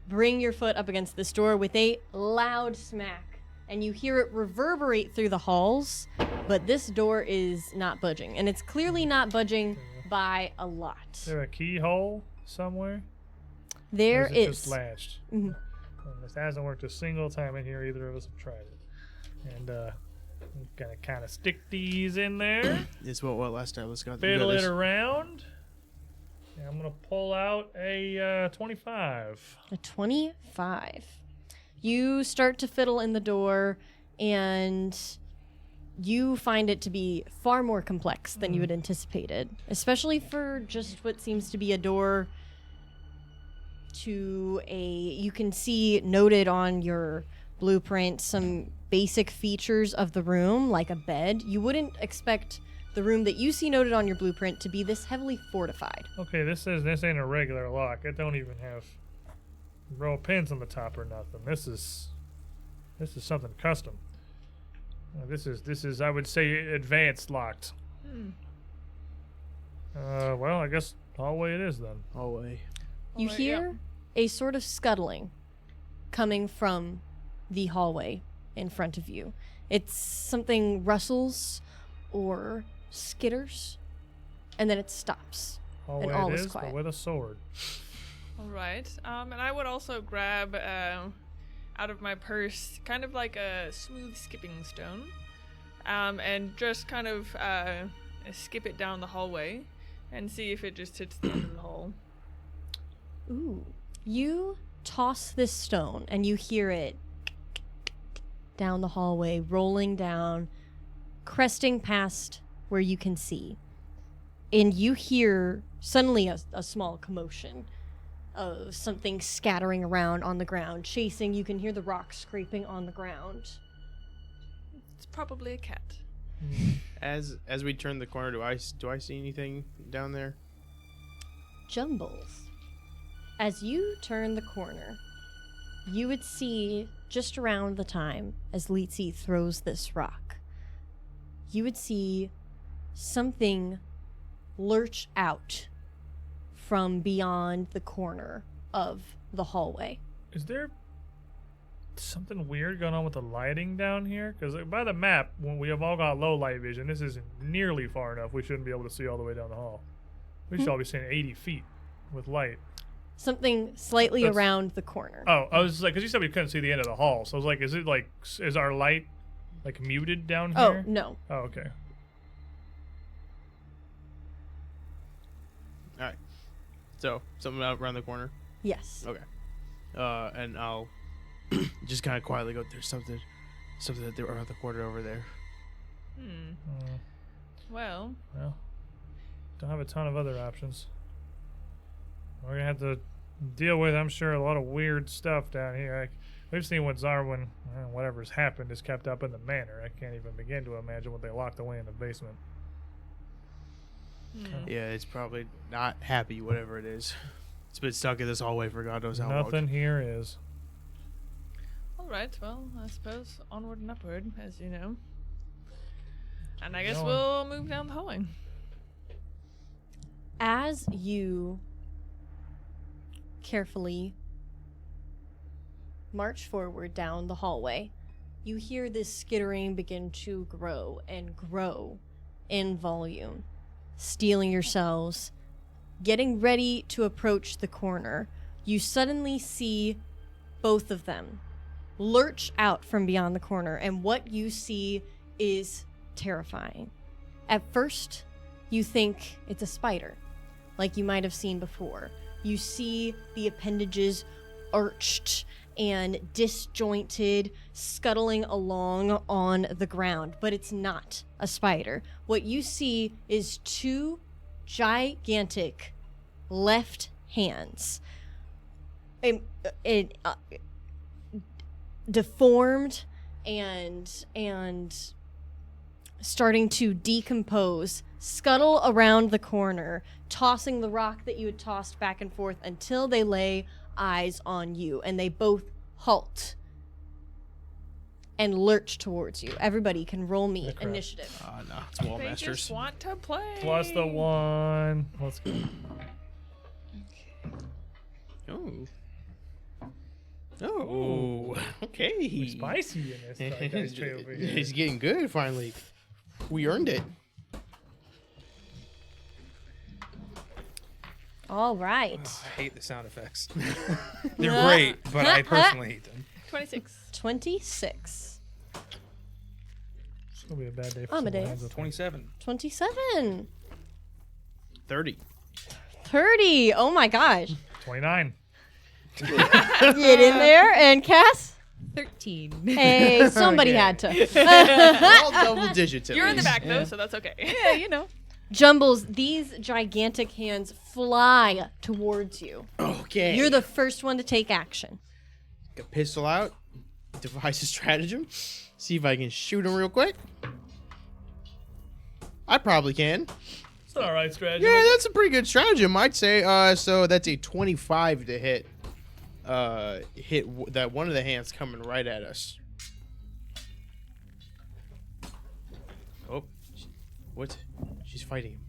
bring your foot up against this door with a loud smack, and you hear it reverberate through the halls, but this door is not budging. And it's clearly not budging by a lot. Is there a keyhole somewhere? There or is it is. just latched? Mhm. Well, this hasn't worked a single time in here. Either of us have tried it. And I'm gonna kind of stick these in there, It's what last time? Let's go. fiddle it around. And I'm gonna pull out a 25. A 25. You start to fiddle in the door, and you find it to be far more complex than you had anticipated, especially for just what seems to be a door to a. You can see noted on your blueprint some basic features of the room, like a bed. You wouldn't expect the room that you see noted on your blueprint to be this heavily fortified. Okay, this says this ain't a regular lock. It don't even have row of pins on the top or nothing. This is something custom. This is I would say advanced locked. Well, I guess hallway it is then. Hallway. You Alright, hear a sort of scuttling coming from the hallway in front of you. It's something rustles or skitters, and then it stops. Hallway all it is is, quiet. but with a sword. All right. And I would also grab out of my purse kind of like a smooth skipping stone, and just kind of skip it down the hallway and see if it just hits the end of the hole. Ooh. You toss this stone, and you hear it down the hallway, rolling down, cresting past where you can see. And you hear suddenly a small commotion of something scattering around on the ground, chasing. You can hear the rocks scraping on the ground. It's probably a cat. As we turn the corner, do I see anything down there? Jumbles. As you turn the corner, you would see just around the time as Leetsy throws this rock, you would see something lurch out from beyond the corner of the hallway. Is there something weird going on with the lighting down here? Because by the map, when we have all got low light vision, this isn't nearly far enough. We shouldn't be able to see all the way down the hall. We should all be seeing 80 feet with light. Something slightly That's- around the corner. Oh, I was like, because you said we couldn't see the end of the hall. So I was like, is our light like muted down Oh, here? no. Oh, okay. All right. So something out around the corner. Yes. Okay. And I'll just kind of quietly go. There's something that they're around the corner over there. Well, Well, don't have a ton of other options. We're gonna have to deal with, I'm sure, a lot of weird stuff down here. We've seen what Zarwin, whatever's happened, is kept up in the manor. I can't even begin to imagine what they locked away in the basement. Yeah, it's probably not happy. Whatever it is, it's been stuck in this hallway for God knows how long. Nothing here is. all right. Well, I suppose onward and upward, as you know. And I guess Going. we'll move down the hallway. As you carefully march forward down the hallway, you hear this skittering begin to grow and grow in volume, steeling yourselves, getting ready to approach the corner. You suddenly see both of them lurch out from beyond the corner, and what you see is terrifying. At first, you think it's a spider, like you might have seen before. You see the appendages arched and disjointed, scuttling along on the ground, but it's not a spider. What you see is two gigantic left hands, deformed and starting to decompose, scuttle around the corner, tossing the rock that you had tossed back and forth until they lay eyes on you, and they both halt and lurch towards you. Everybody can roll me crap. initiative. No, it's Wall They Masters. just want to play. Plus the 1. Let's go. Oh. Oh. Okay. Spicy in this guy's tray over here. He's getting good finally. We earned it. All right. I hate the sound effects. They're great, but I personally hate them. 26. 26. It's gonna be a bad day for Amadeus. someone. 27. 27. 30. 30. Oh my gosh. 29. Get in there. And Cass? 13. Hey, somebody Okay. had to. All double digits. At You're in the least. back though, so that's okay. Yeah, you know. Jumbles, these gigantic hands fly towards you. Okay. You're the first one to take action. Get a pistol out. Devise a stratagem. See if I can shoot him real quick. I probably can. It's an alright strategy. Yeah, that's a pretty good stratagem, I'd say. So that's a 25 to hit. That one of the hands coming right at us. Oh, what? She's fighting him.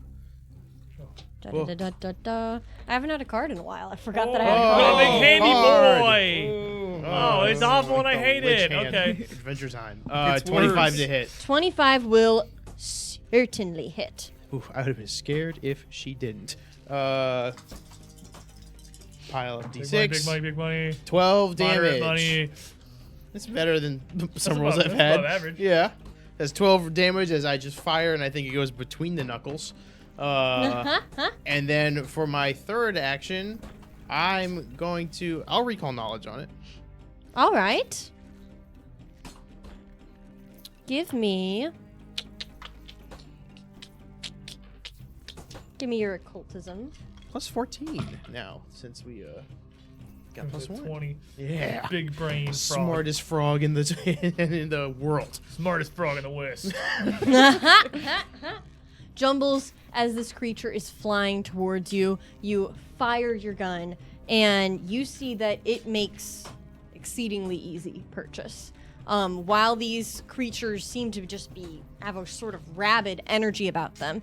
Da, Whoa. da, da, da, da. I haven't had a card in a while. I forgot that I Oh, had a card. big Oh, handy card. boy. Oh, it's awful and I The hate witch it. hand. Okay. Adventure time. It's 25 worse. to hit. 25 will certainly hit. Ooh, I would have been scared if she didn't. Pile of Big d6. money, big money, big money. 12 Moderate damage. money. That's better than some rolls above- I've that's had. above average. Yeah. That's 12 damage as I just fire, and I think it goes between the knuckles. And then for my third action, I'm going to... I'll recall knowledge on it. All right. Give me your occultism. Plus 14 now, since we got plus 1. 20. Yeah. Big brain frog. Smartest frog in the world. Smartest frog in the West. Jumbles, as this creature is flying towards you, you fire your gun, and you see that it makes exceedingly easy purchase. While these creatures seem to just have a sort of rabid energy about them,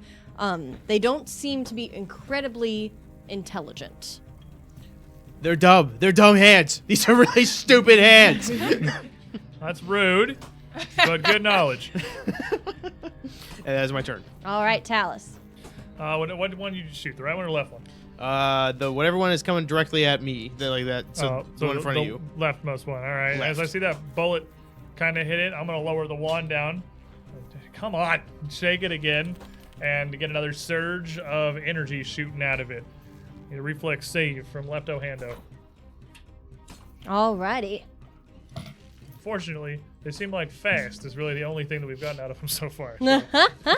they don't seem to be incredibly intelligent. They're dumb. They're dumb hands. These are really stupid hands. That's rude, but good knowledge. And that's my turn. All right, Talus. What one did you shoot? The right one or left one? The whatever one is coming directly at me, like that. So the one in front of you. Leftmost one. All right. Left. As I see that bullet kind of hit it, I'm gonna lower the wand down. Come on, shake it again, and get another surge of energy shooting out of it. Need a reflex save from Lepto Hando. All righty. Fortunately, they seem like fast is really the only thing that we've gotten out of them so far. So.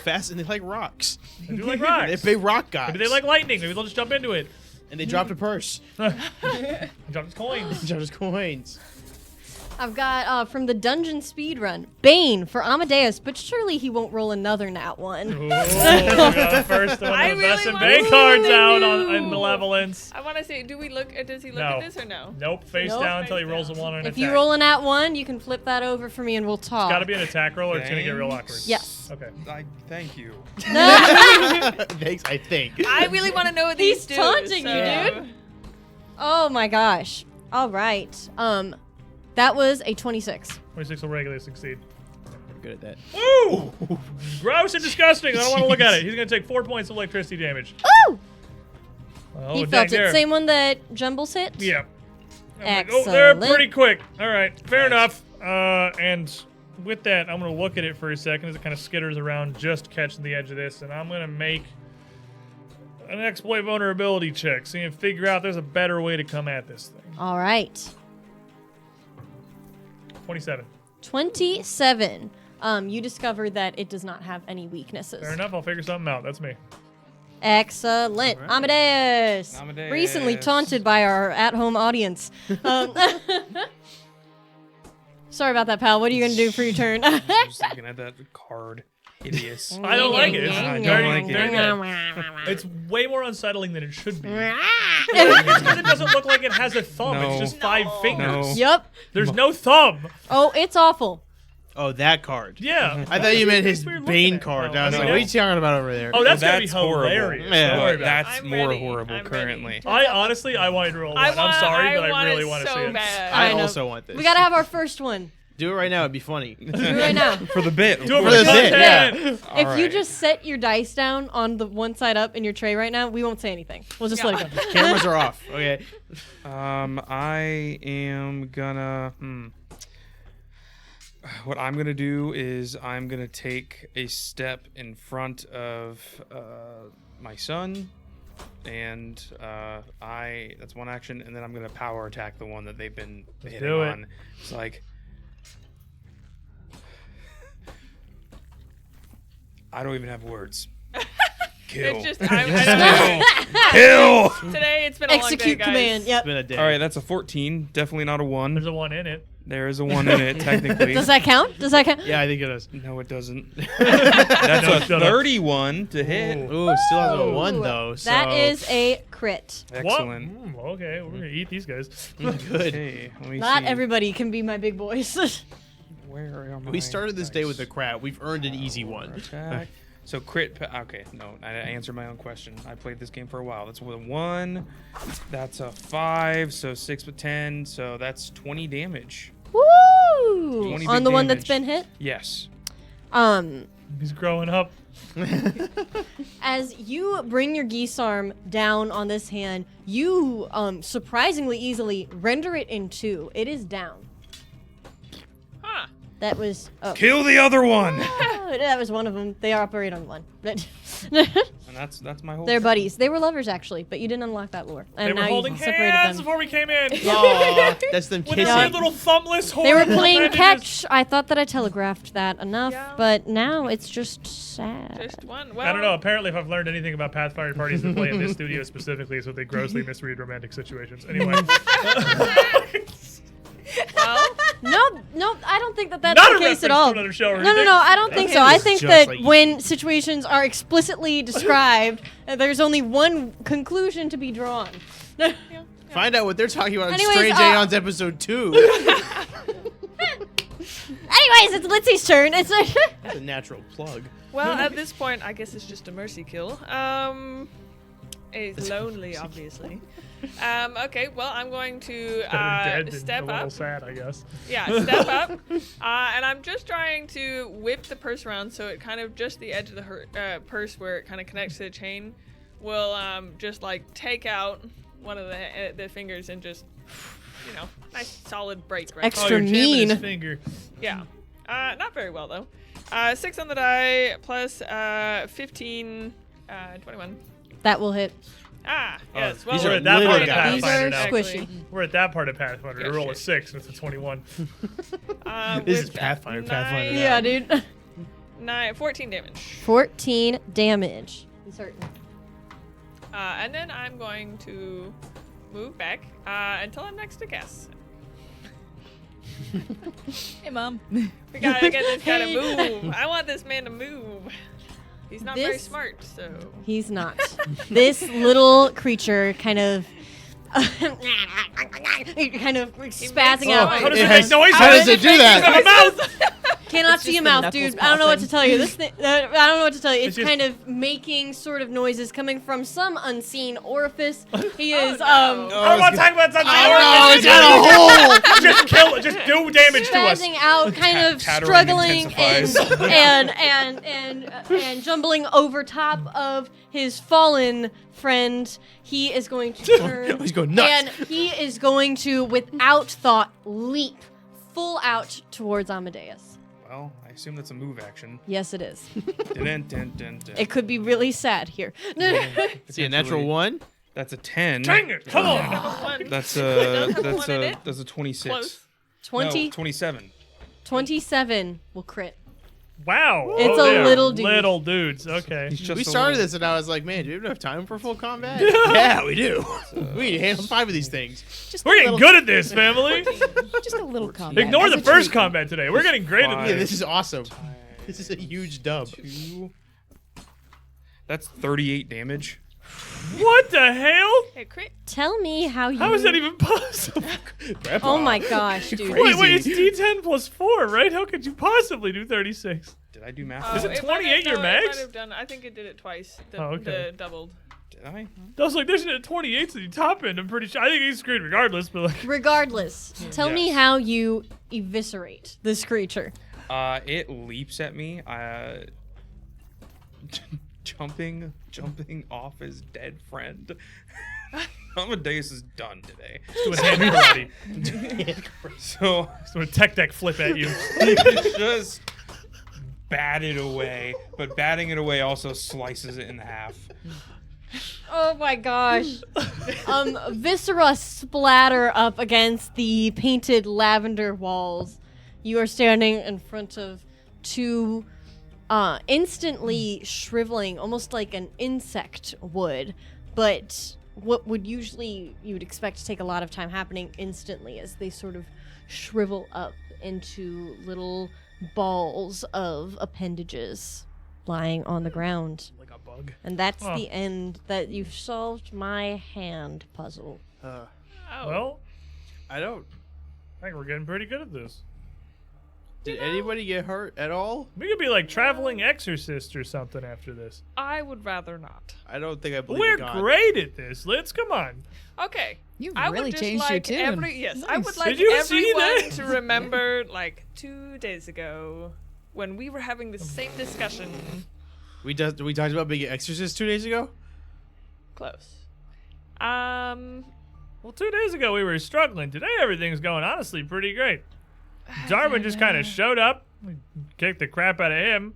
Fast and they like rocks. They do like rocks. They're big rock guys. Maybe they like lightning. Maybe they'll just jump into it. And they dropped a purse. Jump his coins. Dropped his coins. I've got from the dungeon speedrun, Bane for Amadeus, but surely he won't roll another nat one. Ooh, we got first one I of the best really and wanna Bay cards see out you. on Malevolence. I want to say, does he look No. at this or no? Nope, face Nope. down until he Face rolls a down. 1 on an If attack. you roll a nat one, you can flip that over for me and we'll talk. It's gotta be an attack roll or it's gonna get real awkward. Yes. Okay. Thank you. Thanks, I think. I really want to know what these He's do. taunting you, dude. Oh my gosh. All right. That was a 26. 26 will regularly succeed. I'm good at that. Ooh! Gross and disgusting. I don't want to look at it. He's gonna take 4 points of electricity damage. Oh! Oh, He dang felt it. there. Same one that Jumbles hit? Yeah. I'm like, oh, they're Excellent. pretty quick. All right, fair enough. And with that, I'm gonna look at it for a second as it kind of skitters around, just catching the edge of this, and I'm gonna make an exploit vulnerability check, see and figure out there's a better way to come at this thing. All right. 27. 27. You discover that it does not have any weaknesses. Fair enough. I'll figure something out. That's me. Excellent. All right. Amadeus. Amadeus. Recently taunted by our at-home audience. Sorry about that, pal. What are you going to do for your turn? I'm just looking at that card. Hideous. I don't like it. It's I don't dirty, like it. dirty bad. It's way more unsettling than it should be. It's because it doesn't look like it has a thumb. No. It's just 5 fingers. No. Yep. There's no thumb. Oh, it's awful. Oh, that card. Yeah. I thought you meant his It's weird Bane looking at it. card. Oh, I was no. like, what are you talking about over there? Oh, that's gonna be That's horrible. hilarious. Yeah. Don't worry about it. That's I'm more ready. horrible I'm currently. I honestly, I wanted to roll one. I'm sorry, but I really want to so see it. bad. I I know. also want this. We got to have our first one. Do it right now. It'd be funny. Do it right now. For the bit. Do it For the bit, content. yeah. If you just set your dice down on the one side up in your tray right now, we won't say anything. We'll just let it go. Cameras are off. Okay. I am gonna. What I'm gonna do is I'm gonna take a step in front of my son, and that's one action, and then I'm gonna power attack the one that they've been hitting do it. on. It's like I don't even have words. Kill. It's just I Kill. today it's been a long day, Execute guys. command. Yep. It's been a day. All right, that's a 14. Definitely not a 1. There's a 1 in it. There is a 1 in it, technically. Does that count? Does that count? Yeah, I think it is. No, it doesn't. That's No, a shut up. 31 to hit. Ooh, still has a Ooh, 1 though. So That is a crit. Excellent. What? Okay, we're gonna eat these guys. good. Okay, let me Not see. everybody can be my big boys. Where am We I? started this day with a Dice. crap. We've earned an easy one. Attack. So crit. Okay, no, I answered my own question. I played this game for a while. That's with a 1. That's a 5. So 6 with 10. So that's 20 damage. Woo! 20 On big the one that's damage. been hit. Yes. He's growing up. As you bring your geese arm down on this hand, you surprisingly easily render it in 2. It is down. Huh. That was Kill the other one. that was one of them. They operate on 1. And that's my whole. They're buddies. They were lovers actually, but you didn't unlock that lore. And They were now holding you separated hands them. before we came in. Aw, that's them With kissing. their little thumbless horn. They were playing bandages. catch. I thought that I telegraphed that enough, Yeah. but now it's just sad. Just one. Well, I don't know. Apparently, if I've learned anything about Pathfinder parties that play in this studio specifically, is that they grossly misread romantic situations. Anyway, Well, No, I don't think that that's not the a case reference at all. to another show or No, anything. I don't think so. That I is think just that like- when situations are explicitly described, there's only one conclusion to be drawn. Find out what they're talking about in Anyways, Strange Aeons episode 2. Anyways, it's Litsy's turn. It's That's a natural plug. well, at this point, I guess it's just a mercy kill. It's lonely, obviously. Okay, well, I'm going to Better dead than step a little up. sad, I guess. Yeah, step up. And I'm just trying to whip the purse around so it kind of just the edge of the purse where it kind of connects to the chain will just like take out one of the fingers and just, you know, nice solid break right Extra Oh, you're jamming his mean. finger. Yeah. Not very well, though. 6 on the die plus 15, 21. That will hit. Yes. Well, these We're are at that little part of guys. These Pathfinder are now. squishy. We're at that part of Pathfinder. Yeah, To roll a shit. 6 and it's a 21. This is with Pathfinder, nine- Pathfinder. Yeah, dude. 14 damage. 14 damage. Certain. And then I'm going to move back until I'm next to Cass. Hey, Mom. We gotta get this guy to Hey. move. I want this man to move. He's not very This- smart, so. He's not. This little creature kind of spazzing Oh, out. How does It it has- make noise? how does it do that? Cannot It's see just your the mouth, knuckles dude. I don't know what to popping. tell you. This thing, I don't know what to tell you. It's just- kind of making sort of noises coming from some unseen orifice. He is no. I don't want to talk about something. Oh, it's got a hole. Just kill it. Just do damage to us. spazzing out, kind of Tattering struggling intensifies. and jumbling over top of his fallen friend. He is going to turn. He's going nuts. And he is going to, without thought, leap full out towards Amadeus. Well, I assume that's a move action. Yes, it is. Dun, dun, dun, dun. It could be really sad here. See a natural 1. That's a 10. Dang it! Come on. One. That's Does have a one in it? that's a 26. Close. 20, No, 27. 27 will crit. Wow. It's Oh, a they are little dude. Little dudes. Okay. He's just We a started little- this and I was like, man, do we have enough time for full combat? Yeah, we do. We need to handle 5 of these things. Just We're a getting little, good at this, family. just a little combat. Ignore as the a first treat. combat today. We're getting great at Five. Yeah, this. this is awesome. This is a huge dub. 2. That's 38 damage. What the hell? Hey, crit. Tell me how you. How is that even possible? Grandpa. Oh my gosh, dude. Crazy. Wait, it's D10 plus 4, right? How could you possibly do 36? Did I do math? Oh, Is it might have- 28 your no, max? It might have done. I think it did it twice. Oh, okay. The doubled. Did I? I was like, there's a 28 to the top end. I'm pretty sure. I think he's screwed regardless, but like. Regardless, tell me Yes. how you eviscerate this creature. It leaps at me. Jumping off his dead friend. Amadeus is done today. Doing hand karate. So Doing a tech deck flip at you. just bat it away, but batting it away also slices it in half. Oh my gosh. Viscera splatter up against the painted lavender walls. You are standing in front of two instantly shriveling, almost like an insect would, but what would usually you would expect to take a lot of time happening instantly as they sort of shrivel up into little balls of appendages lying on the ground. Like a bug. And that's Huh. the end that you've solved my hand puzzle. Oh. Well, I don't. I think we're getting pretty good at this. Did anybody get hurt at all? We could be like traveling exorcist or something after this. I would rather not. I don't think I believe We're in God. great at this. Let's come on. Okay. You've I really would just changed like your tune. Yes, I would Nice. like Did you see everyone that? to remember like 2 days ago when we were having the same discussion. We talked about being an exorcist 2 days ago. Close. Well, 2 days ago we were struggling. Today everything's going honestly pretty great. Darwin just kind of showed up. We kicked the crap out of him.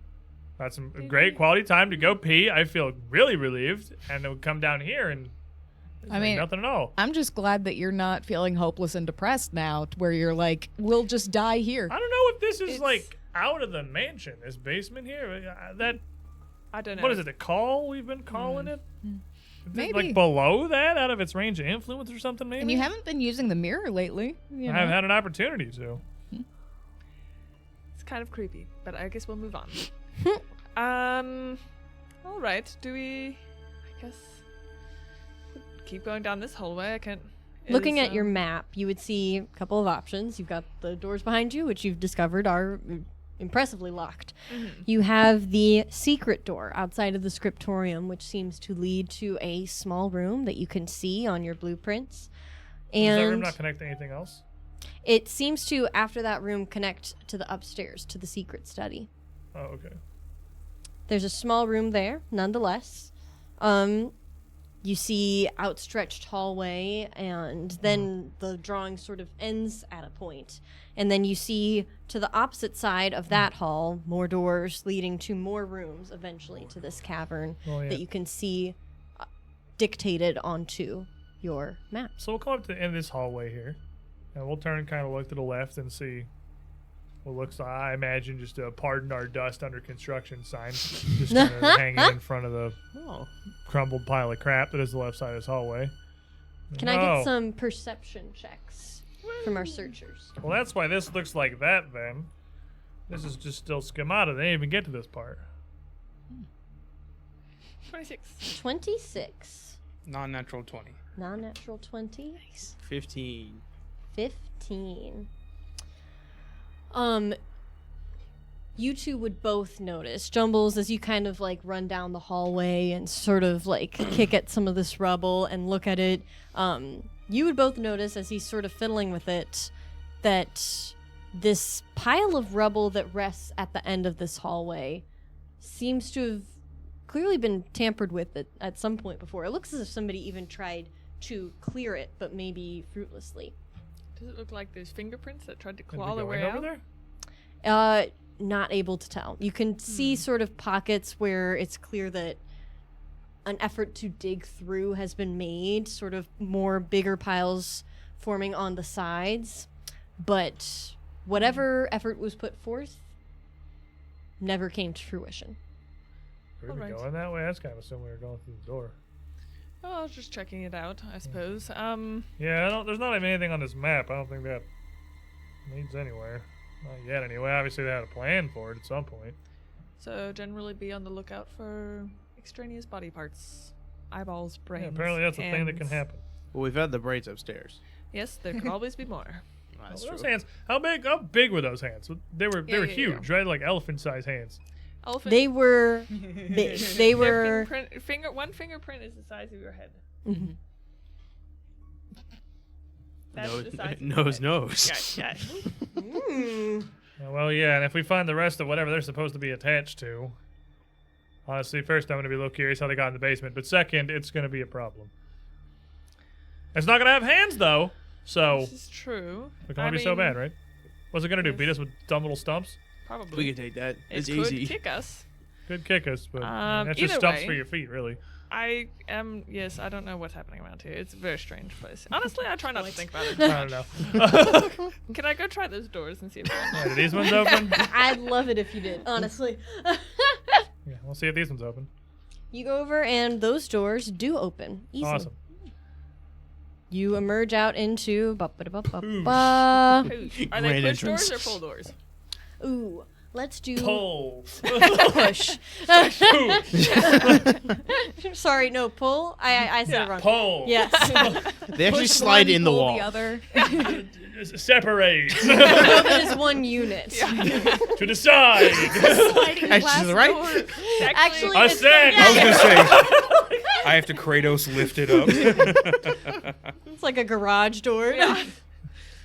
Got some great quality time to go pee. I feel really relieved. And then we come down here and I mean, nothing at all. I'm just glad that you're not feeling hopeless and depressed now, where you're like, we'll just die here. I don't know if this is It's- like out of the mansion, this basement here. That I don't know. what is it? The call we've been calling it? Is it, Maybe. like below that, out of its range of influence or something. Maybe. And you haven't been using the mirror lately. You I know? haven't had an opportunity to. It's kind of creepy, but I guess we'll move on. All right. Do we? I guess keep going down this hallway. I can't. Looking at your map, you would see a couple of options. You've got the doors behind you, which you've discovered are impressively locked. You have the secret door outside of the scriptorium, which seems to lead to a small room that you can see on your blueprints. Does that room And not connect to anything else? it seems to, after that room, connect to the upstairs, to the secret study. Oh, okay. There's a small room there, nonetheless. You see outstretched hallway, and then the drawing sort of ends at a point. And then you see to the opposite side of that hall more doors leading to more rooms eventually to this cavern Oh, yeah. that you can see dictated onto your map. So we'll come up to the end of this hallway here, and we'll turn and kind of look to the left and see what looks like, I imagine, just a "Pardon our dust under construction" sign, just kind of hanging in front of the Oh. crumbled pile of crap that is the left side of this hallway. Can I Oh. get some perception checks from our searchers? Well, that's why this looks like that, then. This is just still schemata. They didn't even get to this part. 26. 26. Non-natural 20. Non-natural 20. 15. 15. You two would both notice, Jumbles, as you kind of like run down the hallway and sort of like kick at some of this rubble and look at it. You would both notice as he's sort of fiddling with it that this pile of rubble that rests at the end of this hallway seems to have clearly been tampered with at some point before. It looks as if somebody even tried to clear it, but maybe fruitlessly. Does it look like there's fingerprints that tried to Are we claw their going way over out? there? Not able to tell. You can see sort of pockets where it's clear that an effort to dig through has been made, sort of more bigger piles forming on the sides. But whatever effort was put forth never came to fruition. Are we Alright. going that way? That's kind of assuming we were going through the door. Oh, I was just checking it out, I suppose. Yeah, there's not even anything on this map. I don't think that leads anywhere. Not yet, anyway. Obviously, they had a plan for it at some point. So generally be on the lookout for extraneous body parts, eyeballs, brains. Yeah, apparently, that's a thing that can hands. happen. Well, we've had the braids upstairs. Yes, there could always be more. That's Those true. hands. How big were those hands? They were Yeah, huge, right? Like elephant-sized hands. Elephant. They were big. They were. One fingerprint is the size of your head. Mhm. That's Nose, the size of nose, your head. nose. Yeah. Well, yeah, and if we find the rest of whatever they're supposed to be attached to, honestly, first I'm going to be a little curious how they got in the basement, but second, it's going to be a problem. It's not going to have hands, though, so This is true. it can't be so bad, right? What's it going to do, yes. beat us with dumb little stumps? Probably. We can take that. It It's could easy. kick us. Could kick us, but that's just either stumps way. for your feet, really. I am. Yes, I don't know what's happening around here. It's a very strange place. Honestly, I try not to think about it. I don't know. Can I go try those doors and see if Are these ones open? I'd love it if you did, honestly. Yeah, we'll see if these ones open. You go over, and those doors do open easily. Awesome. You emerge out into. Ba-ba-da-ba-ba-ba. Are they Grand push entrance. doors or pull doors? Ooh, let's do Pull. push. Sorry, no, pull. I said it wrong. Pull. Yes. They actually Push slide one, in the pull wall. The other. Separate. It is one unit. To the side. Sliding Actually, glass to the right. door. Actually, A it's sand. I was gonna say. I have to Kratos lift it up. it's like a garage door.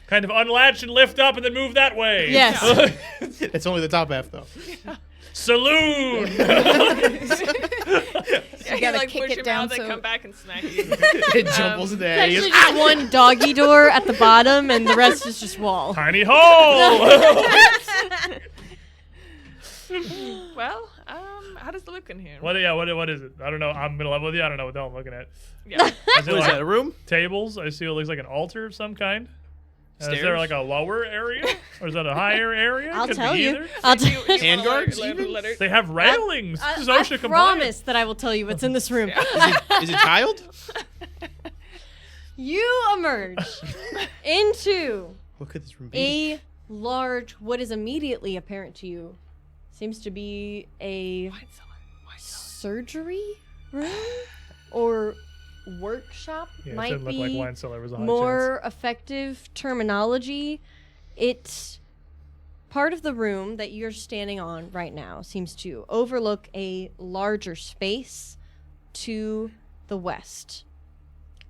Kind of unlatch and lift up and then move that way. Yes. It's only the top half, though. Saloon. Yeah, you gotta like kick push it them down out, they so- come back and smack you. It jumbles in the air. Actually, just one doggy door at the bottom, and the rest is just wall. Tiny hole. Well, how does it look in here? What is it? I don't know. I'm gonna level with you. I don't know what the hell I'm looking at. Yeah. Is it What is like that, a room? tables? I see it looks like an altar of some kind. Is there Stairs? like a lower area? Or is that a higher area? I'll Could tell be you. either. I'll Do you tell wanna Handguards learn even? letters? They have railings. This is I OSHA compliant. promise that I will tell you what's in this room. Is it tiled? You emerge into What could this room be? a large, what is immediately apparent to you, seems to be a Wine cellar. surgery room or workshop. Yeah, it might didn't look like be wine cellar was a high more effective terminology. It's part of the room that you're standing on right now seems to overlook a larger space to the west.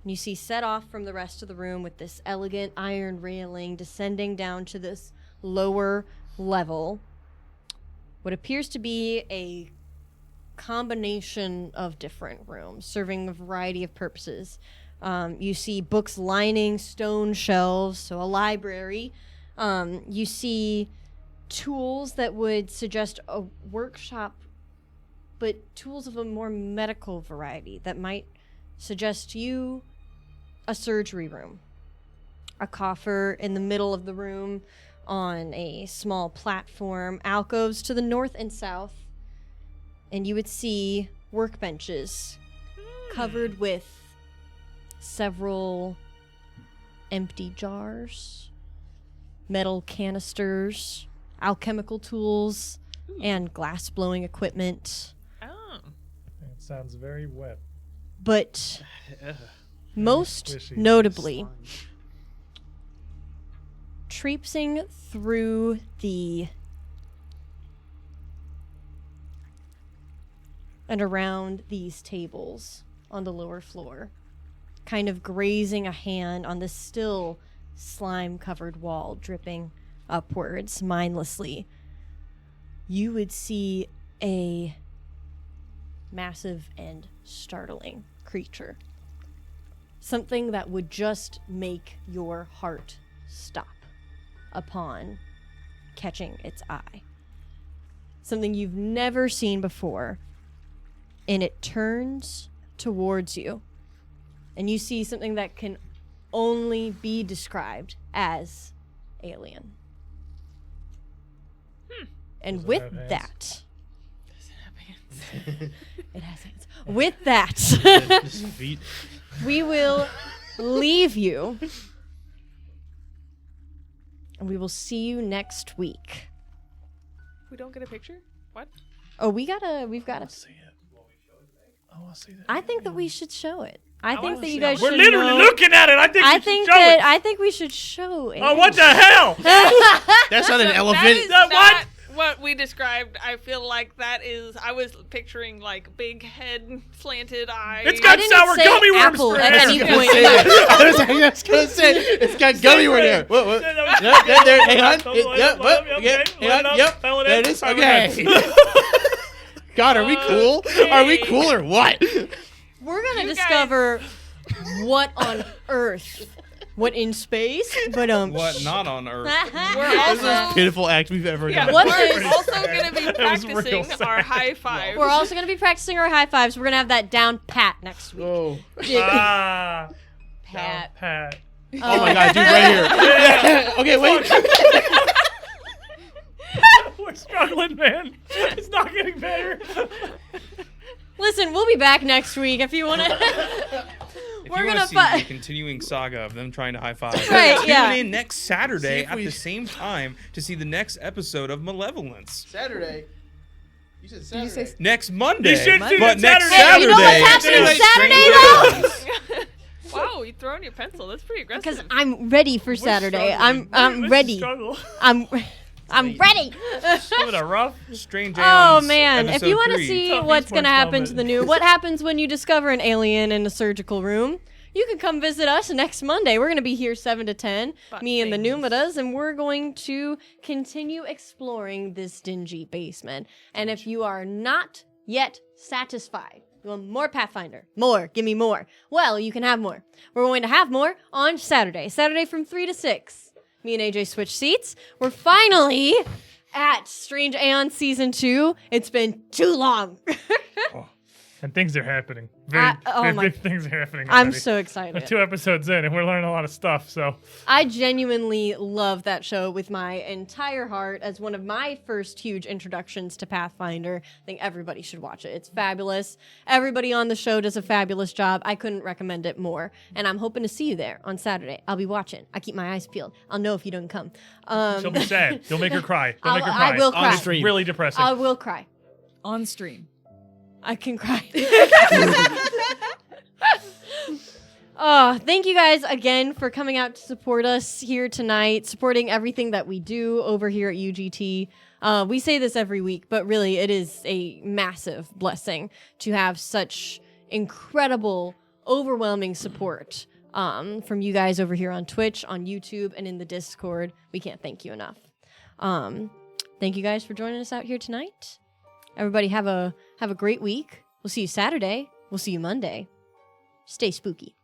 And you see set off from the rest of the room with this elegant iron railing descending down to this lower level what appears to be a combination of different rooms serving a variety of purposes. You see books lining stone shelves, so a library. You see tools that would suggest a workshop, but tools of a more medical variety that might suggest to you a surgery room. A coffer in the middle of the room on a small platform, alcoves to the north and south, and you would see workbenches covered with several empty jars, metal canisters, alchemical tools, and glass blowing equipment. Oh. It sounds very wet. But most Squishy. notably, traipsing through the and around these tables on the lower floor, kind of grazing a hand on the still slime-covered wall, dripping upwards mindlessly, you would see a massive and startling creature. Something that would just make your heart stop upon catching its eye. Something you've never seen before. And it turns towards you. And you see something that can only be described as alien. And Does it with have hands? that, it has hands. With that, Just feet. we will leave you. And we will see you next week. We don't get a picture? What? Oh, we've got to. See it. Oh, I see that. I think that we should show it. I think wanna that you see guys it. We're should literally know. looking at it. I think I we think should show that it. I think we should show it. Oh, what the hell? That's not an That elephant. is That not- what we described, I feel like that is. I was picturing like big head, slanted eyes. It's got I didn't sour say gummy worms apple for at it. any point. I was gonna say it's got gummy worm there. What? Yep, there. Hang on. Yep. Okay. Hang on. Yep. There it is. Okay. God, are we cool? Are we cool or what? We're gonna You discover what on earth, what in space, but What not on Earth? We're This is the most also pitiful act we've ever yeah, done. What we're is- also going to be That was real practicing sad. our high five. We're also gonna be practicing our high fives. We're gonna have that down pat next week. Oh. Ah, Pat. Pat. Oh my God, dude, right here. Okay, wait. We're struggling, man. It's not getting better. Listen, we'll be back next week if you wanna. If We're you gonna want to see the fight. continuing saga of them trying to high five, Right, tune yeah. in next Saturday See if at we- the same time to see the next episode of Malevolence. Saturday. You said Did you Saturday. say Next Monday, You should see but it next Saturday. Hey, you know what's Saturday. happening Strange Saturday, Aliens. Wow, you throwing your pencil. That's pretty aggressive. Because I'm ready for Saturday. struggling. I'm This is ready. struggle. I'm ready. Give it a rough. Strange Oh Aliens. man! If you want to episode 3. see Tough what's esports gonna happen to moment. the new, what happens when you discover an alien in a surgical room, you can come visit us next Monday. We're gonna be here 7 to 10, Fun me and the things. Numidas, and we're going to continue exploring this dingy basement. And if you are not yet satisfied, you want more Pathfinder, more, give me more. Well, you can have more. We're going to have more on Saturday. Saturday from 3 to 6. Me and AJ switch seats. We're finally at Strange Aeon Season 2. It's been too long. And things are happening. Very, oh very my- big things are happening. I'm already. so We're excited. 2 episodes in, and we're learning a lot of stuff. So I genuinely love that show with my entire heart as one of my first huge introductions to Pathfinder. I think everybody should watch it. It's fabulous. Everybody on the show does a fabulous job. I couldn't recommend it more. And I'm hoping to see you there on Saturday. I'll be watching. I keep my eyes peeled. I'll know if you don't come. she'll be sad. You'll make her cry. You'll make her cry. I will cry. It's really depressing. I will cry. on stream. I can cry. Oh, thank you guys again for coming out to support us here tonight, supporting everything that we do over here at UGT. We say this every week, but really it is a massive blessing to have such incredible, overwhelming support from you guys over here on Twitch, on YouTube, and in the Discord. We can't thank you enough. Thank you guys for joining us out here tonight. Everybody have a great week. We'll see you Saturday. We'll see you Monday. Stay spooky.